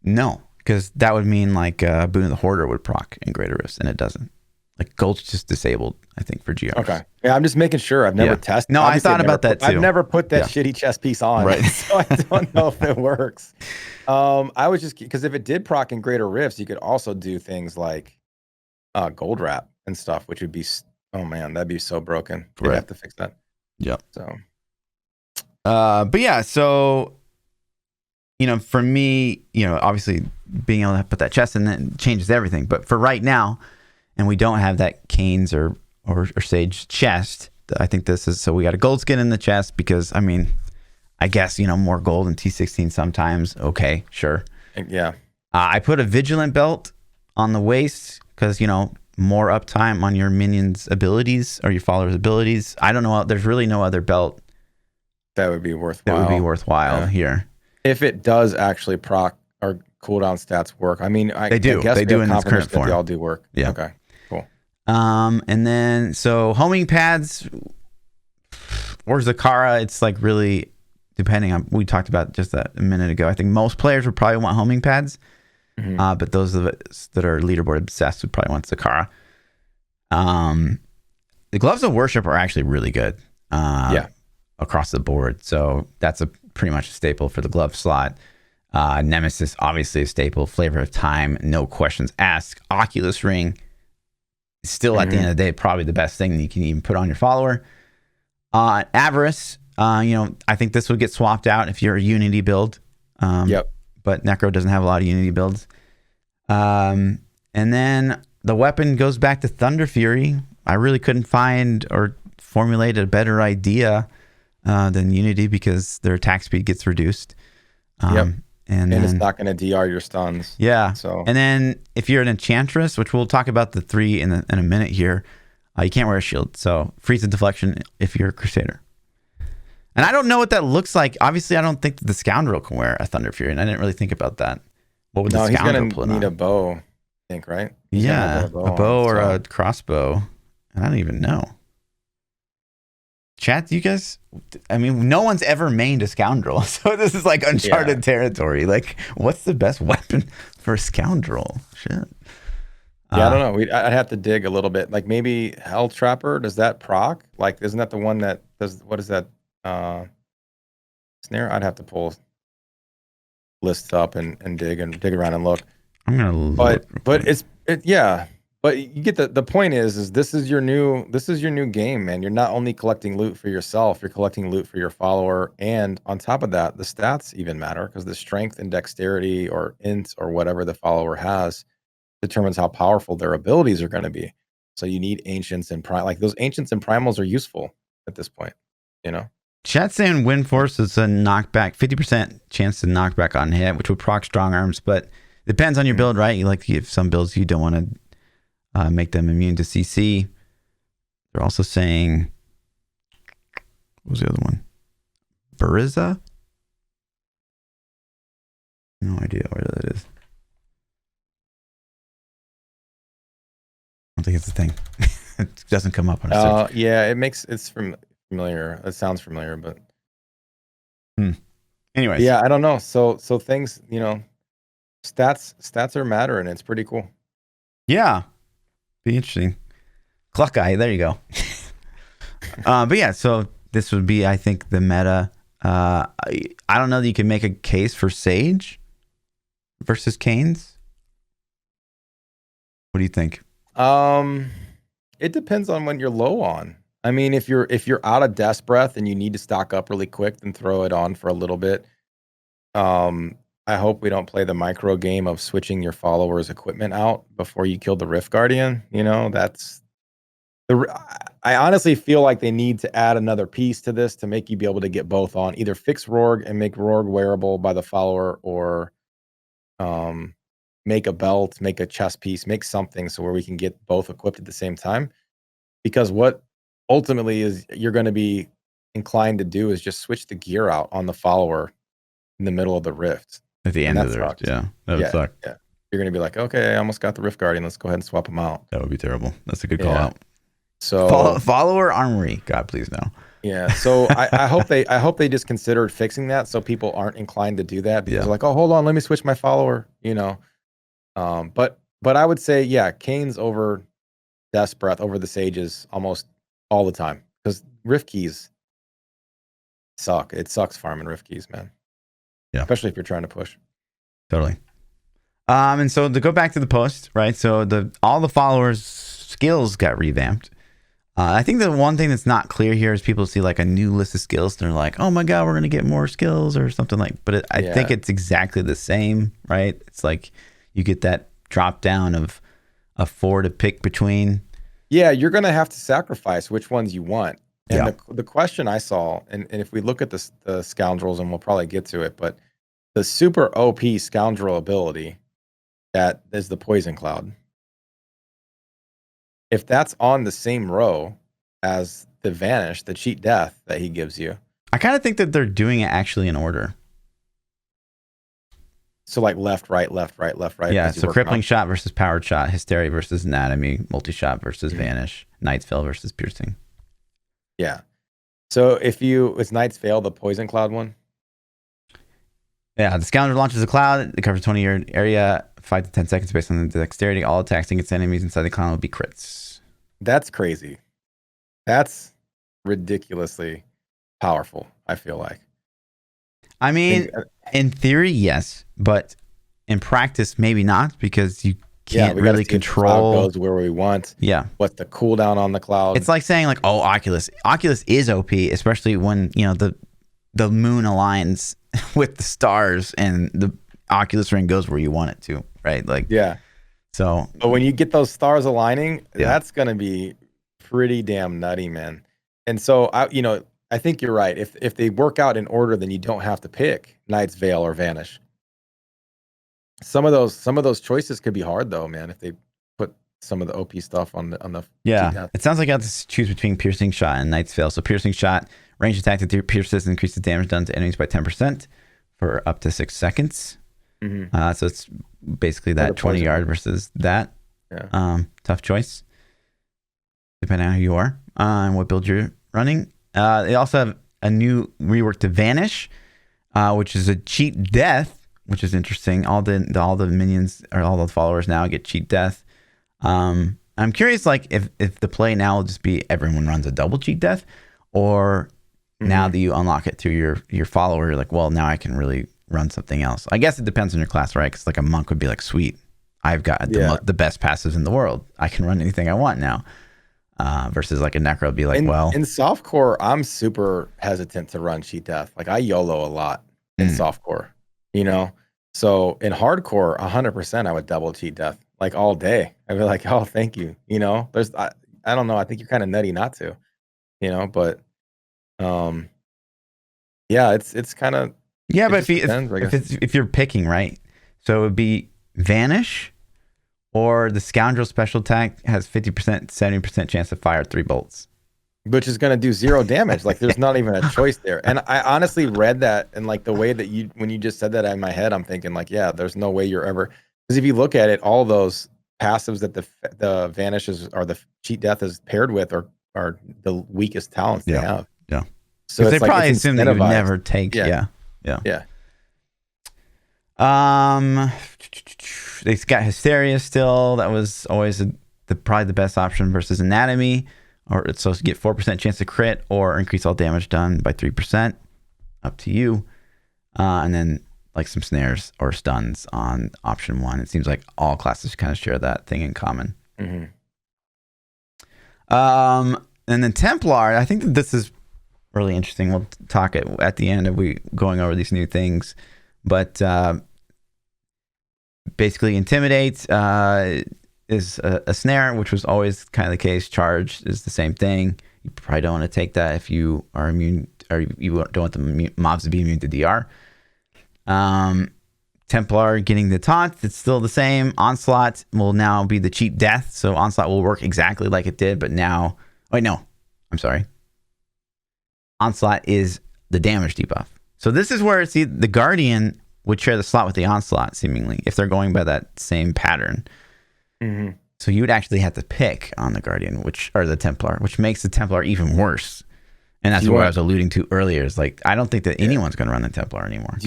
No, because that would mean like Boon of the Hoarder would proc in Greater Rifts, and it doesn't. Like Gold's just disabled, I think, for GRs. Okay. Yeah, I'm just making sure. I've never tested. No, I thought about that too. I've never put that shitty chest piece on, right? So I don't know if it works. I was just because if it did proc in Greater Rifts, you could also do things like gold wrap and stuff, which would be that'd be so broken. You'd have to fix that. Yep. So, but yeah, so for me, obviously being able to put that chest in then changes everything. But for right now, and we don't have that Canes or Sage chest, I think this is, so we got a gold skin in the chest because, I guess, more gold in T16 sometimes. Okay, sure. Yeah. I put a Vigilant belt on the waist because, more uptime on your minions' abilities or your followers' abilities. I don't know. There's really no other belt that would be worthwhile. Here. If it does actually proc or cooldown stats work. They do. I guess they do in its current that form. They all do work. Yeah. Okay, cool. And then, so homing pads or Zakara, it's like really depending on, we talked about just a minute ago. I think most players would probably want homing pads. But those of us that are leaderboard obsessed would probably want Zakara. The gloves of worship are actually really good. Across the board. So that's pretty much a staple for the glove slot. Nemesis, obviously a staple. Flavor of Time, no questions asked. Oculus Ring, still at the end of the day, probably the best thing that you can even put on your follower. Avarice, I think this would get swapped out if you're a Unity build. But Necro doesn't have a lot of Unity builds. And then the weapon goes back to Thunder Fury. I really couldn't find or formulate a better idea than Unity because their attack speed gets reduced. And then, it's not going to DR your stuns. Yeah. So and then if you're an Enchantress, which we'll talk about the 3 in a minute here, you can't wear a shield. So freeze and deflection if you're a Crusader. And I don't know what that looks like. Obviously, I don't think that the Scoundrel can wear a Thunder Fury, and I didn't really think about that. What would the Scoundrel put on? He's going to need a bow, I think, right? Yeah, a bow or a crossbow. And I don't even know. Chat, you guys, no one's ever mained a Scoundrel, so this is like uncharted territory. Like, what's the best weapon for a Scoundrel? Shit. Yeah, I don't know. I'd have to dig a little bit. Like maybe Hell Trapper, does that proc? Like, isn't that the one that does, what is that? Snare? I'd have to pull lists up and dig around and look. I'm gonna look. But you get the point is this is your new game, man. You're not only collecting loot for yourself, you're collecting loot for your follower, and on top of that, the stats even matter because the strength and dexterity or int or whatever the follower has determines how powerful their abilities are going to be. So you need ancients and like those ancients and primals are useful at this point, Chat saying Wind Force is a knockback, 50% chance to knockback on hit, which would proc strong arms, but depends on your build, right? You like to give some builds you don't want to make them immune to CC. They're also saying, what was the other one? Bariza? No idea where that is. I don't think it's a thing. It doesn't come up on a search. Yeah, it's familiar. It sounds familiar, but anyways. Yeah, I don't know. So things, stats are matter, and it's pretty cool. Yeah, be interesting. Clock Eye, there you go. But yeah, so this would be, I think, the meta. I don't know that you can make a case for Sage versus Canes. What do you think? It depends on when you're low on. If you're out of Death's Breath and you need to stock up really quick, then throw it on for a little bit. I hope we don't play the micro game of switching your followers' equipment out before you kill the Rift Guardian. I honestly feel like they need to add another piece to this to make you be able to get both on. Either fix Rorg and make Rorg wearable by the follower, or make a belt, make a chest piece, make something so where we can get both equipped at the same time. Because what ultimately is you're going to be inclined to do is just switch the gear out on the follower in the middle of the Rift. At the end of the Rift, yeah. That would suck. Yeah. You're going to be like, okay, I almost got the Rift Guardian. Let's go ahead and swap them out. That would be terrible. That's a good call out. So follower armory. God, please no. Yeah. So I hope they just considered fixing that so people aren't inclined to do that because they're like, oh, hold on, let me switch my follower, But I would say, yeah, Canes over Death's Breath over the Sages almost all the time because Rift Keys suck. It sucks farming Rift Keys, man. Yeah. Especially if you're trying to push. Totally. And so to go back to the post, right? So all the followers' skills got revamped. I think the one thing that's not clear here is people see like a new list of skills and they're like, oh my god, we're gonna get more skills or something like. But I think it's exactly the same, right? It's like you get that drop down of 4 to pick between. Yeah, you're gonna have to sacrifice which ones you want. And the question I saw, and if we look at the scoundrels, and we'll probably get to it, but the super OP scoundrel ability that is the poison cloud. If that's on the same row as the vanish, the cheat death that he gives you. I kind of think that they're doing it actually in order. So like left, right, left, right, left, right. Yeah, so crippling shot versus powered shot, hysteria versus anatomy, multi-shot versus vanish, Knight's Veil versus piercing. Yeah. So it's Knight's Veil, the poison cloud one? Yeah, the scoundrel launches a cloud. It covers 20-yard area, 5 to 10 seconds based on the dexterity. All attacks against enemies inside the cloud will be crits. That's crazy. That's ridiculously powerful, I feel like. I mean, in theory, yes, but in practice, maybe not, because you can't really control. Goes where we want. Yeah. What's the cooldown on the cloud? It's like saying like, oh, Oculus. Oculus is OP, especially when the moon aligns with the stars and the Oculus ring goes where you want it to, right? Like, yeah. So, but when you get those stars aligning, that's gonna be pretty damn nutty, man. And so I think you're right. If they work out in order, then you don't have to pick Knight's Veil or Vanish. Some of those choices could be hard though, man. If they put some of the OP stuff on the it sounds like I have to choose between piercing shot and Knight's Veil. So piercing shot, range attack that pierces and increases damage done to enemies by 10% for up to 6 seconds. Mm-hmm. So it's basically that 20-yard versus that. Yeah. Tough choice, depending on who you are and what build you're running. They also have a new rework to Vanish, which is a cheat death, which is interesting. All the minions or all the followers now get cheat death. I'm curious, like if the play now will just be everyone runs a double cheat death, or now that you unlock it through your follower, you're like, well, now I can really run something else. I guess it depends on your class, right? Because like a monk would be like, sweet, I've got the best passives in the world. I can run anything I want now. Versus like a necro would be like, in softcore, I'm super hesitant to run cheat death. Like I YOLO a lot in softcore, So in hardcore, 100% I would double cheat death like all day. I'd be like, oh, thank you. There's I don't know. I think you're kind of nutty not to, but it's kind of but if you're picking, right, so it would be Vanish. Or the scoundrel special attack has 50%, 70% chance to fire 3 bolts. Which is going to do 0 damage. Like there's not even a choice there. And I honestly read that, and like the way that when you just said that in my head, I'm thinking like, yeah, there's no way you're ever, because if you look at it, all those passives that the vanishes or the cheat death is paired with are the weakest talents they have. Yeah. So they probably assume that you would never take. Yeah. They got hysteria still. That was always probably the best option versus anatomy, or it's supposed to get 4% chance to crit or increase all damage done by 3%. Up to you. And then like some snares or stuns on option 1. It seems like all classes kind of share that thing in common. Mm-hmm. And then Templar, I think that this is really interesting. We'll talk at the end of we going over these new things, but basically intimidate is a snare, which was always kind of the case. Charge is the same thing. You probably don't want to take that if you are immune, or you don't want the mobs to be immune to DR. Templar getting the taunt, it's still the same. Onslaught will now be the cheat death, so Onslaught will work exactly like it did, but now I'm sorry, Onslaught is the damage debuff. So this is where the Guardian would share the slot with the Onslaught, seemingly, if they're going by that same pattern. Mm-hmm. So you would actually have to pick on the Guardian, or the Templar, which makes the Templar even worse. And that's what I was alluding to earlier. Is like, I don't think that anyone's going to run the Templar anymore.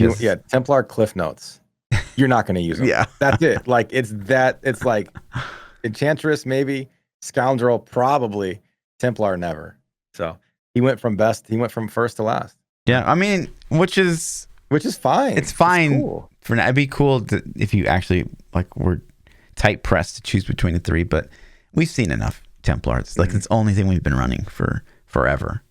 Templar Cliff Notes. You're not going to use them. Yeah. That's it. Like, it's like Enchantress, maybe. Scoundrel, probably. Templar, never. So he went from first to last. Yeah. I mean, which is fine. It's fine. It's cool. For now. It'd be cool if you actually were tight pressed to choose between the 3, but we've seen enough. Templar. It's like it's the only thing we've been running for forever.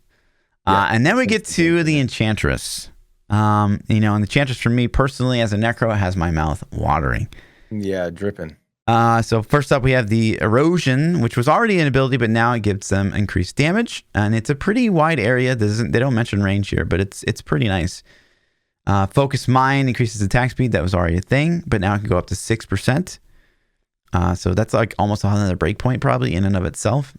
And then we get to the Enchantress. And the Enchantress for me personally as a Necro has my mouth watering. Yeah, dripping. So first up we have the Erosion, which was already an ability, but now it gives them increased damage. And it's a pretty wide area. They don't mention range here, but it's pretty nice. Focus Mind increases attack speed. That was already a thing, but now it can go up to 6%. So that's like almost another breakpoint probably in and of itself.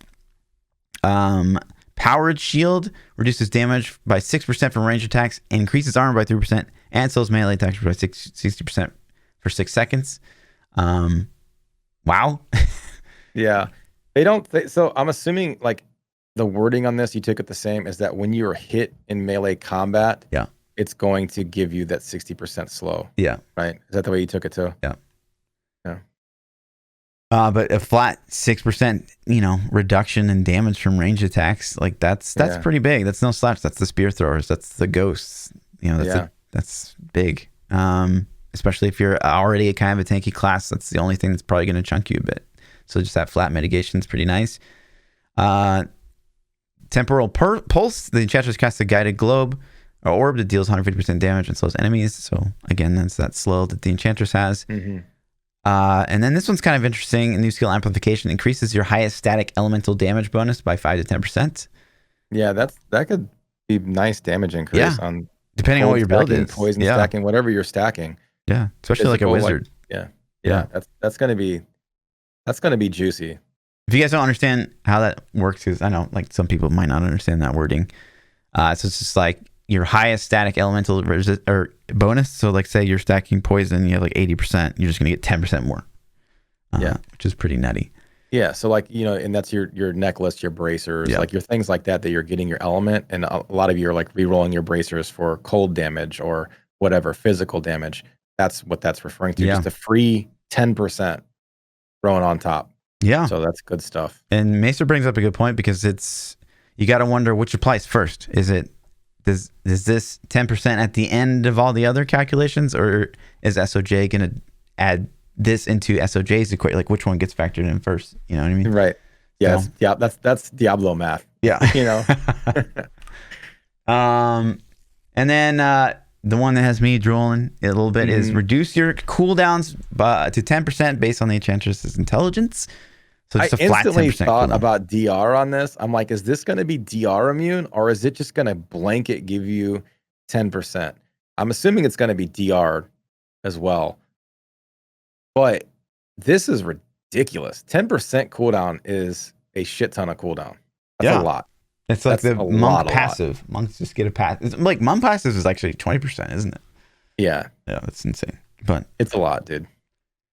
Powered Shield reduces damage by 6% from range attacks, and increases armor by 3%, and slows melee attacks by 60% for 6 seconds. Wow. Yeah. They don't... so I'm assuming like the wording on this, you took it the same, is that when you're hit in melee combat, it's going to give you that 60% slow. Yeah. Right? Is that the way you took it too? Yeah. Yeah. But a flat 6%, reduction in damage from range attacks, like that's pretty big. That's no slouch. That's the spear throwers. That's the ghosts. That's big. Especially if you're already a kind of a tanky class. That's the only thing that's probably going to chunk you a bit. So just that flat mitigation is pretty nice. Temporal Pulse. The Enchantress casts a guided globe or orb that deals 150% damage and slows enemies. So again, that's that slow that the Enchantress has. Mm-hmm. And then this one's kind of interesting. A new skill amplification increases your highest static elemental damage bonus by 5 to 10%. Yeah, that could be nice damage increase on depending on what your build is. Poison stacking, whatever you're stacking. Yeah, especially like a wizard. Yeah. That's gonna be juicy. If you guys don't understand how that works, because I know like some people might not understand that wording. So it's just like your highest static elemental or bonus. So like say you're stacking poison, you have like 80%, you're just gonna get 10% more. Which is pretty nutty. Yeah, so like and that's your necklace, your bracers, like your things like that you're getting your element, and a lot of you are like re-rolling your bracers for cold damage or whatever physical damage. That's what that's referring to. Just a free 10% thrown on top. Yeah. So that's good stuff. And Macer brings up a good point because you got to wonder which applies first. Is this 10% at the end of all the other calculations, or is SOJ going to add this into SOJ's equation? Like which one gets factored in first? You know what I mean? Right. Yeah. So. That's Diablo math. Yeah. And then the one that has me drooling a little bit is reduce your cooldowns to 10% based on the Enchantress's intelligence. So just I a flat instantly 10% thought cooldown. about DR on this. I'm like, is this going to be DR immune, or is it just going to blanket give you 10%? I'm assuming it's going to be DR as well. But this is ridiculous. 10% cooldown is a shit ton of cooldown. That's a lot. It's like the monk passive. Monks just get a pass. Like monk passive is actually 20%, isn't it? Yeah. Yeah, that's insane. But it's a lot, dude.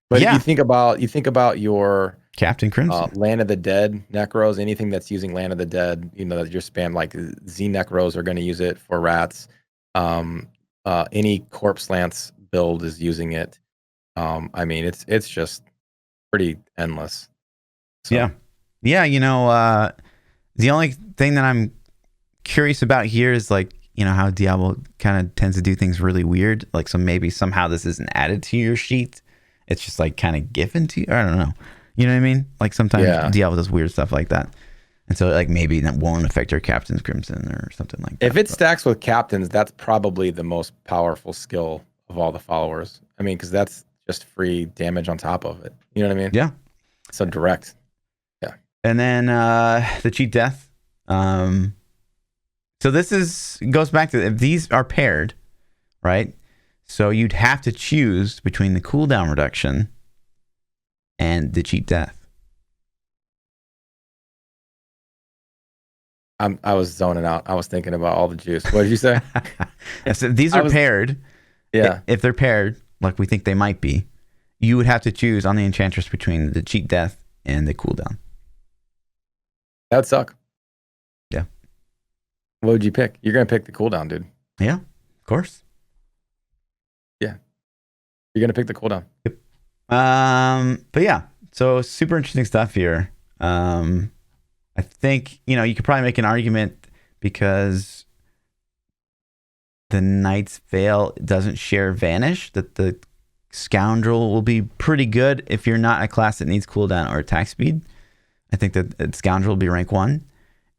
But if you think about your Captain Crimson, Land of the Dead necros, anything that's using Land of the Dead, that you're spam, like Z necros are going to use it for rats. Any Corpse Lance build is using it. I mean, it's just pretty endless. So. Yeah. The only thing that I'm curious about here is like, how Diablo kind of tends to do things really weird. Like, so maybe somehow this isn't added to your sheet. It's just like kind of given to you. I don't know. You know what I mean? Like sometimes Diablo does weird stuff like that. And so like maybe that won't affect your Captain's Crimson or something like that. If it stacks with Captains, that's probably the most powerful skill of all the followers. I mean, because that's just free damage on top of it. You know what I mean? Yeah. So direct. Yeah. And then the cheat death. So this goes back to if these are paired, right? So you'd have to choose between the cooldown reduction and the cheat death. I was zoning out. I was thinking about all the juice. What did you say? So these are paired. Yeah. If they're paired, like we think they might be, you would have to choose on the Enchantress between the cheat death and the cooldown. That would suck. Yeah. What would you pick? You're going to pick the cooldown, dude. Yeah, of course. Yeah. You're going to pick the cooldown. Yep. But yeah, so super interesting stuff here. I think, you could probably make an argument because the Knight's Veil doesn't share Vanish, that the Scoundrel will be pretty good if you're not a class that needs cooldown or attack speed. I think that Scoundrel will be rank 1.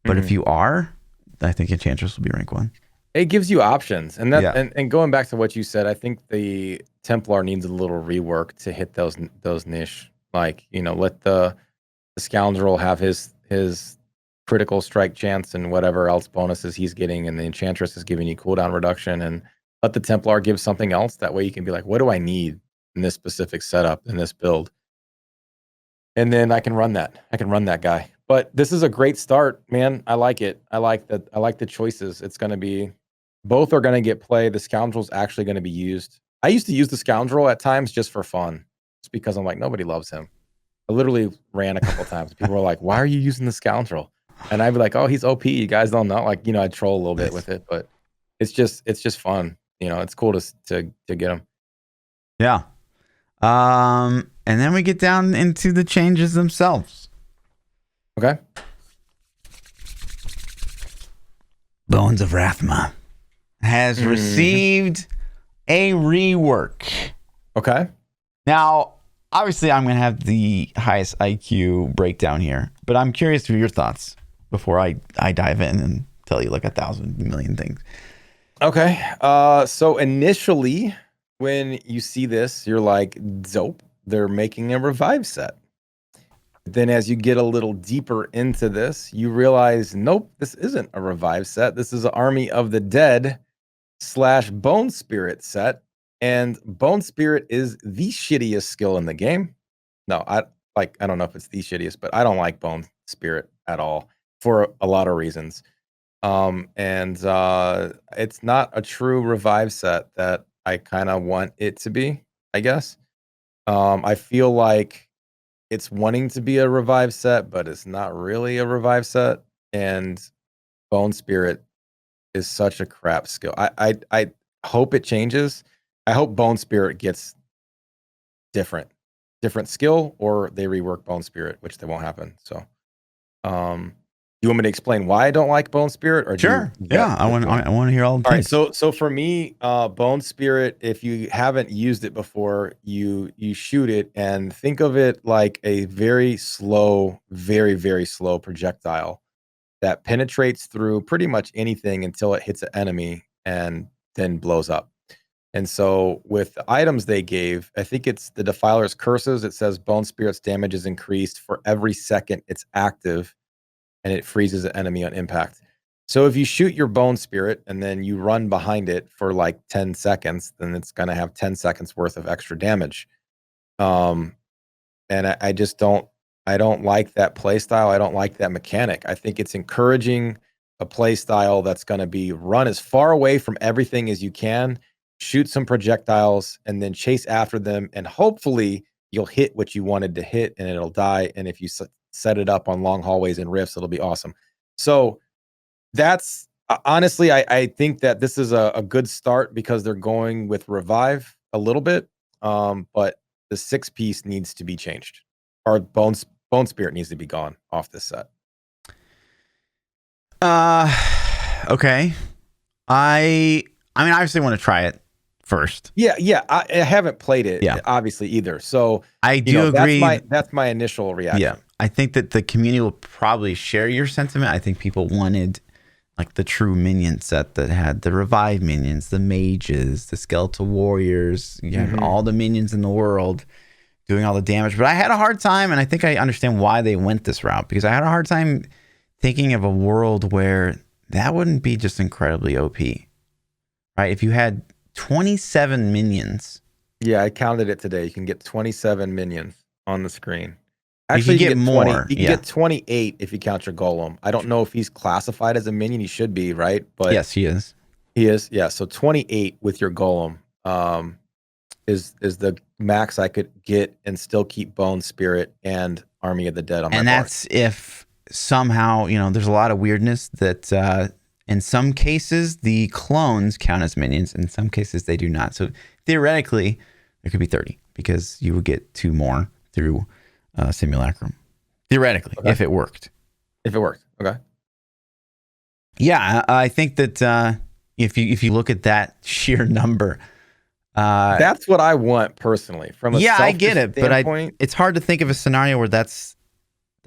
But if you are, I think Enchantress will be rank 1. It gives you options. And that Yeah. and going back to what you said, I think the Templar needs a little rework to hit those niche. Like, let the Scoundrel have his critical strike chance and whatever else bonuses he's getting, and the Enchantress is giving you cooldown reduction, and let the Templar give something else. That way you can be like, what do I need in this specific setup, in this build? And then I can run that. I can run that guy. But this is a great start, man. I like it. I like the choices. It's going to be, both are going to get play. The Scoundrel's actually going to be used. I used to use the Scoundrel at times just for fun. It's because I'm like, nobody loves him. I literally ran a couple times. People were like, why are you using the Scoundrel? And I'd be like, oh, he's OP. You guys don't know. Like, I troll a little bit with it, but it's just fun. It's cool to get him. Yeah. And then we get down into the changes themselves. Okay. Bones of Rathma has received a rework. Okay. Now, obviously, I'm going to have the highest IQ breakdown here, but I'm curious for your thoughts before I dive in and tell you like 1,000 million things. Okay. So initially, when you see this, you're like, dope, they're making a revive set. Then as you get a little deeper into this, you realize, nope, this isn't a revive set. This is an Army of the Dead / Bone Spirit set. And Bone Spirit is the shittiest skill in the game. No, I don't know if it's the shittiest, but I don't like Bone Spirit at all for a lot of reasons. It's not a true revive set that I kind of want it to be, I guess. I feel like it's wanting to be a revive set, but it's not really a revive set. And Bone Spirit is such a crap skill. I hope it changes. I hope Bone Spirit gets different skill, or they rework Bone Spirit, which they won't happen. So, you want me to explain why I don't like Bone Spirit, or sure? Yeah, I want to hear all the things. All right, so for me, Bone Spirit, if you haven't used it before, you shoot it and think of it like a very slow, very, very slow projectile that penetrates through pretty much anything until it hits an enemy and then blows up. And so with the items they gave, I think it's the Defiler's Curses. It says Bone Spirit's damage is increased for every second it's active, and it freezes an enemy on impact. So if you shoot your Bone Spirit and then you run behind it for like 10 seconds, then it's going to have 10 seconds worth of extra damage. And I just don't like that play style. I don't like that mechanic. I think it's encouraging a play style that's going to be run as far away from everything as you can, shoot some projectiles, and then chase after them. And hopefully you'll hit what you wanted to hit and it'll die. And if you set it up on long hallways and rifts, it'll be awesome. So that's honestly, I think that this is a good start because they're going with revive a little bit. But the 6-piece needs to be changed, or Bone Spirit needs to be gone off this set. Okay. I mean, I obviously want to try it first. Yeah. I haven't played it, yeah, obviously either. So I do agree. That's my initial reaction. Yeah, I think that the community will probably share your sentiment. I think people wanted like the true minion set that had the revive minions, the mages, the skeletal warriors. You have all the minions in the world doing all the damage. But I had a hard time, and I think I understand why they went this route, because I had a hard time thinking of a world where that wouldn't be just incredibly OP, right? If you had 27 minions. Yeah, I counted it today. You can get 27 minions on the screen. Actually, you can get more. 20, you can get 28 if you count your golem. I don't know if he's classified as a minion. He should be, right? But yes, he is. He is. Yeah. So 28 with your golem is the max I could get and still keep Bone Spirit and Army of the Dead on my And that's if somehow, there's a lot of weirdness that in some cases the clones count as minions. In some cases they do not. So theoretically there could be 30 because you would get 2 more through Simulacrum. Theoretically, okay. If it worked. Okay. Yeah, I think that if you look at that sheer number, that's what I want personally. From a I get it, but standpoint. it's hard to think of a scenario where that's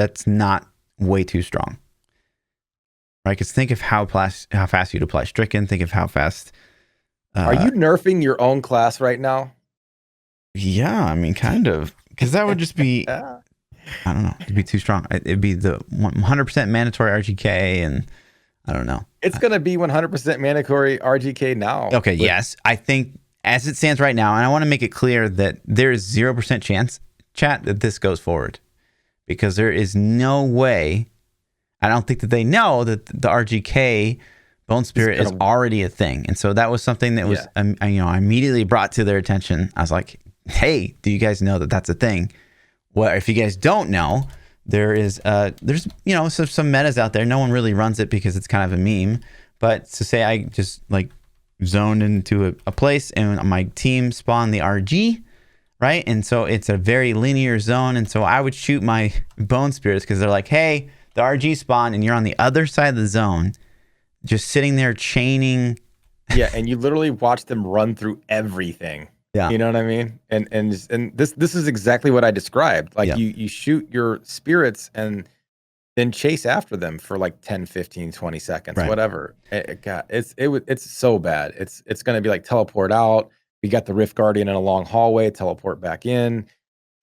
that's not way too strong. Right? Because think of how fast you'd apply Stricken. Think of how fast. Are you nerfing your own class right now? Yeah, I mean, kind of. Because that would just be, I don't know, it'd be too strong. It'd be the 100% mandatory RGK, and I don't know. It's going to be 100% mandatory RGK now. Okay, yes. I think as it stands right now, and I want to make it clear that there is 0% chance, chat, that this goes forward. Because there is no way, I don't think that they know that the RGK Bone Spirit is already a thing. And so that was something that was, I immediately brought to their attention. I was like, hey, do you guys know that that's a thing? Well, if you guys don't know, there's some metas out there. No one really runs it because it's kind of a meme. But to say I just like zoned into a place and my team spawned the RG, right? And so it's a very linear zone. And so I would shoot my Bone Spirits because they're like, hey, the RG spawned and you're on the other side of the zone, just sitting there chaining. Yeah, and you literally watch them run through everything. Yeah. You know what I mean? And this is exactly what I described. Like you shoot your spirits and then chase after them for like 10, 15, 20 seconds, whatever. It's so bad. It's going to be like teleport out. We got the Rift Guardian in a long hallway, teleport back in,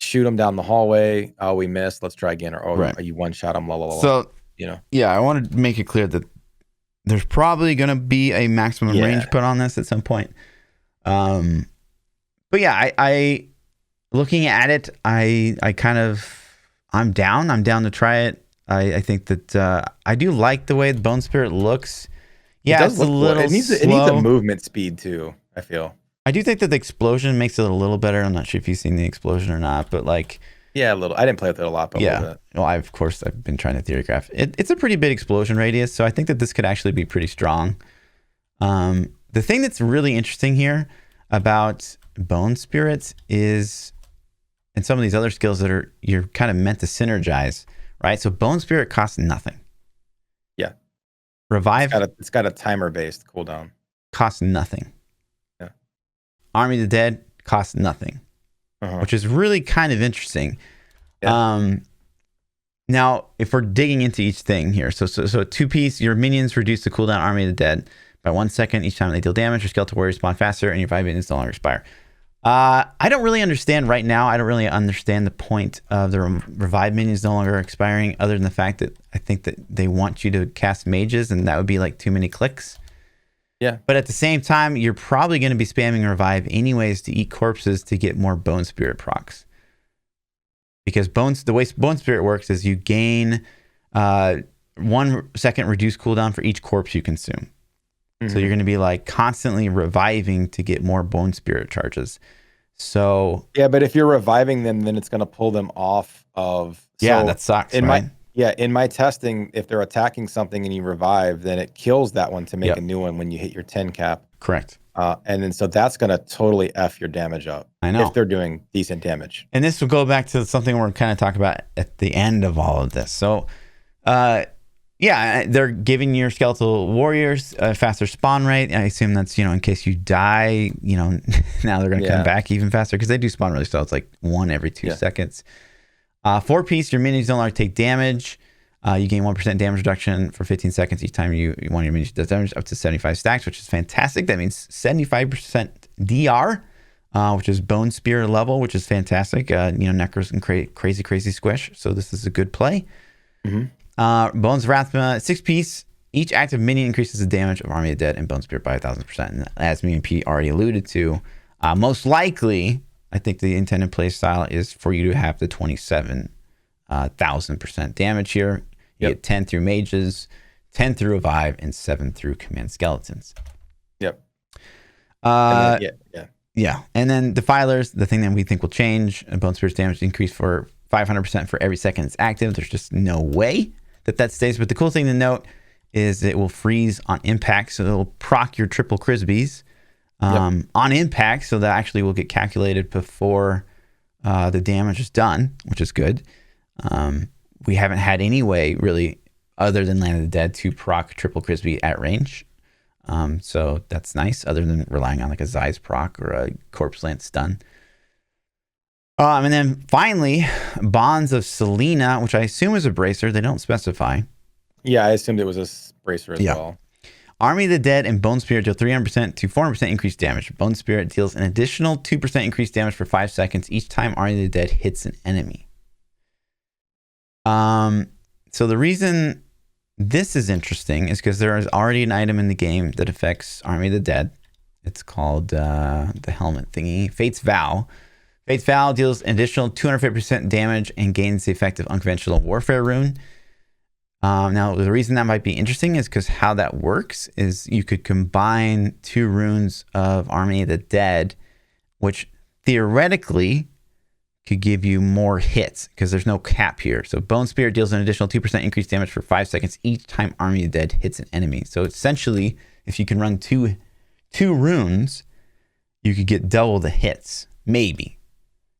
shoot them down the hallway. Oh, we missed. Let's try again. Or you one shot them. So, yeah, I wanted to make it clear that there's probably going to be a maximum range put on this at some point. But yeah, I looking at it, I'm down. I'm down to try it. I think that I do like the way the Bone Spirit looks. Yeah, it's a little it needs a movement speed too, I feel. I do think that the explosion makes it a little better. I'm not sure if you've seen the explosion or not, but like... Yeah, a little. I didn't play with it a lot, but a little bit. Well, I've been trying to theory graph. It's a pretty big explosion radius, so I think that this could actually be pretty strong. The thing that's really interesting here about Bone Spirits is, and some of these other skills that you're kind of meant to synergize, right? So Bone Spirit costs nothing. Yeah. Revive. It's got a timer based cooldown. Costs nothing. Yeah. Army of the Dead costs nothing, which is really kind of interesting. Yeah. Now, if we're digging into each thing here, so 2-piece, your minions reduce the cooldown Army of the Dead by 1 second each time they deal damage. Your skeletal warriors spawn faster, and your Vivet minions no longer expire. I don't really understand right now. I don't really understand the point of the revive minions no longer expiring, other than the fact that I think that they want you to cast mages, and that would be like too many clicks. Yeah. But at the same time, you're probably going to be spamming revive anyways to eat corpses to get more Bone Spirit procs. Because the way Bone Spirit works is you gain 1 second reduced cooldown for each corpse you consume. So you're going to be like constantly reviving to get more Bone Spirit charges. So yeah, but if you're reviving them, then it's going to pull them off of. Yeah, that sucks. In my testing, if they're attacking something and you revive, then it kills that one to make a new one when you hit your 10 cap. Correct. And then so that's going to totally F your damage up. I know. If they're doing decent damage. And this will go back to something we're kind of talking about at the end of all of this. So, yeah, they're giving your skeletal warriors a faster spawn rate. I assume that's, in case you die, now they're going to come back even faster because they do spawn really slow. It's like 1 every 2 seconds. 4-piece, your minions no longer take damage. You gain 1% damage reduction for 15 seconds each time one of your minions does damage, up to 75 stacks, which is fantastic. That means 75% DR, which is Bone Spear level, which is fantastic. Necros and crazy squish. So this is a good play. Bones of Wrath, 6-piece. Each active minion increases the damage of Army of the Dead and Bone Spirit by 1,000%. And as me and Pete already alluded to, most likely, I think the intended play style is for you to have the 27,000% damage here. You get 10 through mages, 10 through revive, and 7 through command skeletons. Yep. And then defilers, the thing that we think will change, Bone Spirit's damage increase for 500% for every second it's active. There's just no way that stays. But the cool thing to note is it will freeze on impact, so it'll proc your triple Crisbees on impact, so that actually will get calculated before the damage is done, which is good. We haven't had any way really, other than Land of the Dead, to proc triple Crisbee at range. So that's nice, other than relying on like a Zeiss proc or a Corpse Lance stun. And then finally, Bonds of Selena, which I assume is a bracer. They don't specify. Yeah, I assumed it was a bracer as well. Army of the Dead and Bone Spirit deal 300% to 400% increased damage. Bone Spirit deals an additional 2% increased damage for 5 seconds each time Army of the Dead hits an enemy. So the reason this is interesting is because there is already an item in the game that affects Army of the Dead. It's called the helmet thingy, Fate's Vow. Fate's Vow deals an additional 250% damage and gains the effect of Unconventional Warfare rune. Now, the reason that might be interesting is because how that works is you could combine 2 runes of Army of the Dead, which theoretically could give you more hits because there's no cap here. So Bone Spirit deals an additional 2% increased damage for 5 seconds each time Army of the Dead hits an enemy. So essentially, if you can run two runes, you could get double the hits. Maybe.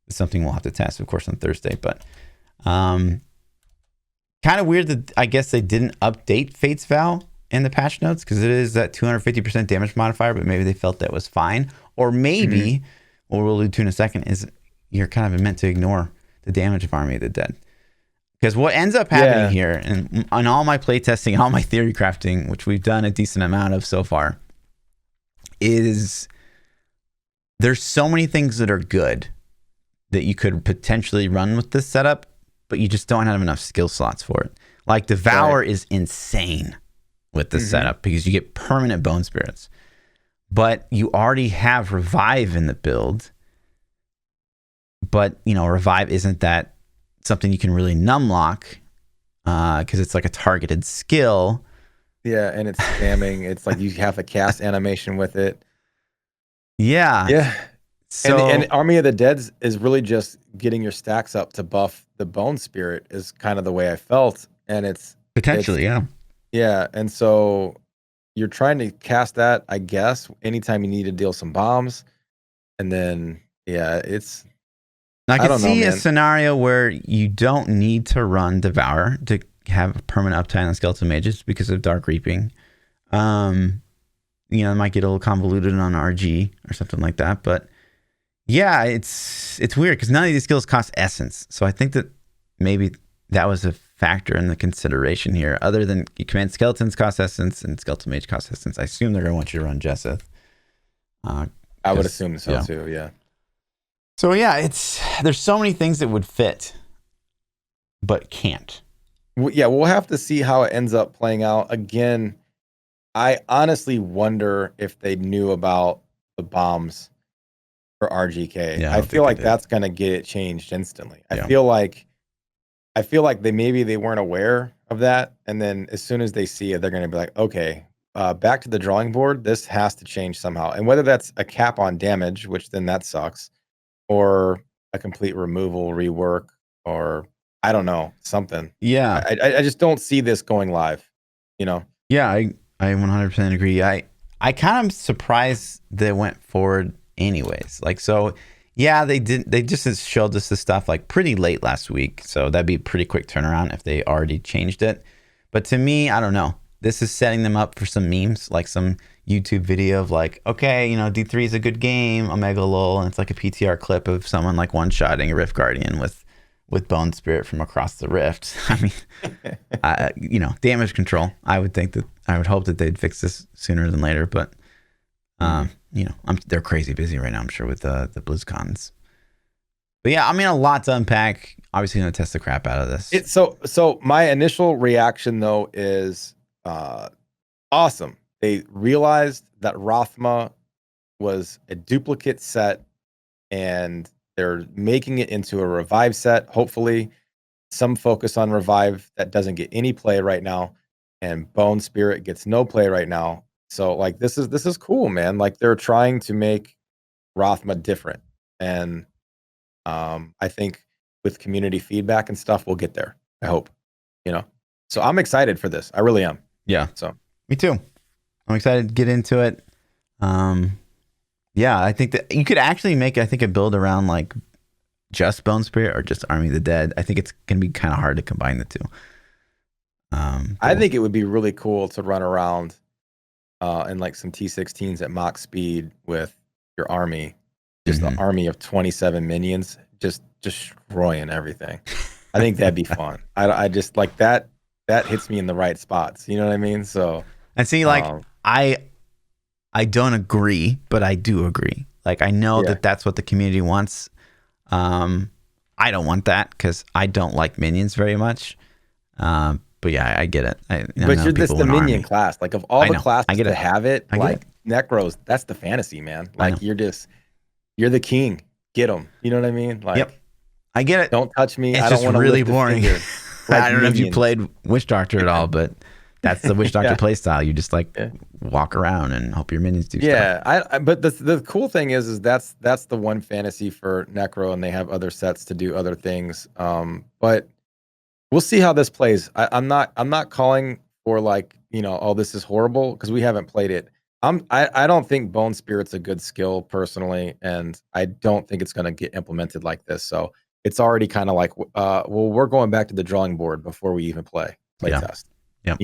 It's something we'll have to test, of course, on Thursday. But kind of weird that I guess they didn't update Fate's Vow in the patch notes because it is that 250% damage modifier, but maybe they felt that was fine. Or maybe, what we'll allude to in a second, is you're kind of meant to ignore the damage of Army of the Dead. Because what ends up happening here, and on all my playtesting, all my theory crafting, which we've done a decent amount of so far, is there's so many things that are good that you could potentially run with this setup, but you just don't have enough skill slots for it. Like Devour is insane with this setup because you get permanent Bone Spirits, but you already have Revive in the build. But, you know, Revive isn't that something you can really numlock because it's like a targeted skill. Yeah, and it's spamming. It's like you have a cast animation with it. Yeah. Yeah. So, and Army of the Dead is really just getting your stacks up to buff the Bone Spirit is kind of the way I felt. And it's potentially, Yeah. And so you're trying to cast that, I guess, anytime you need to deal some bombs. And then, it's... I can see a scenario where you don't need to run Devour to have a permanent uptime on Skeletal Mages because of Dark Reaping. You know, it might get a little convoluted on RG or something like that. But yeah, it's weird because none of these skills cost Essence. So I think that maybe that was a factor in the consideration here. Other than Command Skeletons cost Essence and Skeletal Mage cost Essence, I assume they're going to want you to run Jesseth. I would assume so too, yeah. So yeah, there's so many things that would fit, but can't. Yeah, we'll have to see how it ends up playing out. Again, I honestly wonder if they knew about the bombs for RGK. Yeah, I feel like that's gonna get it changed instantly. I feel like they weren't aware of that, and then as soon as they see it, they're gonna be like, okay, back to the drawing board. This has to change somehow, and whether that's a cap on damage, which then that sucks, or a complete removal, rework, or I don't know, something. Yeah. I just don't see this going live, you know? Yeah, I 100% agree. I kind of surprised they went forward anyways. Like, so yeah, they just showed us this stuff like pretty late last week. So that'd be a pretty quick turnaround if they already changed it. But to me, I don't know. This is setting them up for some memes, like some YouTube video of like, okay, you know, D3 is a good game, Omega lol, and it's like a PTR clip of someone like one-shotting a Rift Guardian with Bone Spirit from across the rift. I mean, you know, damage control. I would hope that they'd fix this sooner than later, but you know, they're crazy busy right now, I'm sure, with the BlizzCons. But yeah, I mean, a lot to unpack. Obviously, gonna test the crap out of this. So my initial reaction though is awesome. They realized that Rothma was a duplicate set, and they're making it into a Revive set. Hopefully, some focus on Revive that doesn't get any play right now, and Bone Spirit gets no play right now. So, like, this is cool, man. Like, they're trying to make Rothma different, and I think with community feedback and stuff, we'll get there. I hope, you know. So I'm excited for this. I really am. Yeah. So me too. I'm excited to get into it. Yeah, I think that you could actually make, I think, a build around like just Bone Spirit or just Army of the Dead. I think it's going to be kind of hard to combine the two. I think it would be really cool to run around in like some T16s at mock speed with your army, just an army of 27 minions just destroying everything. I think that'd be fun. I just like that. That hits me in the right spots. You know what I mean? So and see, like I don't agree, but I do agree. Like I know that that's what the community wants. I don't want that because I don't like minions very much. But yeah, I get it. But you're just the minion class. Like of all the classes to have it, like Necros, that's the fantasy, man. Like you're the king. Get them. You know what I mean? Like, I get it. Don't touch me. It's I don't just want to really lift boring. Like I don't know if you played Witch Doctor at all, but that's the Witch Doctor play style. You just like walk around and hope your minions do stuff. I but the cool thing is that's the one fantasy for Necro, and they have other sets to do other things. But we'll see how this plays. I'm not calling for like, oh, this is horrible because we haven't played it. I don't think Bone Spirit's a good skill personally, and I don't think it's going to get implemented like this. So it's already kind of like, well, we're going back to the drawing board before we even play test. Yeah.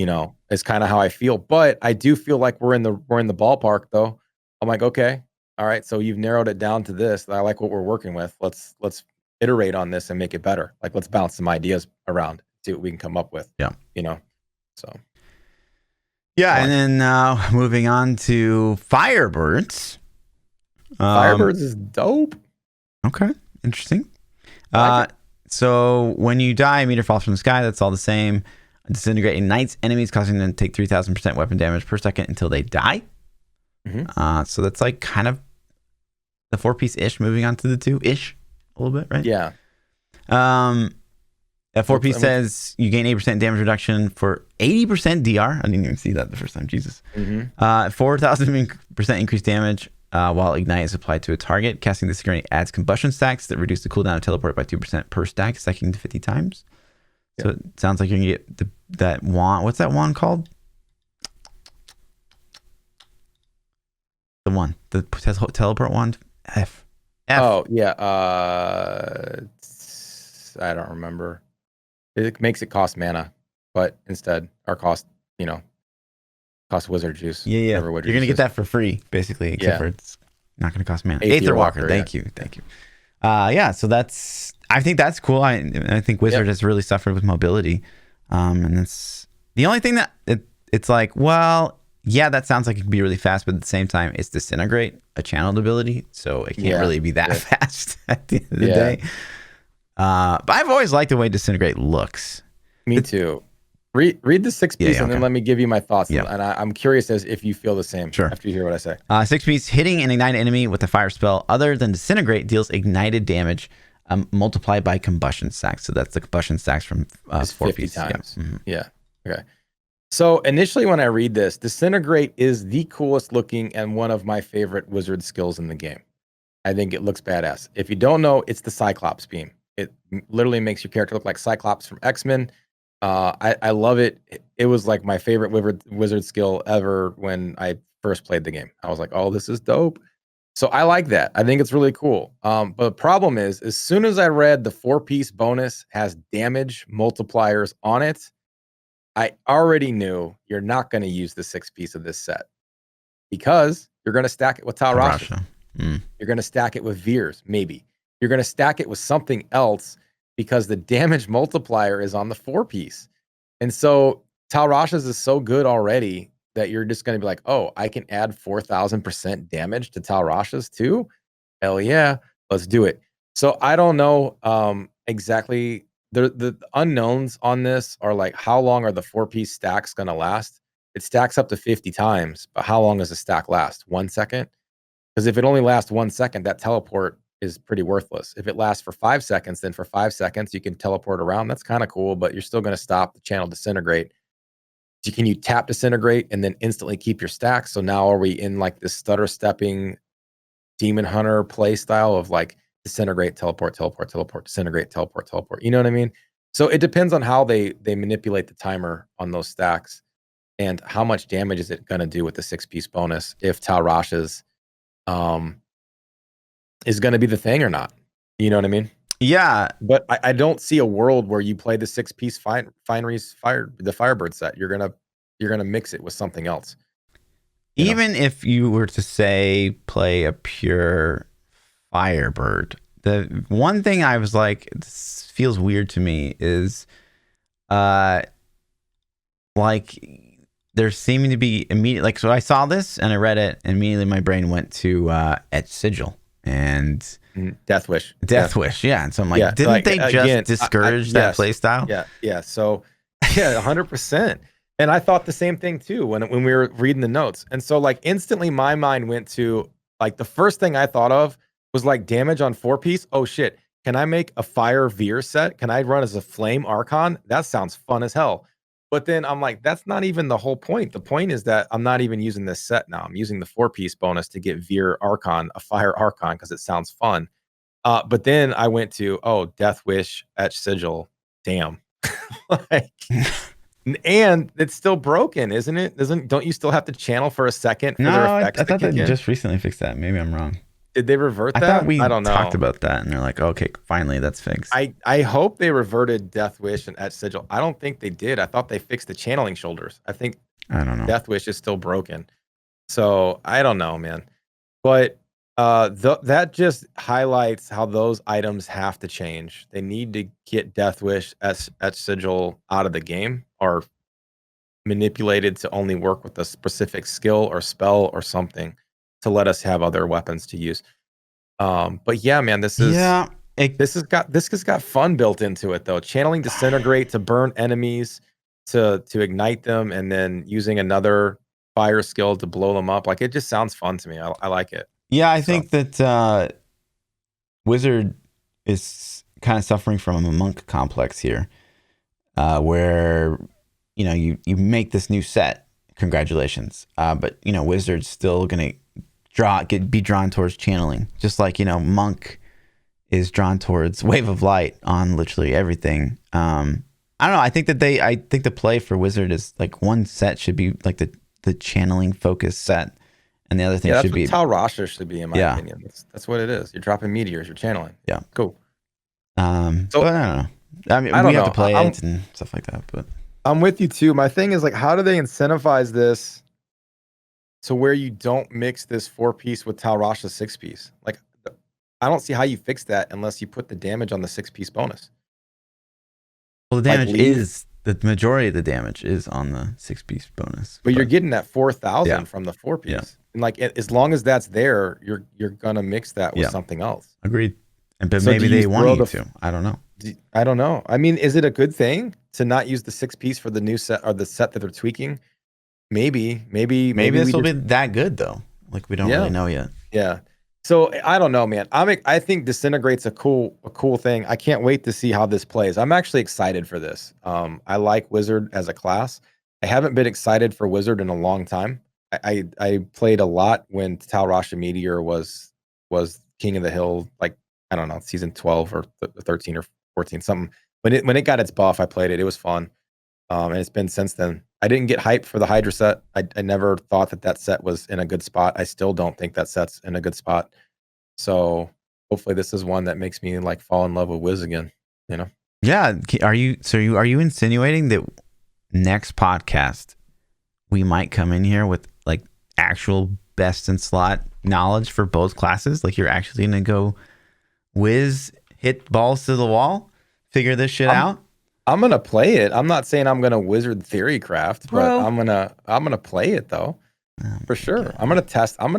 It's kind of how I feel, but I do feel like we're in the ballpark though. I'm like, okay, all right, so you've narrowed it down to this. I like what we're working with. Let's iterate on this and make it better. Like let's bounce some ideas around, see what we can come up with. Yeah. So. Yeah, and then moving on to Firebirds. Firebirds is dope. Okay, interesting. So when you die, a meteor falls from the sky. That's all the same. Disintegrate ignites enemies, causing them to take 3,000% weapon damage per second until they die. So that's like kind of the 4-piece-ish, moving on to the 2-ish a little bit, right? Yeah. That 4-piece says you gain 8% damage reduction for 80% DR. I didn't even see that the first time. Jesus. 4,000% increased damage while Ignite is applied to a target. Casting Disintegrate adds combustion stacks that reduce the cooldown of teleport by 2% per stack, stacking to 50 times. So it sounds like you're going to get that wand. What's that wand called? The one. The teleport wand? F. Oh, yeah. I don't remember. It makes it cost mana, but instead, or cost wizard juice. Yeah. You're going to get that for free, basically, except for it's not going to cost mana. Aether Walker. Thank you. So I think that's cool. I think Wizard has really suffered with mobility. And that's the only thing that it's like, well, yeah, that sounds like it can be really fast, but at the same time, it's Disintegrate, a channeled ability. So it can't really be that fast at the end of the day. But I've always liked the way Disintegrate looks. Me too. Read the 6-piece and then let me give you my thoughts. And I'm curious as if you feel the same after you hear what I say. 6-piece, hitting an ignited enemy with a fire spell other than Disintegrate deals ignited damage multiplied by combustion stacks. So that's the combustion stacks from 4-piece times. Yeah. Okay. So initially when I read this, Disintegrate is the coolest looking and one of my favorite wizard skills in the game. I think it looks badass. If you don't know, it's the Cyclops beam. It literally makes your character look like Cyclops from X-Men. I love it. It was like my favorite wizard skill ever when I first played the game. I was like, oh, this is dope. So I like that. I think it's really cool. But the problem is, as soon as I read the 4-piece bonus has damage multipliers on it, I already knew you're not going to use the 6-piece of this set because you're going to stack it with Tal Rasha. You're going to stack it with Veers, maybe. You're going to stack it with something else because the damage multiplier is on the 4-piece. And so Tal Rasha's is so good already that you're just going to be like, oh, I can add 4,000% damage to Tal Rasha's too? Hell yeah, let's do it. So I don't know exactly. The unknowns on this are like, how long are the 4-piece stacks going to last? It stacks up to 50 times, but how long does a stack last? 1 second? Because if it only lasts 1 second, that teleport is pretty worthless. If it lasts for 5 seconds, then for 5 seconds, you can teleport around. That's kind of cool, but you're still going to stop the channel Disintegrate. Can you tap Disintegrate and then instantly keep your stacks? So now are we in like this stutter stepping Demon Hunter play style of like Disintegrate, teleport, Disintegrate, teleport. You know what I mean? So it depends on how they manipulate the timer on those stacks and how much damage is it going to do with the 6-piece bonus if Tal Rasha's is going to be the thing or not. You know what I mean? Yeah. But I don't see a world where you play the 6-piece the Firebird set. You're gonna mix it with something else. Even if you were to say play a pure Firebird. The one thing I was like, this feels weird to me is, like there's seeming to be immediate, like, so I saw this and I read it and immediately my brain went to Etch Sigil and Death Wish. Death Wish. Yeah. And so I'm like, didn't like, they just again, discourage that yes. play style? Yeah. So, yeah, 100%. And I thought the same thing too when we were reading the notes. And so, like, instantly my mind went to, like, the first thing I thought of was like damage on 4-piece. Oh shit. Can I make a fire Veer set? Can I run as a flame Archon? That sounds fun as hell. But then I'm like, that's not even the whole point. The point is that I'm not even using this set now. I'm using the 4-piece bonus to get Veer Archon, a fire Archon, because it sounds fun. But then I went to, Death Wish, Etch Sigil. Damn. Like, and it's still broken, isn't it? Don't you still have to channel for a second for their effects? I thought they just recently fixed that. Maybe I'm wrong. Did they revert that? I thought we I don't know. talked about that, and they're like, okay, finally, that's fixed. I hope they reverted Death Wish and Etch Sigil. I don't think they did. I thought they fixed the channeling shoulders. I don't know. Death Wish is still broken. So I don't know, man. But that just highlights how those items have to change. They need to get Death Wish, Etch Sigil out of the game, or manipulated to only work with a specific skill or spell or something to let us have other weapons to use. But yeah, man, this has got fun built into it though. Channeling Disintegrate to burn enemies, to ignite them, and then using another fire skill to blow them up. Like, it just sounds fun to me. I like it. Yeah, I think that Wizard is kind of suffering from a monk complex here, where you make this new set. Congratulations, but Wizard's still gonna be drawn towards channeling, just like Monk is drawn towards Wave of Light on literally everything. I don't know. I think the play for Wizard is like one set should be like the channeling focus set, and the other thing should be Tal Rasha should be, in my opinion. That's what it is. You're dropping meteors. You're channeling. Yeah, cool. So but I don't know. I mean, we have to play it and stuff like that. But I'm with you too. My thing is, like, how do they incentivize this to where you don't mix this 4-piece with Tal Rasha's 6-piece? Like, I don't see how you fix that unless you put the damage on the 6-piece bonus. Well, the damage is the majority of the damage is on the 6-piece bonus. But you're getting that 4,000 from the 4-piece. Yeah. And like, as long as that's there, you're gonna mix that with something else. Agreed. But so maybe they want you to. I don't know. I don't know. I mean, is it a good thing to not use the 6-piece for the new set or the set that they're tweaking? Maybe this will be that good though. Like, we don't really know yet. Yeah. So I don't know, man. I think Disintegrate's a cool thing. I can't wait to see how this plays. I'm actually excited for this. I like Wizard as a class. I haven't been excited for Wizard in a long time. I played a lot when Tal Rasha Meteor was King of the Hill, like, I don't know, season 12 or 13 or 14, something. When it got its buff, I played it. It was fun. And it's been since then. I didn't get hyped for the Hydra set. I never thought that set was in a good spot. I still don't think that set's in a good spot. So hopefully this is one that makes me like fall in love with Wiz again. Yeah. Are you insinuating that next podcast we might come in here with like actual best in slot knowledge for both classes? Like, you're actually gonna go Wiz, hit balls to the wall, figure this shit out? I'm gonna play it. I'm not saying I'm gonna Wizard theory craft, but I'm gonna play it though, for sure. Okay. I'm gonna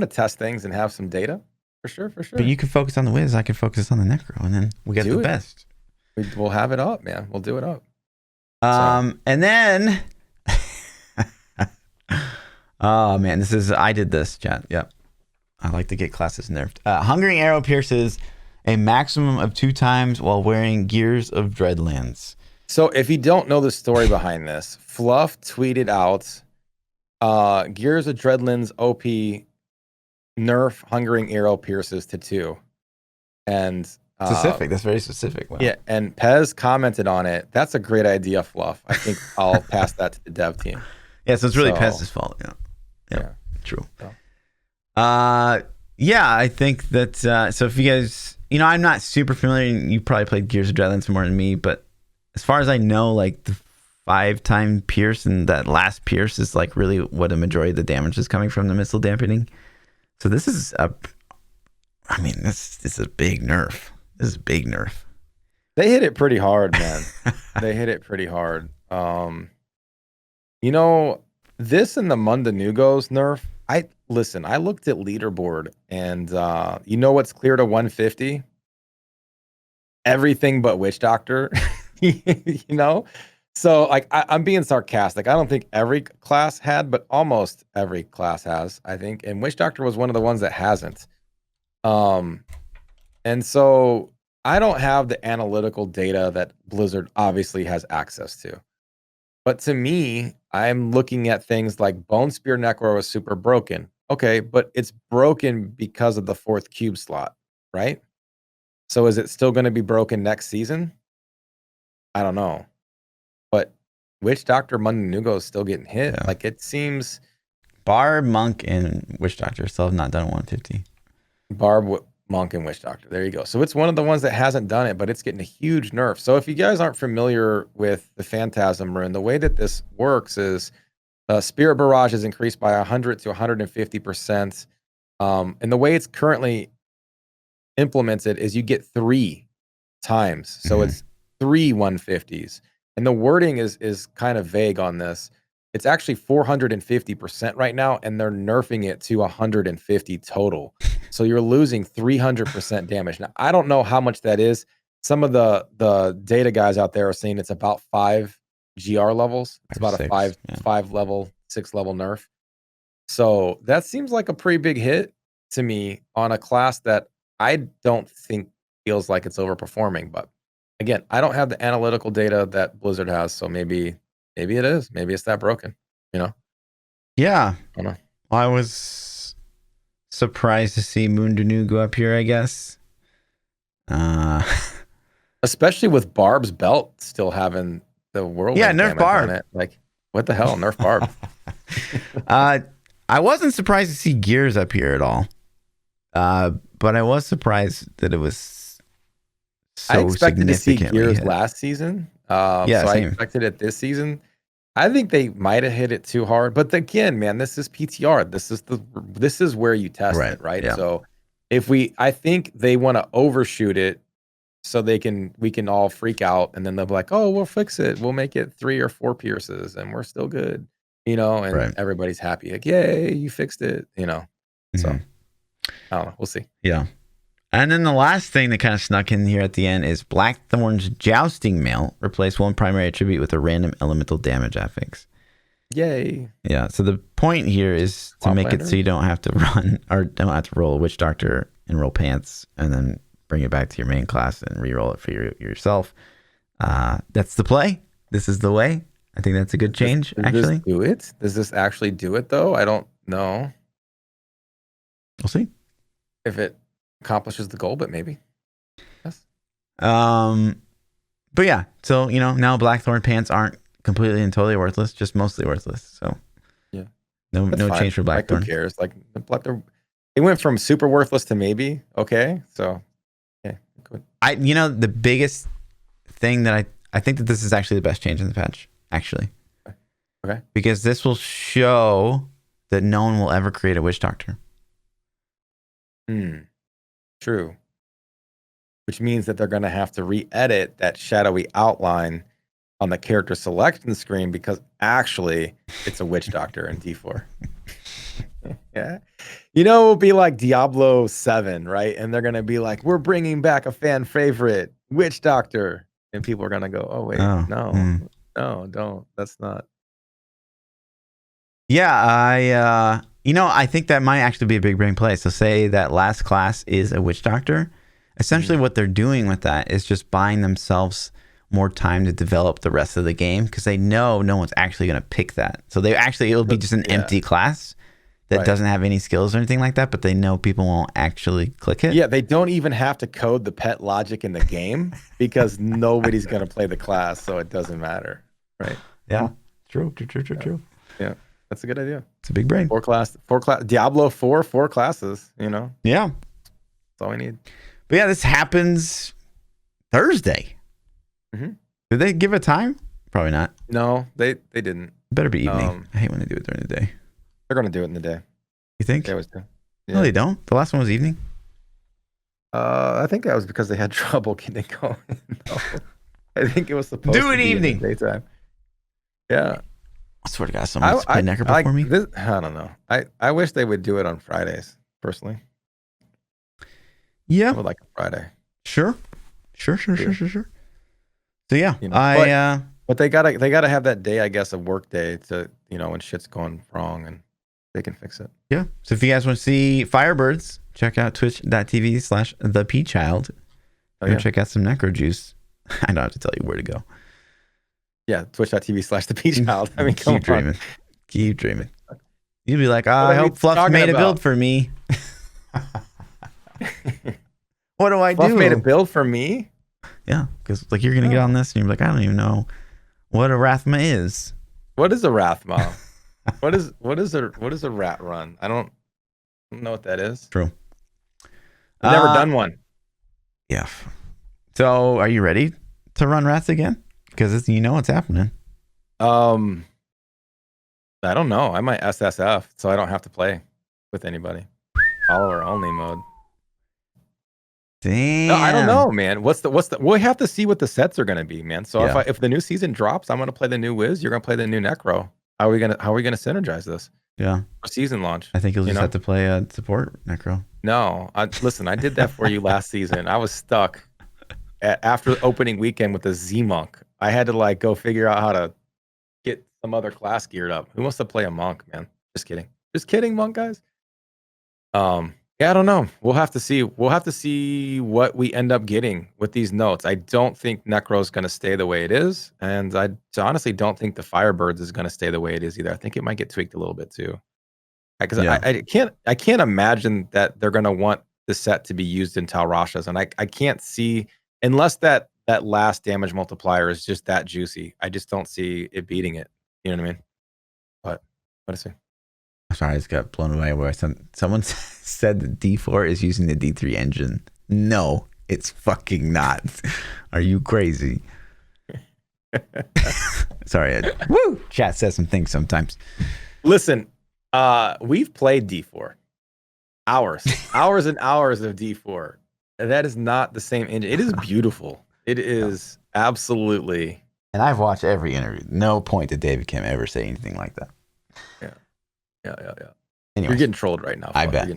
test things and have some data, for sure. But you can focus on the Wiz, I can focus on the Necro, and then we get the best. We'll have it up, man. We'll do it up. And then, oh man, I did this, chat. Yep, I like to get classes nerfed. Hungering Arrow pierces a maximum of 2 times while wearing Gears of Dreadlands. So if you don't know the story behind this, Fluff tweeted out Gears of Dreadlands OP nerf Hungering Arrow pierces to 2. And specific. That's very specific. Wow. Yeah, and Pez commented on it. That's a great idea, Fluff. I think I'll pass that to the dev team. Yeah, so it's really Pez's fault. Yeah. True. Yeah, I think that so if you guys, I'm not super familiar, you probably played Gears of Dreadlands more than me, but as far as I know, like the 5-time pierce and that last pierce is like really what a majority of the damage is coming from, the missile dampening. So this is I mean, this is a big nerf. This is a big nerf. They hit it pretty hard, man. They hit it pretty hard. You know, this and the Mundanugos nerf. I looked at leaderboard, and you know what's clear to 150? Everything but Witch Doctor. You know, so like I'm being sarcastic. I don't think every class had, but almost every class has, I think. And Witch Doctor was one of the ones that hasn't. And so I don't have the analytical data that Blizzard obviously has access to. But to me, I'm looking at things like Bone Spear Necro is super broken. Okay, but it's broken because of the 4th cube slot, right? So is it still going to be broken next season? I don't know. But Witch Doctor Mundanugo is still getting hit. Yeah. Like it seems Barb, Monk, and Witch Doctor still have not done 150. Barb, Monk, and Witch Doctor. There you go. So it's one of the ones that hasn't done it, but it's getting a huge nerf. So if you guys aren't familiar with the Phantasm Rune, the way that this works is Spirit Barrage is increased by 100 to 150%. And the way it's currently implemented is you get 3 times. So it's 3 150s. And the wording is kind of vague on this. It's actually 450% right now, and they're nerfing it to 150 total. So you're losing 300% damage. Now, I don't know how much that is. Some of the data guys out there are saying it's about 5 GR levels. It's about a 5 level, 6 level nerf. So that seems like a pretty big hit to me on a class that I don't think feels like it's overperforming. But again, I don't have the analytical data that Blizzard has, so maybe it is. Maybe it's that broken, you know? Yeah. I don't know. I was surprised to see Mundanu go up here, I guess. Especially with Barb's belt still having the world. Yeah, nerf Barb. On it. Like, what the hell? Nerf Barb. I wasn't surprised to see Gears up here at all. But I was surprised that it was so I expected to see significantly Gears hit. last season. Yeah, so I same. expected it this season. I think they might have hit it too hard. But again, man, this is PTR. This is where you test it, right? Yeah. So I think they want to overshoot it so we can all freak out, and then they'll be like, oh, we'll fix it. We'll make it 3 or 4 pierces and we're still good. You know, and everybody's happy. Like, yay, you fixed it, you know. So I don't know. We'll see. Yeah. And then the last thing that kind of snuck in here at the end is Blackthorn's Jousting Mail. Replace 1 primary attribute with a random elemental damage affix. Yay. Yeah. So the point here is to make it so you don't have to run or don't have to roll a Witch Doctor and roll Pants and then bring it back to your main class and re-roll it for yourself. That's the play. This is the way. I think that's a good change, actually. Do it? Does this actually do it, though? I don't know. We'll see. If it accomplishes the goal, but maybe. Yes. But yeah, so, you know, now Blackthorn Pants aren't completely and totally worthless, just mostly worthless. So, yeah. No fine. change for Blackthorn. Like, who cares? Like, it went from super worthless to maybe. Okay. So, yeah. Good. The biggest thing that I think that this is actually the best change in the patch. Actually. Okay. Because this will show that no one will ever create a Witch Doctor. True. Which means that they're going to have to re-edit that shadowy outline on the character selection screen because actually it's a Witch Doctor in D4. Yeah. You know, it'll be like Diablo 7, right? And they're going to be like, we're bringing back a fan favorite, Witch Doctor. And people are going to go, oh, wait, no, don't. That's not. Yeah, I think that might actually be a big brain play. So say that last class is a Witch Doctor. Essentially what they're doing with that is just buying themselves more time to develop the rest of the game because they know no one's actually going to pick that. So it'll be just an empty class that doesn't have any skills or anything like that, but they know people won't actually click it. Yeah, they don't even have to code the pet logic in the game because nobody's going to play the class, so it doesn't matter, right? Yeah, true. Yeah, that's a good idea. It's a big brain. 4 class, Diablo 4 classes, you know? Yeah. That's all we need. But yeah, this happens Thursday. Did they give a time? Probably not. No, they didn't. It better be evening. I hate when they do it during the day. They're going to do it in the day. You think? They always do. Yeah. No, they don't. The last one was evening. I think that was because they had trouble getting it going. No. I think it was supposed Do to an be in the evening. daytime. Yeah. I swear to God, someone needs to play Necro before me. I don't know. I wish they would do it on Fridays, personally. Yeah. I would like a Friday. Sure. So yeah, You know, but they gotta have that day, I guess, a work day to, you know, when shit's going wrong and they can fix it. Yeah. So if you guys want to see Firebirds, check out twitch.tv/ThaPChild. Go check out some Necro Juice. I don't have to tell you where to go. Yeah, twitch.tv/ThaPChild. I mean, keep dreaming. Keep dreaming. You'd be like, I hope Fluff made a build for me. What do I do? Fluff made a build for me? Yeah, because like you're gonna get on this and you're like, I don't even know what a Rathma is. What is a Rathma? what is a rat run? I don't know what that is. True. I've never done one. Yeah. So are you ready to run rats again? Because you know what's happening. I don't know. I might SSF so I don't have to play with anybody. Follower only mode. Damn. No, I don't know, man. We'll have to see what the sets are gonna be, man. So if the new season drops, I'm gonna play the new Wiz, you're gonna play the new Necro. How are we gonna synergize this? Yeah. For season launch. I think you'll just have to play a support Necro. No, listen, I did that for you last season. I was stuck after the opening weekend with the Z-Monk. I had to like go figure out how to get some other class geared up. Who wants to play a monk, man? Just kidding, monk guys. Yeah, I don't know. We'll have to see. We'll have to see what we end up getting with these notes. I don't think Necro's going to stay the way it is, and I honestly don't think the Firebirds is going to stay the way it is either. I think it might get tweaked a little bit too. Because I can't imagine that they're going to want the set to be used in Talrashas, and I can't see unless that last damage multiplier is just that juicy. I just don't see it beating it. You know what I mean? But what is it? Sorry, I just got blown away where someone said that D4 is using the D3 engine. No, it's fucking not. Are you crazy? Sorry. Woo! Chat says some things sometimes. Listen, we've played D4. Hours and hours of D4. That is not the same engine. It is beautiful. It is absolutely. And I've watched every interview. No point did David Kim ever say anything like that. Yeah. Anyways, you're getting trolled right now. I bet.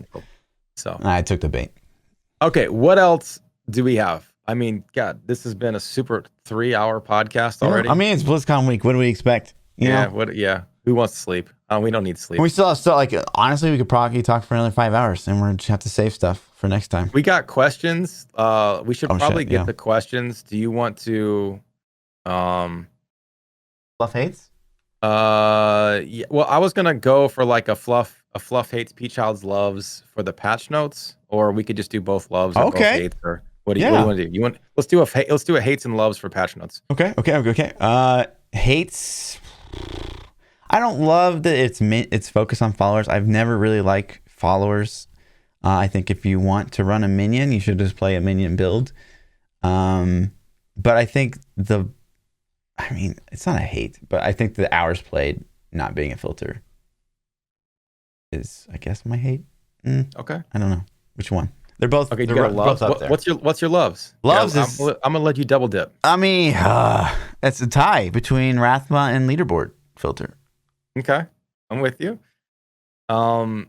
So I took the bait. Okay, what else do we have? I mean, God, this has been a super 3-hour podcast already. I mean, it's BlizzCon week. What do we expect? You know? Yeah. Who wants to sleep? We don't need sleep. We still have like honestly, we could probably talk for another 5 hours, and we're just have to save stuff for next time. We got questions. We should probably get the questions. Do you want to? Fluff hates. Yeah. Well, I was gonna go for like a fluff hates PChild's loves for the patch notes, or we could just do both loves. Or both hates, or what do you want to do? Let's do a hates and loves for patch notes. Okay. Hates. I don't love that it's focused on followers. I've never really liked followers. I think if you want to run a minion, you should just play a minion build. But I think it's not a hate, but I think the hours played not being a filter is, I guess, my hate. Okay. I don't know which one. They're both. Okay, you they're got loves. both up there. What's your loves? Loves is. I'm gonna let you double dip. I mean, it's a tie between Rathma and leaderboard filter. Okay, I'm with you. I'll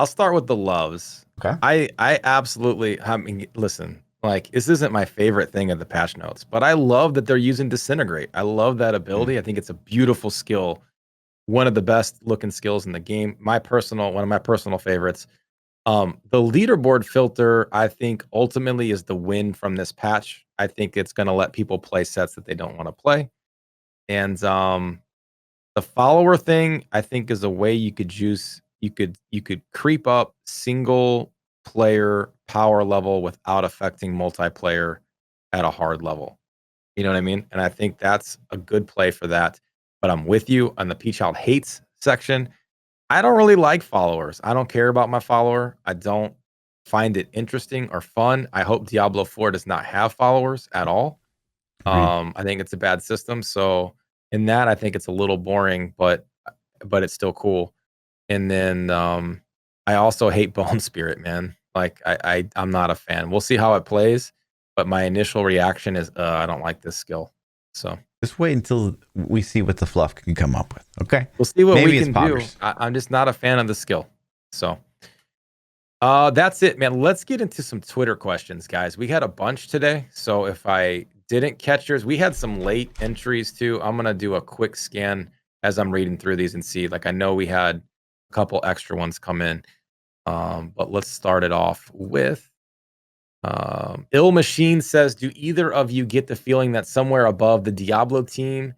start with the loves. Okay. I absolutely. I mean, listen. Like, this isn't my favorite thing of the patch notes, but I love that they're using Disintegrate. I love that ability. I think it's a beautiful skill. One of the best looking skills in the game. One of my personal favorites. The leaderboard filter, I think, ultimately is the win from this patch. I think it's going to let people play sets that they don't want to play. And the follower thing, I think, is a way you could creep up single player power level without affecting multiplayer at a hard level. You know what I mean? And I think that's a good play for that. But I'm with you on the PChild hates section. I don't really like followers. I don't care about my follower. I don't find it interesting or fun. I hope Diablo 4 does not have followers at all. I think it's a bad system. So in that, I think it's a little boring, but it's still cool. And then I also hate Bone Spirit, man. Like I'm not a fan. We'll see how it plays, but my initial reaction is I don't like this skill. So just wait until we see what the Fluff can come up with. Okay, we'll see what Maybe we can do. I'm just not a fan of the skill. So that's it, man. Let's get into some Twitter questions, guys. We had a bunch today, so if I didn't catch yours, we had some late entries too. I'm gonna do a quick scan as I'm reading through these and see. Like I know we had a couple extra ones come in. But let's start it off with Ill Machine says, do either of you get the feeling that somewhere above the Diablo team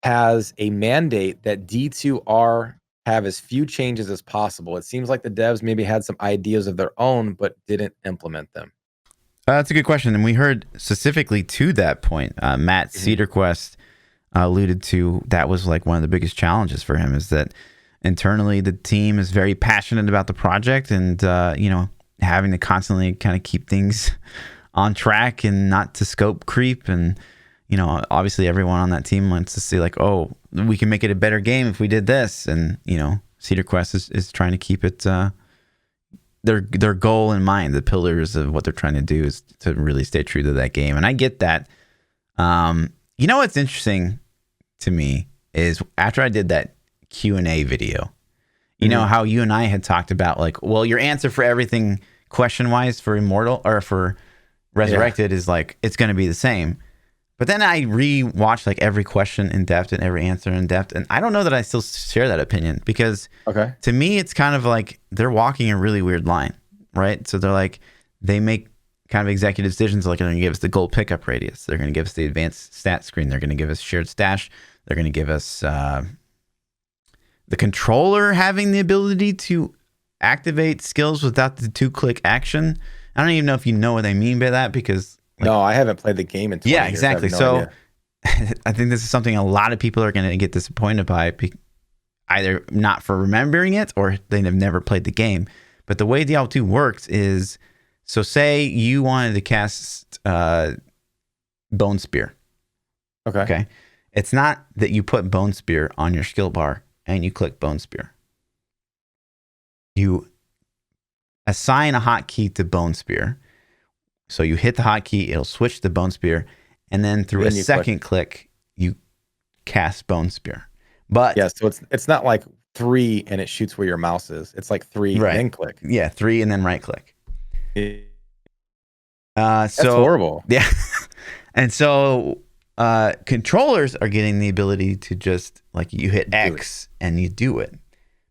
has a mandate that D2R have as few changes as possible? It seems like the devs maybe had some ideas of their own, but didn't implement them. That's a good question. And we heard specifically to that point, Matt Cedarquest alluded to that was like one of the biggest challenges for him is that internally, the team is very passionate about the project and, having to constantly kind of keep things on track and not to scope creep. And, obviously everyone on that team wants to see like, oh, we can make it a better game if we did this. And, Cedarquest is trying to keep it, their goal in mind, the pillars of what they're trying to do is to really stay true to that game. And I get that. What's interesting to me is after I did that Q&A video, you know how you and I had talked about like, well, your answer for everything question wise for Immortal or for Resurrected is like it's going to be the same. But then I re-watched like every question in depth and every answer in depth, and I don't know that I still share that opinion because to me it's kind of like they're walking a really weird line, right? So they're like they make kind of executive decisions like they're going to give us the gold pickup radius, they're going to give us the advanced stat screen, they're going to give us shared stash, they're going to give us the controller having the ability to activate skills without the 2-click action. I don't even know if you know what I mean by that because... no, I haven't played the game in 20 years. Exactly. So I think this is something a lot of people are going to get disappointed by, either not for remembering it or they have never played the game. But the way Diablo 2 works is, so say you wanted to cast Bone Spear. Okay. It's not that you put Bone Spear on your skill bar and you click Bone Spear. You assign a hotkey to Bone Spear. So you hit the hotkey, it'll switch to Bone Spear, and then through a second click, you cast Bone Spear. But yeah, so it's not like 3 and it shoots where your mouse is. It's like 3 and then click. Yeah, 3 and then right click. That's horrible. Yeah. And so controllers are getting the ability to just like you hit X and you do it,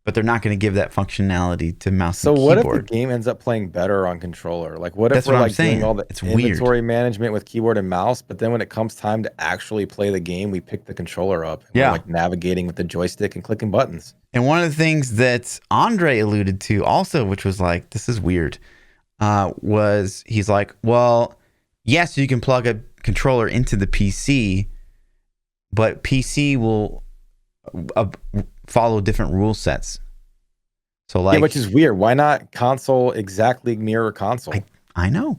but they're not going to give that functionality to mouse and keyboard. So what if the game ends up playing better on controller? Like what if we're like doing all the inventory management with keyboard and mouse, but then when it comes time to actually play the game, we pick the controller up and we're like navigating with the joystick and clicking buttons. And one of the things that Andre alluded to also, which was like, this is weird, was he's like, well, yes, you can plug a controller into the PC, but PC will follow different rule sets. So like, which is weird. Why not console exactly mirror console? I know.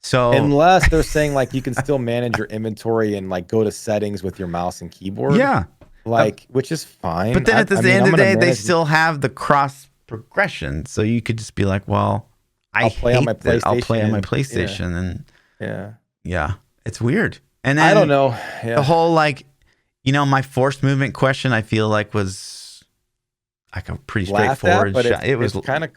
So unless they're saying like you can still manage your inventory and like go to settings with your mouse and keyboard. Yeah. Like, which is fine. But then at the end of the day, they still have the cross progression. So you could just be like, well, I'll play on my PlayStation. And yeah, it's weird. And then I don't know. The whole like, my forced movement question, I feel like was like a pretty straightforward shot. It was kind of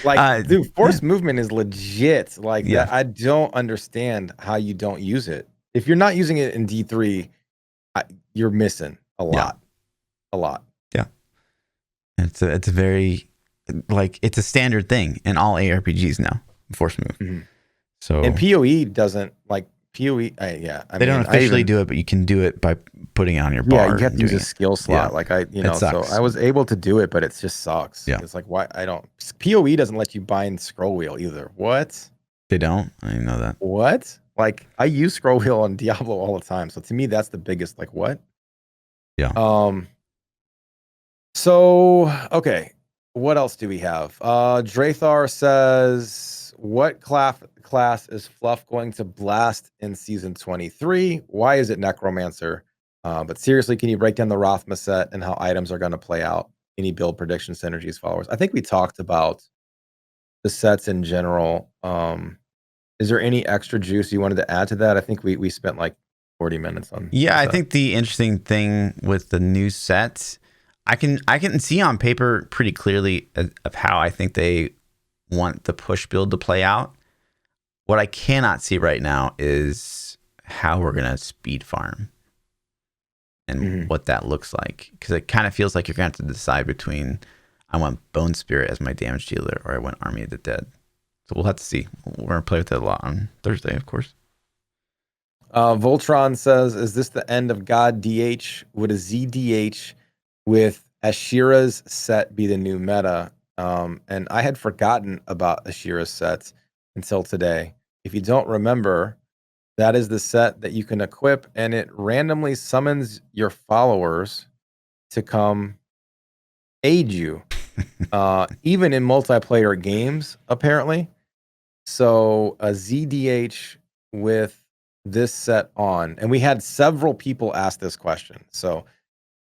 like, dude, forced movement is legit. Like that, I don't understand how you don't use it. If you're not using it in D3, you're missing a lot. Yeah, it's a very like it's a standard thing in all ARPGs now. Force move. Mm-hmm. So and PoE doesn't like PoE. They don't officially do it, but you can do it by putting it on your bar. Yeah, you have to use a skill slot. Like so I was able to do it, but it just sucks. Yeah, it's like why I don't. PoE doesn't let you bind scroll wheel either. What? They don't? I didn't know that. What? Like I use scroll wheel on Diablo all the time. So to me, that's the biggest. Like what? Yeah. So okay, what else do we have? Drathar says, what class is Fluff going to blast in season 23? Why is it Necromancer? But seriously, can you break down the Rothma set and how items are going to play out? Any build prediction synergies followers? I think we talked about the sets in general. Is there any extra juice you wanted to add to that? I think we spent like 40 minutes on. Yeah, I think the interesting thing with the new sets, I can see on paper pretty clearly of how I think they want the push build to play out. What I cannot see right now is how we're gonna speed farm and what that looks like, because it kind of feels like you're gonna have to decide between I want Bone Spirit as my damage dealer or I want Army of the Dead. So we'll have to see. We're gonna play with it a lot on Thursday, of course. Voltron says, "Is this the end of God DH? Would a ZDH with Ashira's set be the new meta?" And I had forgotten about Ashira's sets until today. If you don't remember, that is the set that you can equip, and it randomly summons your followers to come aid you, even in multiplayer games, apparently. So a ZDH with this set on, and we had several people ask this question. So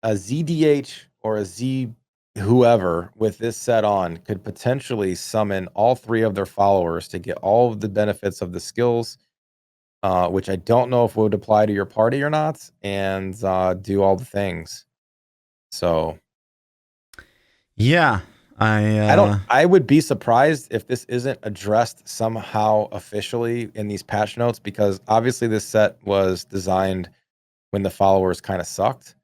a ZDH or a Z whoever with this set on could potentially summon all 3 of their followers to get all of the benefits of the skills, which I don't know if would apply to your party or not, and do all the things. So yeah, I would be surprised if this isn't addressed somehow officially in these patch notes, because obviously this set was designed when the followers kind of sucked.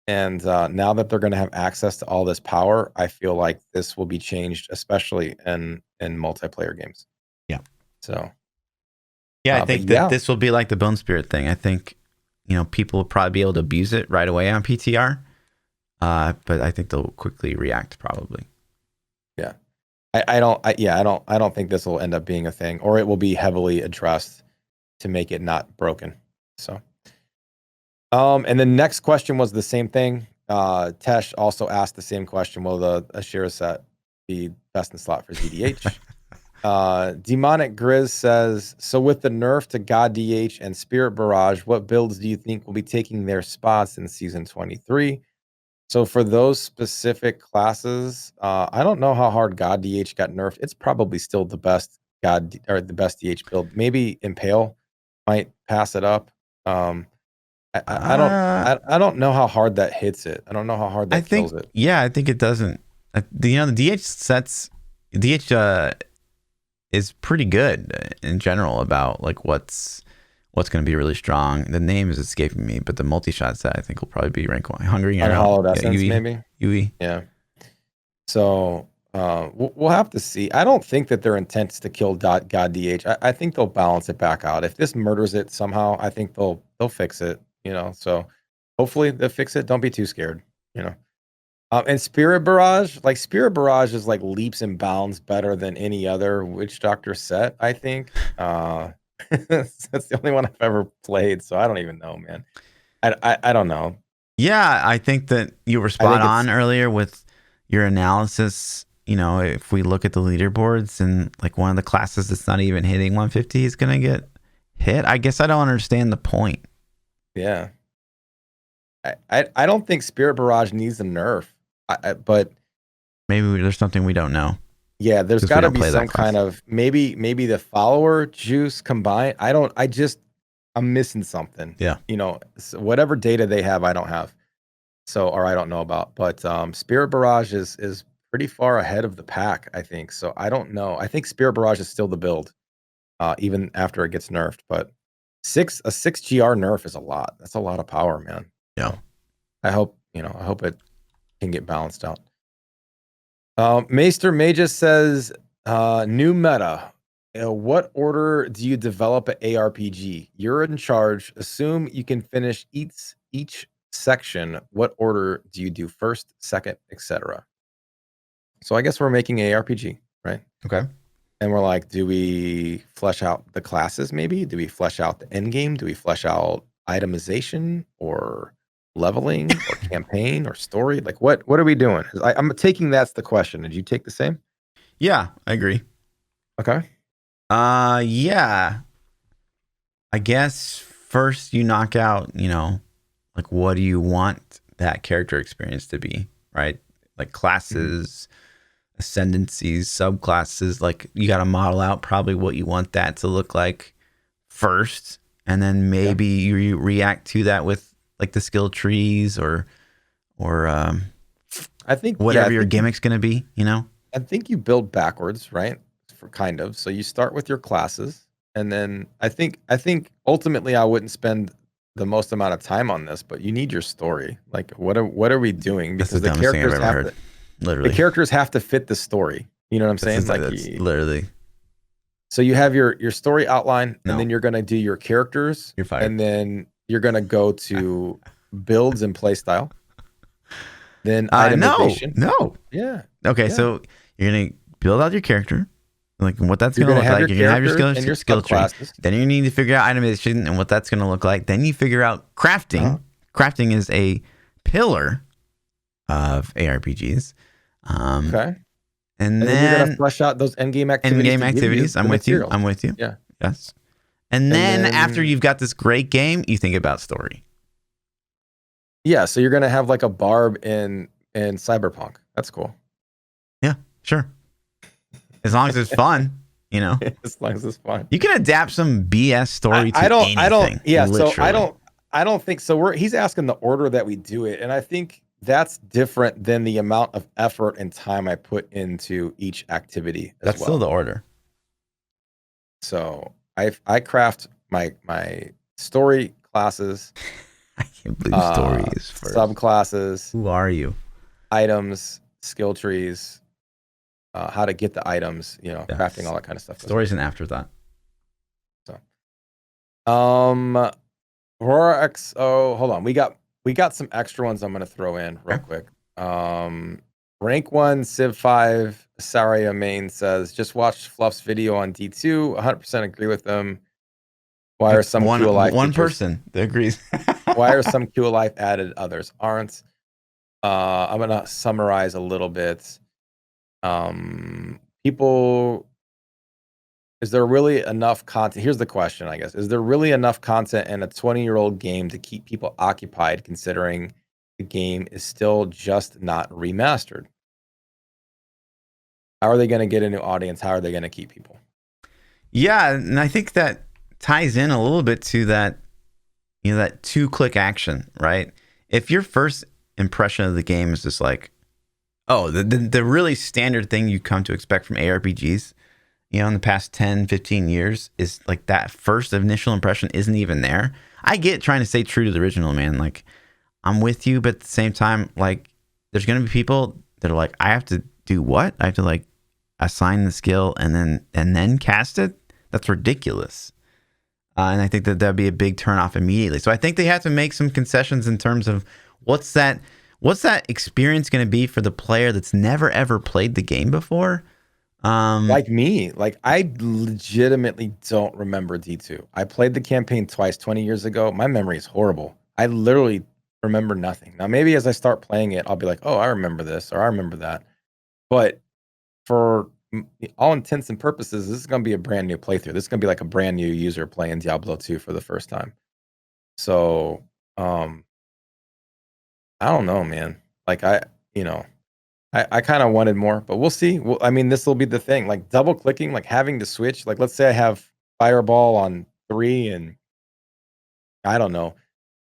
And now that they're going to have access to all this power, I feel like this will be changed, especially in multiplayer games. Yeah. So. Yeah, I think that this will be like the Bone Spirit thing. I think, people will probably be able to abuse it right away on PTR, but I think they'll quickly react probably. Yeah, I don't think this will end up being a thing, or it will be heavily addressed to make it not broken. So. And the next question was the same thing. Tesh also asked the same question. Will the Ashira set be best in slot for ZDH? Demonic Grizz says, so with the nerf to God DH and Spirit Barrage, what builds do you think will be taking their spots in season 23? So for those specific classes, I don't know how hard God DH got nerfed. It's probably still the best the best DH build. Maybe Impale might pass it up. I don't know how hard that hits it. I don't know how hard that kills it. Yeah, I think it doesn't. The DH sets, DH is pretty good in general about like what's going to be really strong. The name is escaping me, but the multi-shot set I think will probably be rank 1. Hungry Arrow, Unhallowed Essence, maybe. UE. Yeah. So we'll have to see. I don't think that their intent is to kill God DH. I think they'll balance it back out. If this murders it somehow, I think they'll fix it. So hopefully they'll fix it. Don't be too scared. And Spirit Barrage is like leaps and bounds better than any other Witch Doctor set, I think. That's the only one I've ever played, so I don't even know, man. I don't know. Yeah, I think that you were spot on earlier with your analysis. If we look at the leaderboards and like one of the classes that's not even hitting 150 is going to get hit, I guess I don't understand the point. Yeah. I don't think Spirit Barrage needs a nerf, but maybe there's something we don't know. Yeah, there's got to be some kind of maybe the follower juice combined. I'm missing something. Yeah. So whatever data they have, I don't have. Or I don't know about. But Spirit Barrage is pretty far ahead of the pack, I think. So I don't know. I think Spirit Barrage is still the build, even after it gets nerfed. But a 6 GR nerf is a lot. That's a lot of power, man. Yeah. I hope it can get balanced out. Maester Magus says, new meta. What order do you develop an ARPG? You're in charge. Assume you can finish each section. What order do you do first, second, etc.? So I guess we're making an ARPG, right? Okay. And we're like, do we flesh out the classes maybe? Do we flesh out the end game? Do we flesh out itemization or leveling or campaign or story? Like what are we doing? I'm taking that's the question. Did you take the same? Yeah, I agree. Okay. Yeah. I guess first you knock out, like what do you want that character experience to be, right? Like classes, ascendancies, subclasses. Like you got to model out probably what you want that to look like first, and then maybe you react to that with like the skill trees or I think whatever your gimmick's going to be, you know? I think you build backwards, right? For kind of. So you start with your classes, and then I think ultimately I wouldn't spend the most amount of time on this, but you need your story. Like what are we doing? Because the characters have to, literally, the characters have to fit the story. You know what I'm saying? Like literally. So you have your story outline, and then you're gonna do your characters. You're fired. And then you're gonna go to builds and play style. Then itemization. No. Yeah. Okay, so you're gonna build out your character, like what that's gonna look like. You're gonna have your skill tree. Then you need to figure out itemization and what that's gonna look like. Then you figure out crafting. Crafting is a pillar of ARPGs. Okay. And then you're gonna flesh out those endgame activities. I'm with you. Yeah. Yes. And then after you've got this great game, you think about story. Yeah, so you're gonna have like a barb in Cyberpunk. That's cool. Yeah, sure. As long as it's fun, you know. As long as it's fun. You can adapt some BS story to anything. I don't think so. He's asking the order that we do it, and I think that's different than the amount of effort and time I put into each activity. That's still the order. So I craft my story classes. I can't believe story is first. Subclasses. Who are you? Items, skill trees, how to get the items, crafting, all that kind of stuff. Story's an afterthought. So, Aurora XO, hold on. We got some extra ones I'm going to throw in real quick. Rank 1, Civ 5, Saria Main says, just watched Fluff's video on D2. 100% agree with them. Why are some Cool Life one features, person that agrees? why are some Cool Life added, others aren't? I'm going to summarize a little bit. Is there really enough content? Here's the question, I guess. Is there really enough content in a 20-year-old game to keep people occupied, considering the game is still just not remastered? How are they going to get a new audience? How are they going to keep people? Yeah, and I think that ties in a little bit to that, that 2-click action, right? If your first impression of the game is just like, oh, the really standard thing you come to expect from ARPGs, in the past 10, 15 years is like that first initial impression isn't even there. I get trying to stay true to the original, man. Like, I'm with you, but at the same time, like, there's going to be people that are like, I have to do what? I have to like assign the skill and then cast it? That's ridiculous. And I think that'd be a big turnoff immediately. So I think they have to make some concessions in terms of what's that experience going to be for the player that's never ever played the game before. Like me, like I legitimately don't remember D2. I played the campaign twice 20 years ago. My memory is horrible. I literally remember nothing. Now, maybe as I start playing it, I'll be like, oh, I remember this or I remember that. But for all intents and purposes, this is going to be a brand new playthrough. This is going to be like a brand new user playing Diablo 2 for the first time. So, I don't know, man. Like I kind of wanted more, but we'll see. Well, I mean, this will be the thing. Like double clicking, like having to switch. Like let's say I have Fireball on 3 and I don't know,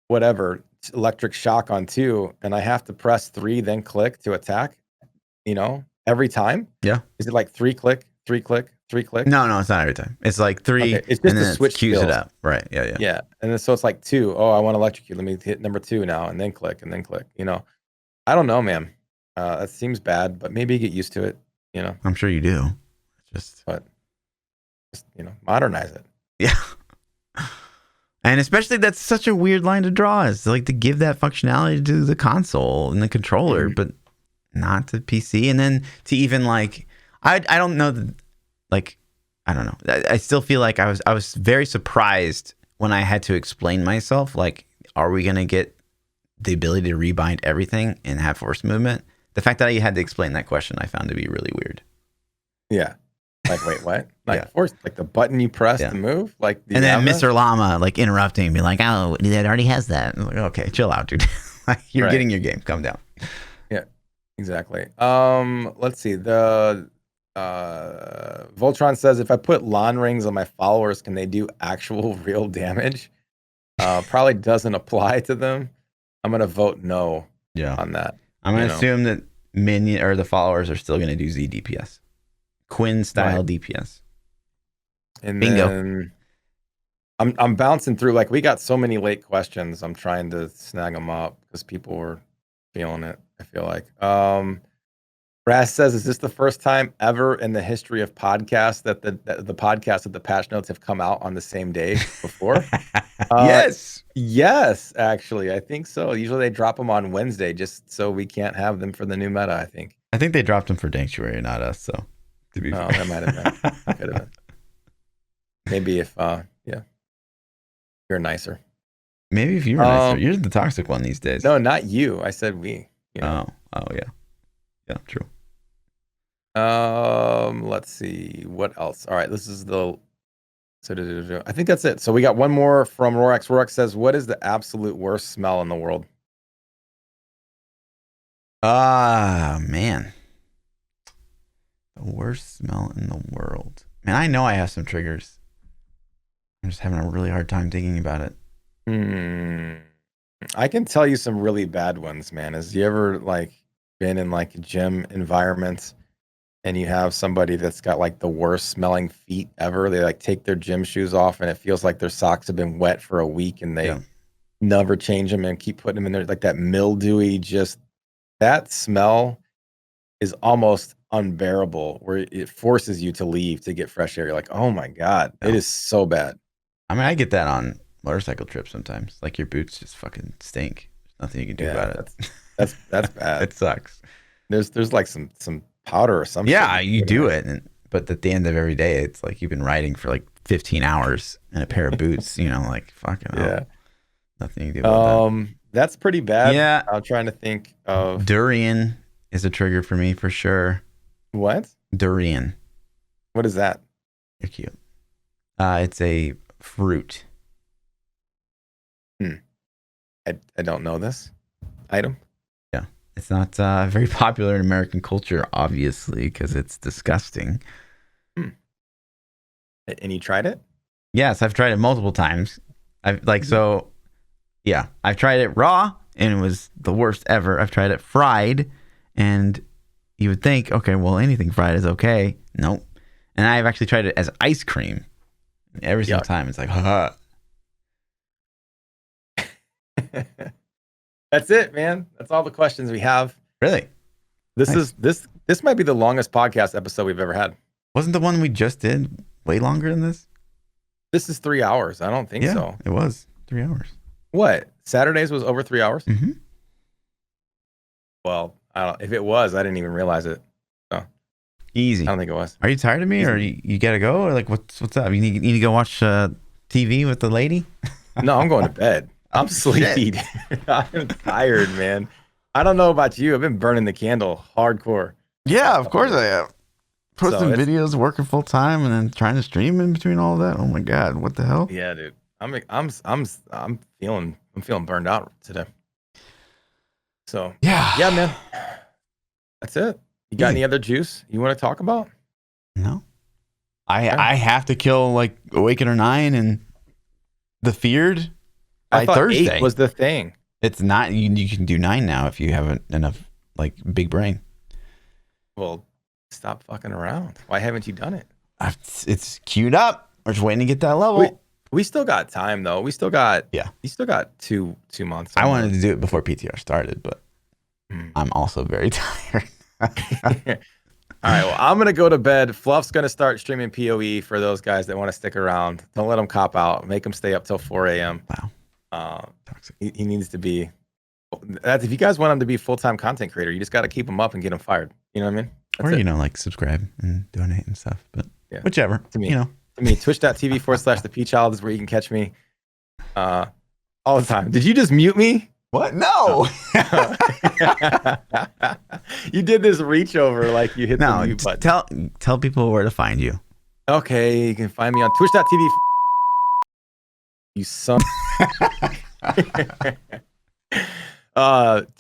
whatever, Electric Shock on 2, and I have to press 3 then click to attack. Every time. Yeah. Is it like 3 click, 3 click, 3 click? No, it's not every time. It's like 3. Okay. It's just to switch cues skills. it up. Right. Yeah. Yeah, and then so it's like 2. Oh, I want electrocute. Let me hit number 2 now, and then click, and then click. I don't know, man. That seems bad, but maybe you get used to it. I'm sure you do. Just modernize it. Yeah. And especially that's such a weird line to draw, is like to give that functionality to the console and the controller, but not to PC. And then to even like, I don't know, like, I don't know. I still feel like I was very surprised when I had to explain myself. Like, are we going to get the ability to rebind everything and have force movement? The fact that I had to explain that question, I found to be really weird. Yeah. Like, wait, what? Like, force, like the button you press to move? Like, and then Mr. Llama, like, interrupting and be like, oh, that already has that. I'm like, okay, chill out, dude. You're getting your game. Calm down. Yeah, Exactly. Let's see. The Voltron says, if I put lawn rings on my followers, can they do actual real damage? Probably doesn't apply to them. I'm gonna vote no. Yeah. On that. I'm gonna assume that minion or the followers are still gonna do Z DPS, Quinn style DPS. And Bingo. then I'm bouncing through. Like, we got so many late questions. I'm trying to snag them up because people were feeling it. I feel like. Raz says, "Is this the first time ever in the history of podcasts that the podcasts of the patch notes have come out on the same day before?" Yes, actually, I think so. Usually they drop them on Wednesday just so we can't have them for the new meta. I think. I think they dropped them for Danctuary, not us. So, to be fair, that might have been. Could have been. Maybe if you're nicer. Maybe if you were nicer. You're the toxic one these days. No, not you. I said we. You know? Oh yeah. Yeah, true. Let's see what else. All right, this is the. So I think that's it. So we got one more from Rorax. Rorax says, "What is the absolute worst smell in the world?" Man, the worst smell in the world. Man, I know I have some triggers. I'm just having a really hard time thinking about it. I can tell you some really bad ones, man. Has you ever like been in like a gym environment and you have somebody that's got like the worst smelling feet ever? They like take their gym shoes off and it feels like their socks have been wet for a week and they never change them and keep putting them in there. Like that mildewy, just that smell is almost unbearable where it forces you to leave to get fresh air. You're like, oh my God, it is so bad. I mean, I get that on motorcycle trips sometimes. Like your boots just fucking stink. There's nothing you can do about it. That's bad. It sucks. There's like some powder or something. Yeah, you do it, but at the end of every day, it's like you've been riding for like 15 hours in a pair of boots. You know, like fucking hell. Nothing you can do about that. That's pretty bad. Yeah, I'm trying to think of durian is a trigger for me for sure. What? Durian. What is that? You're cute. It's a fruit. I don't know this item. Yeah, it's not very popular in American culture, obviously, because it's disgusting. And you tried it? Yes, I've tried it multiple times. I've tried it raw, and it was the worst ever. I've tried it fried, and you would think, okay, well, anything fried is okay. Nope. And I've actually tried it as ice cream. Every single time, it's like, haha. That's it, man. That's all the questions we have. Really? This might be the longest podcast episode we've ever had. Wasn't the one we just did way longer than this? This is 3 hours. I don't think so. It was 3 hours. What? Saturdays was over 3 hours? Mm-hmm. Well, I don't. If it was, I didn't even realize it. So easy. I don't think it was. Are you tired of me, or you gotta go, or like what's up? You need to go watch TV with the lady? No, I'm going to bed. I'm sleepy. I'm tired, man. I don't know about you. I've been burning the candle hardcore. Yeah, of course I have. Posting So videos, working full time, and then trying to stream in between all of that. Oh my God, what the hell? Yeah, dude. I'm feeling burned out today. So yeah, man. That's it. You got any other juice you want to talk about? No. I have to kill like Awakener 9 and the Feared by I thought Thursday. 8 was the thing. It's not. You can do 9 now if you have enough like big brain. Well, stop fucking around. Why haven't you done it? It's queued up. We're just waiting to get that level. We still got time though. You still got two months. I wanted to do it before PTR started, but I'm also very tired. All right, well, I'm gonna go to bed. Fluff's gonna start streaming PoE for those guys that want to stick around. Don't let them cop out. Make them stay up till 4 a.m. Wow. He needs to be. If you guys want him to be full-time content creator, you just got to keep him up and get him fired. You know what I mean? Or like subscribe and donate and stuff. But whichever. To me, To me, twitch.tv/ThaPChild is where you can catch me all the time. Did you just mute me? What? No. You did this reach over like you hit the mute button. Tell people where to find you. Okay, you can find me on twitch.tv. You son.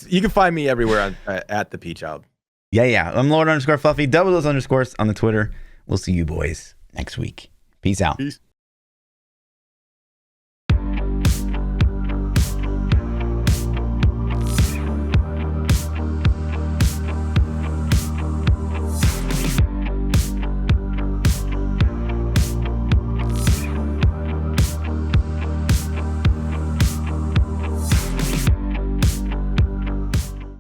You can find me everywhere at ThaPChild. Yeah. I'm Lord_Fluffy. Double those underscores on the Twitter. We'll see you boys next week. Peace out. Peace.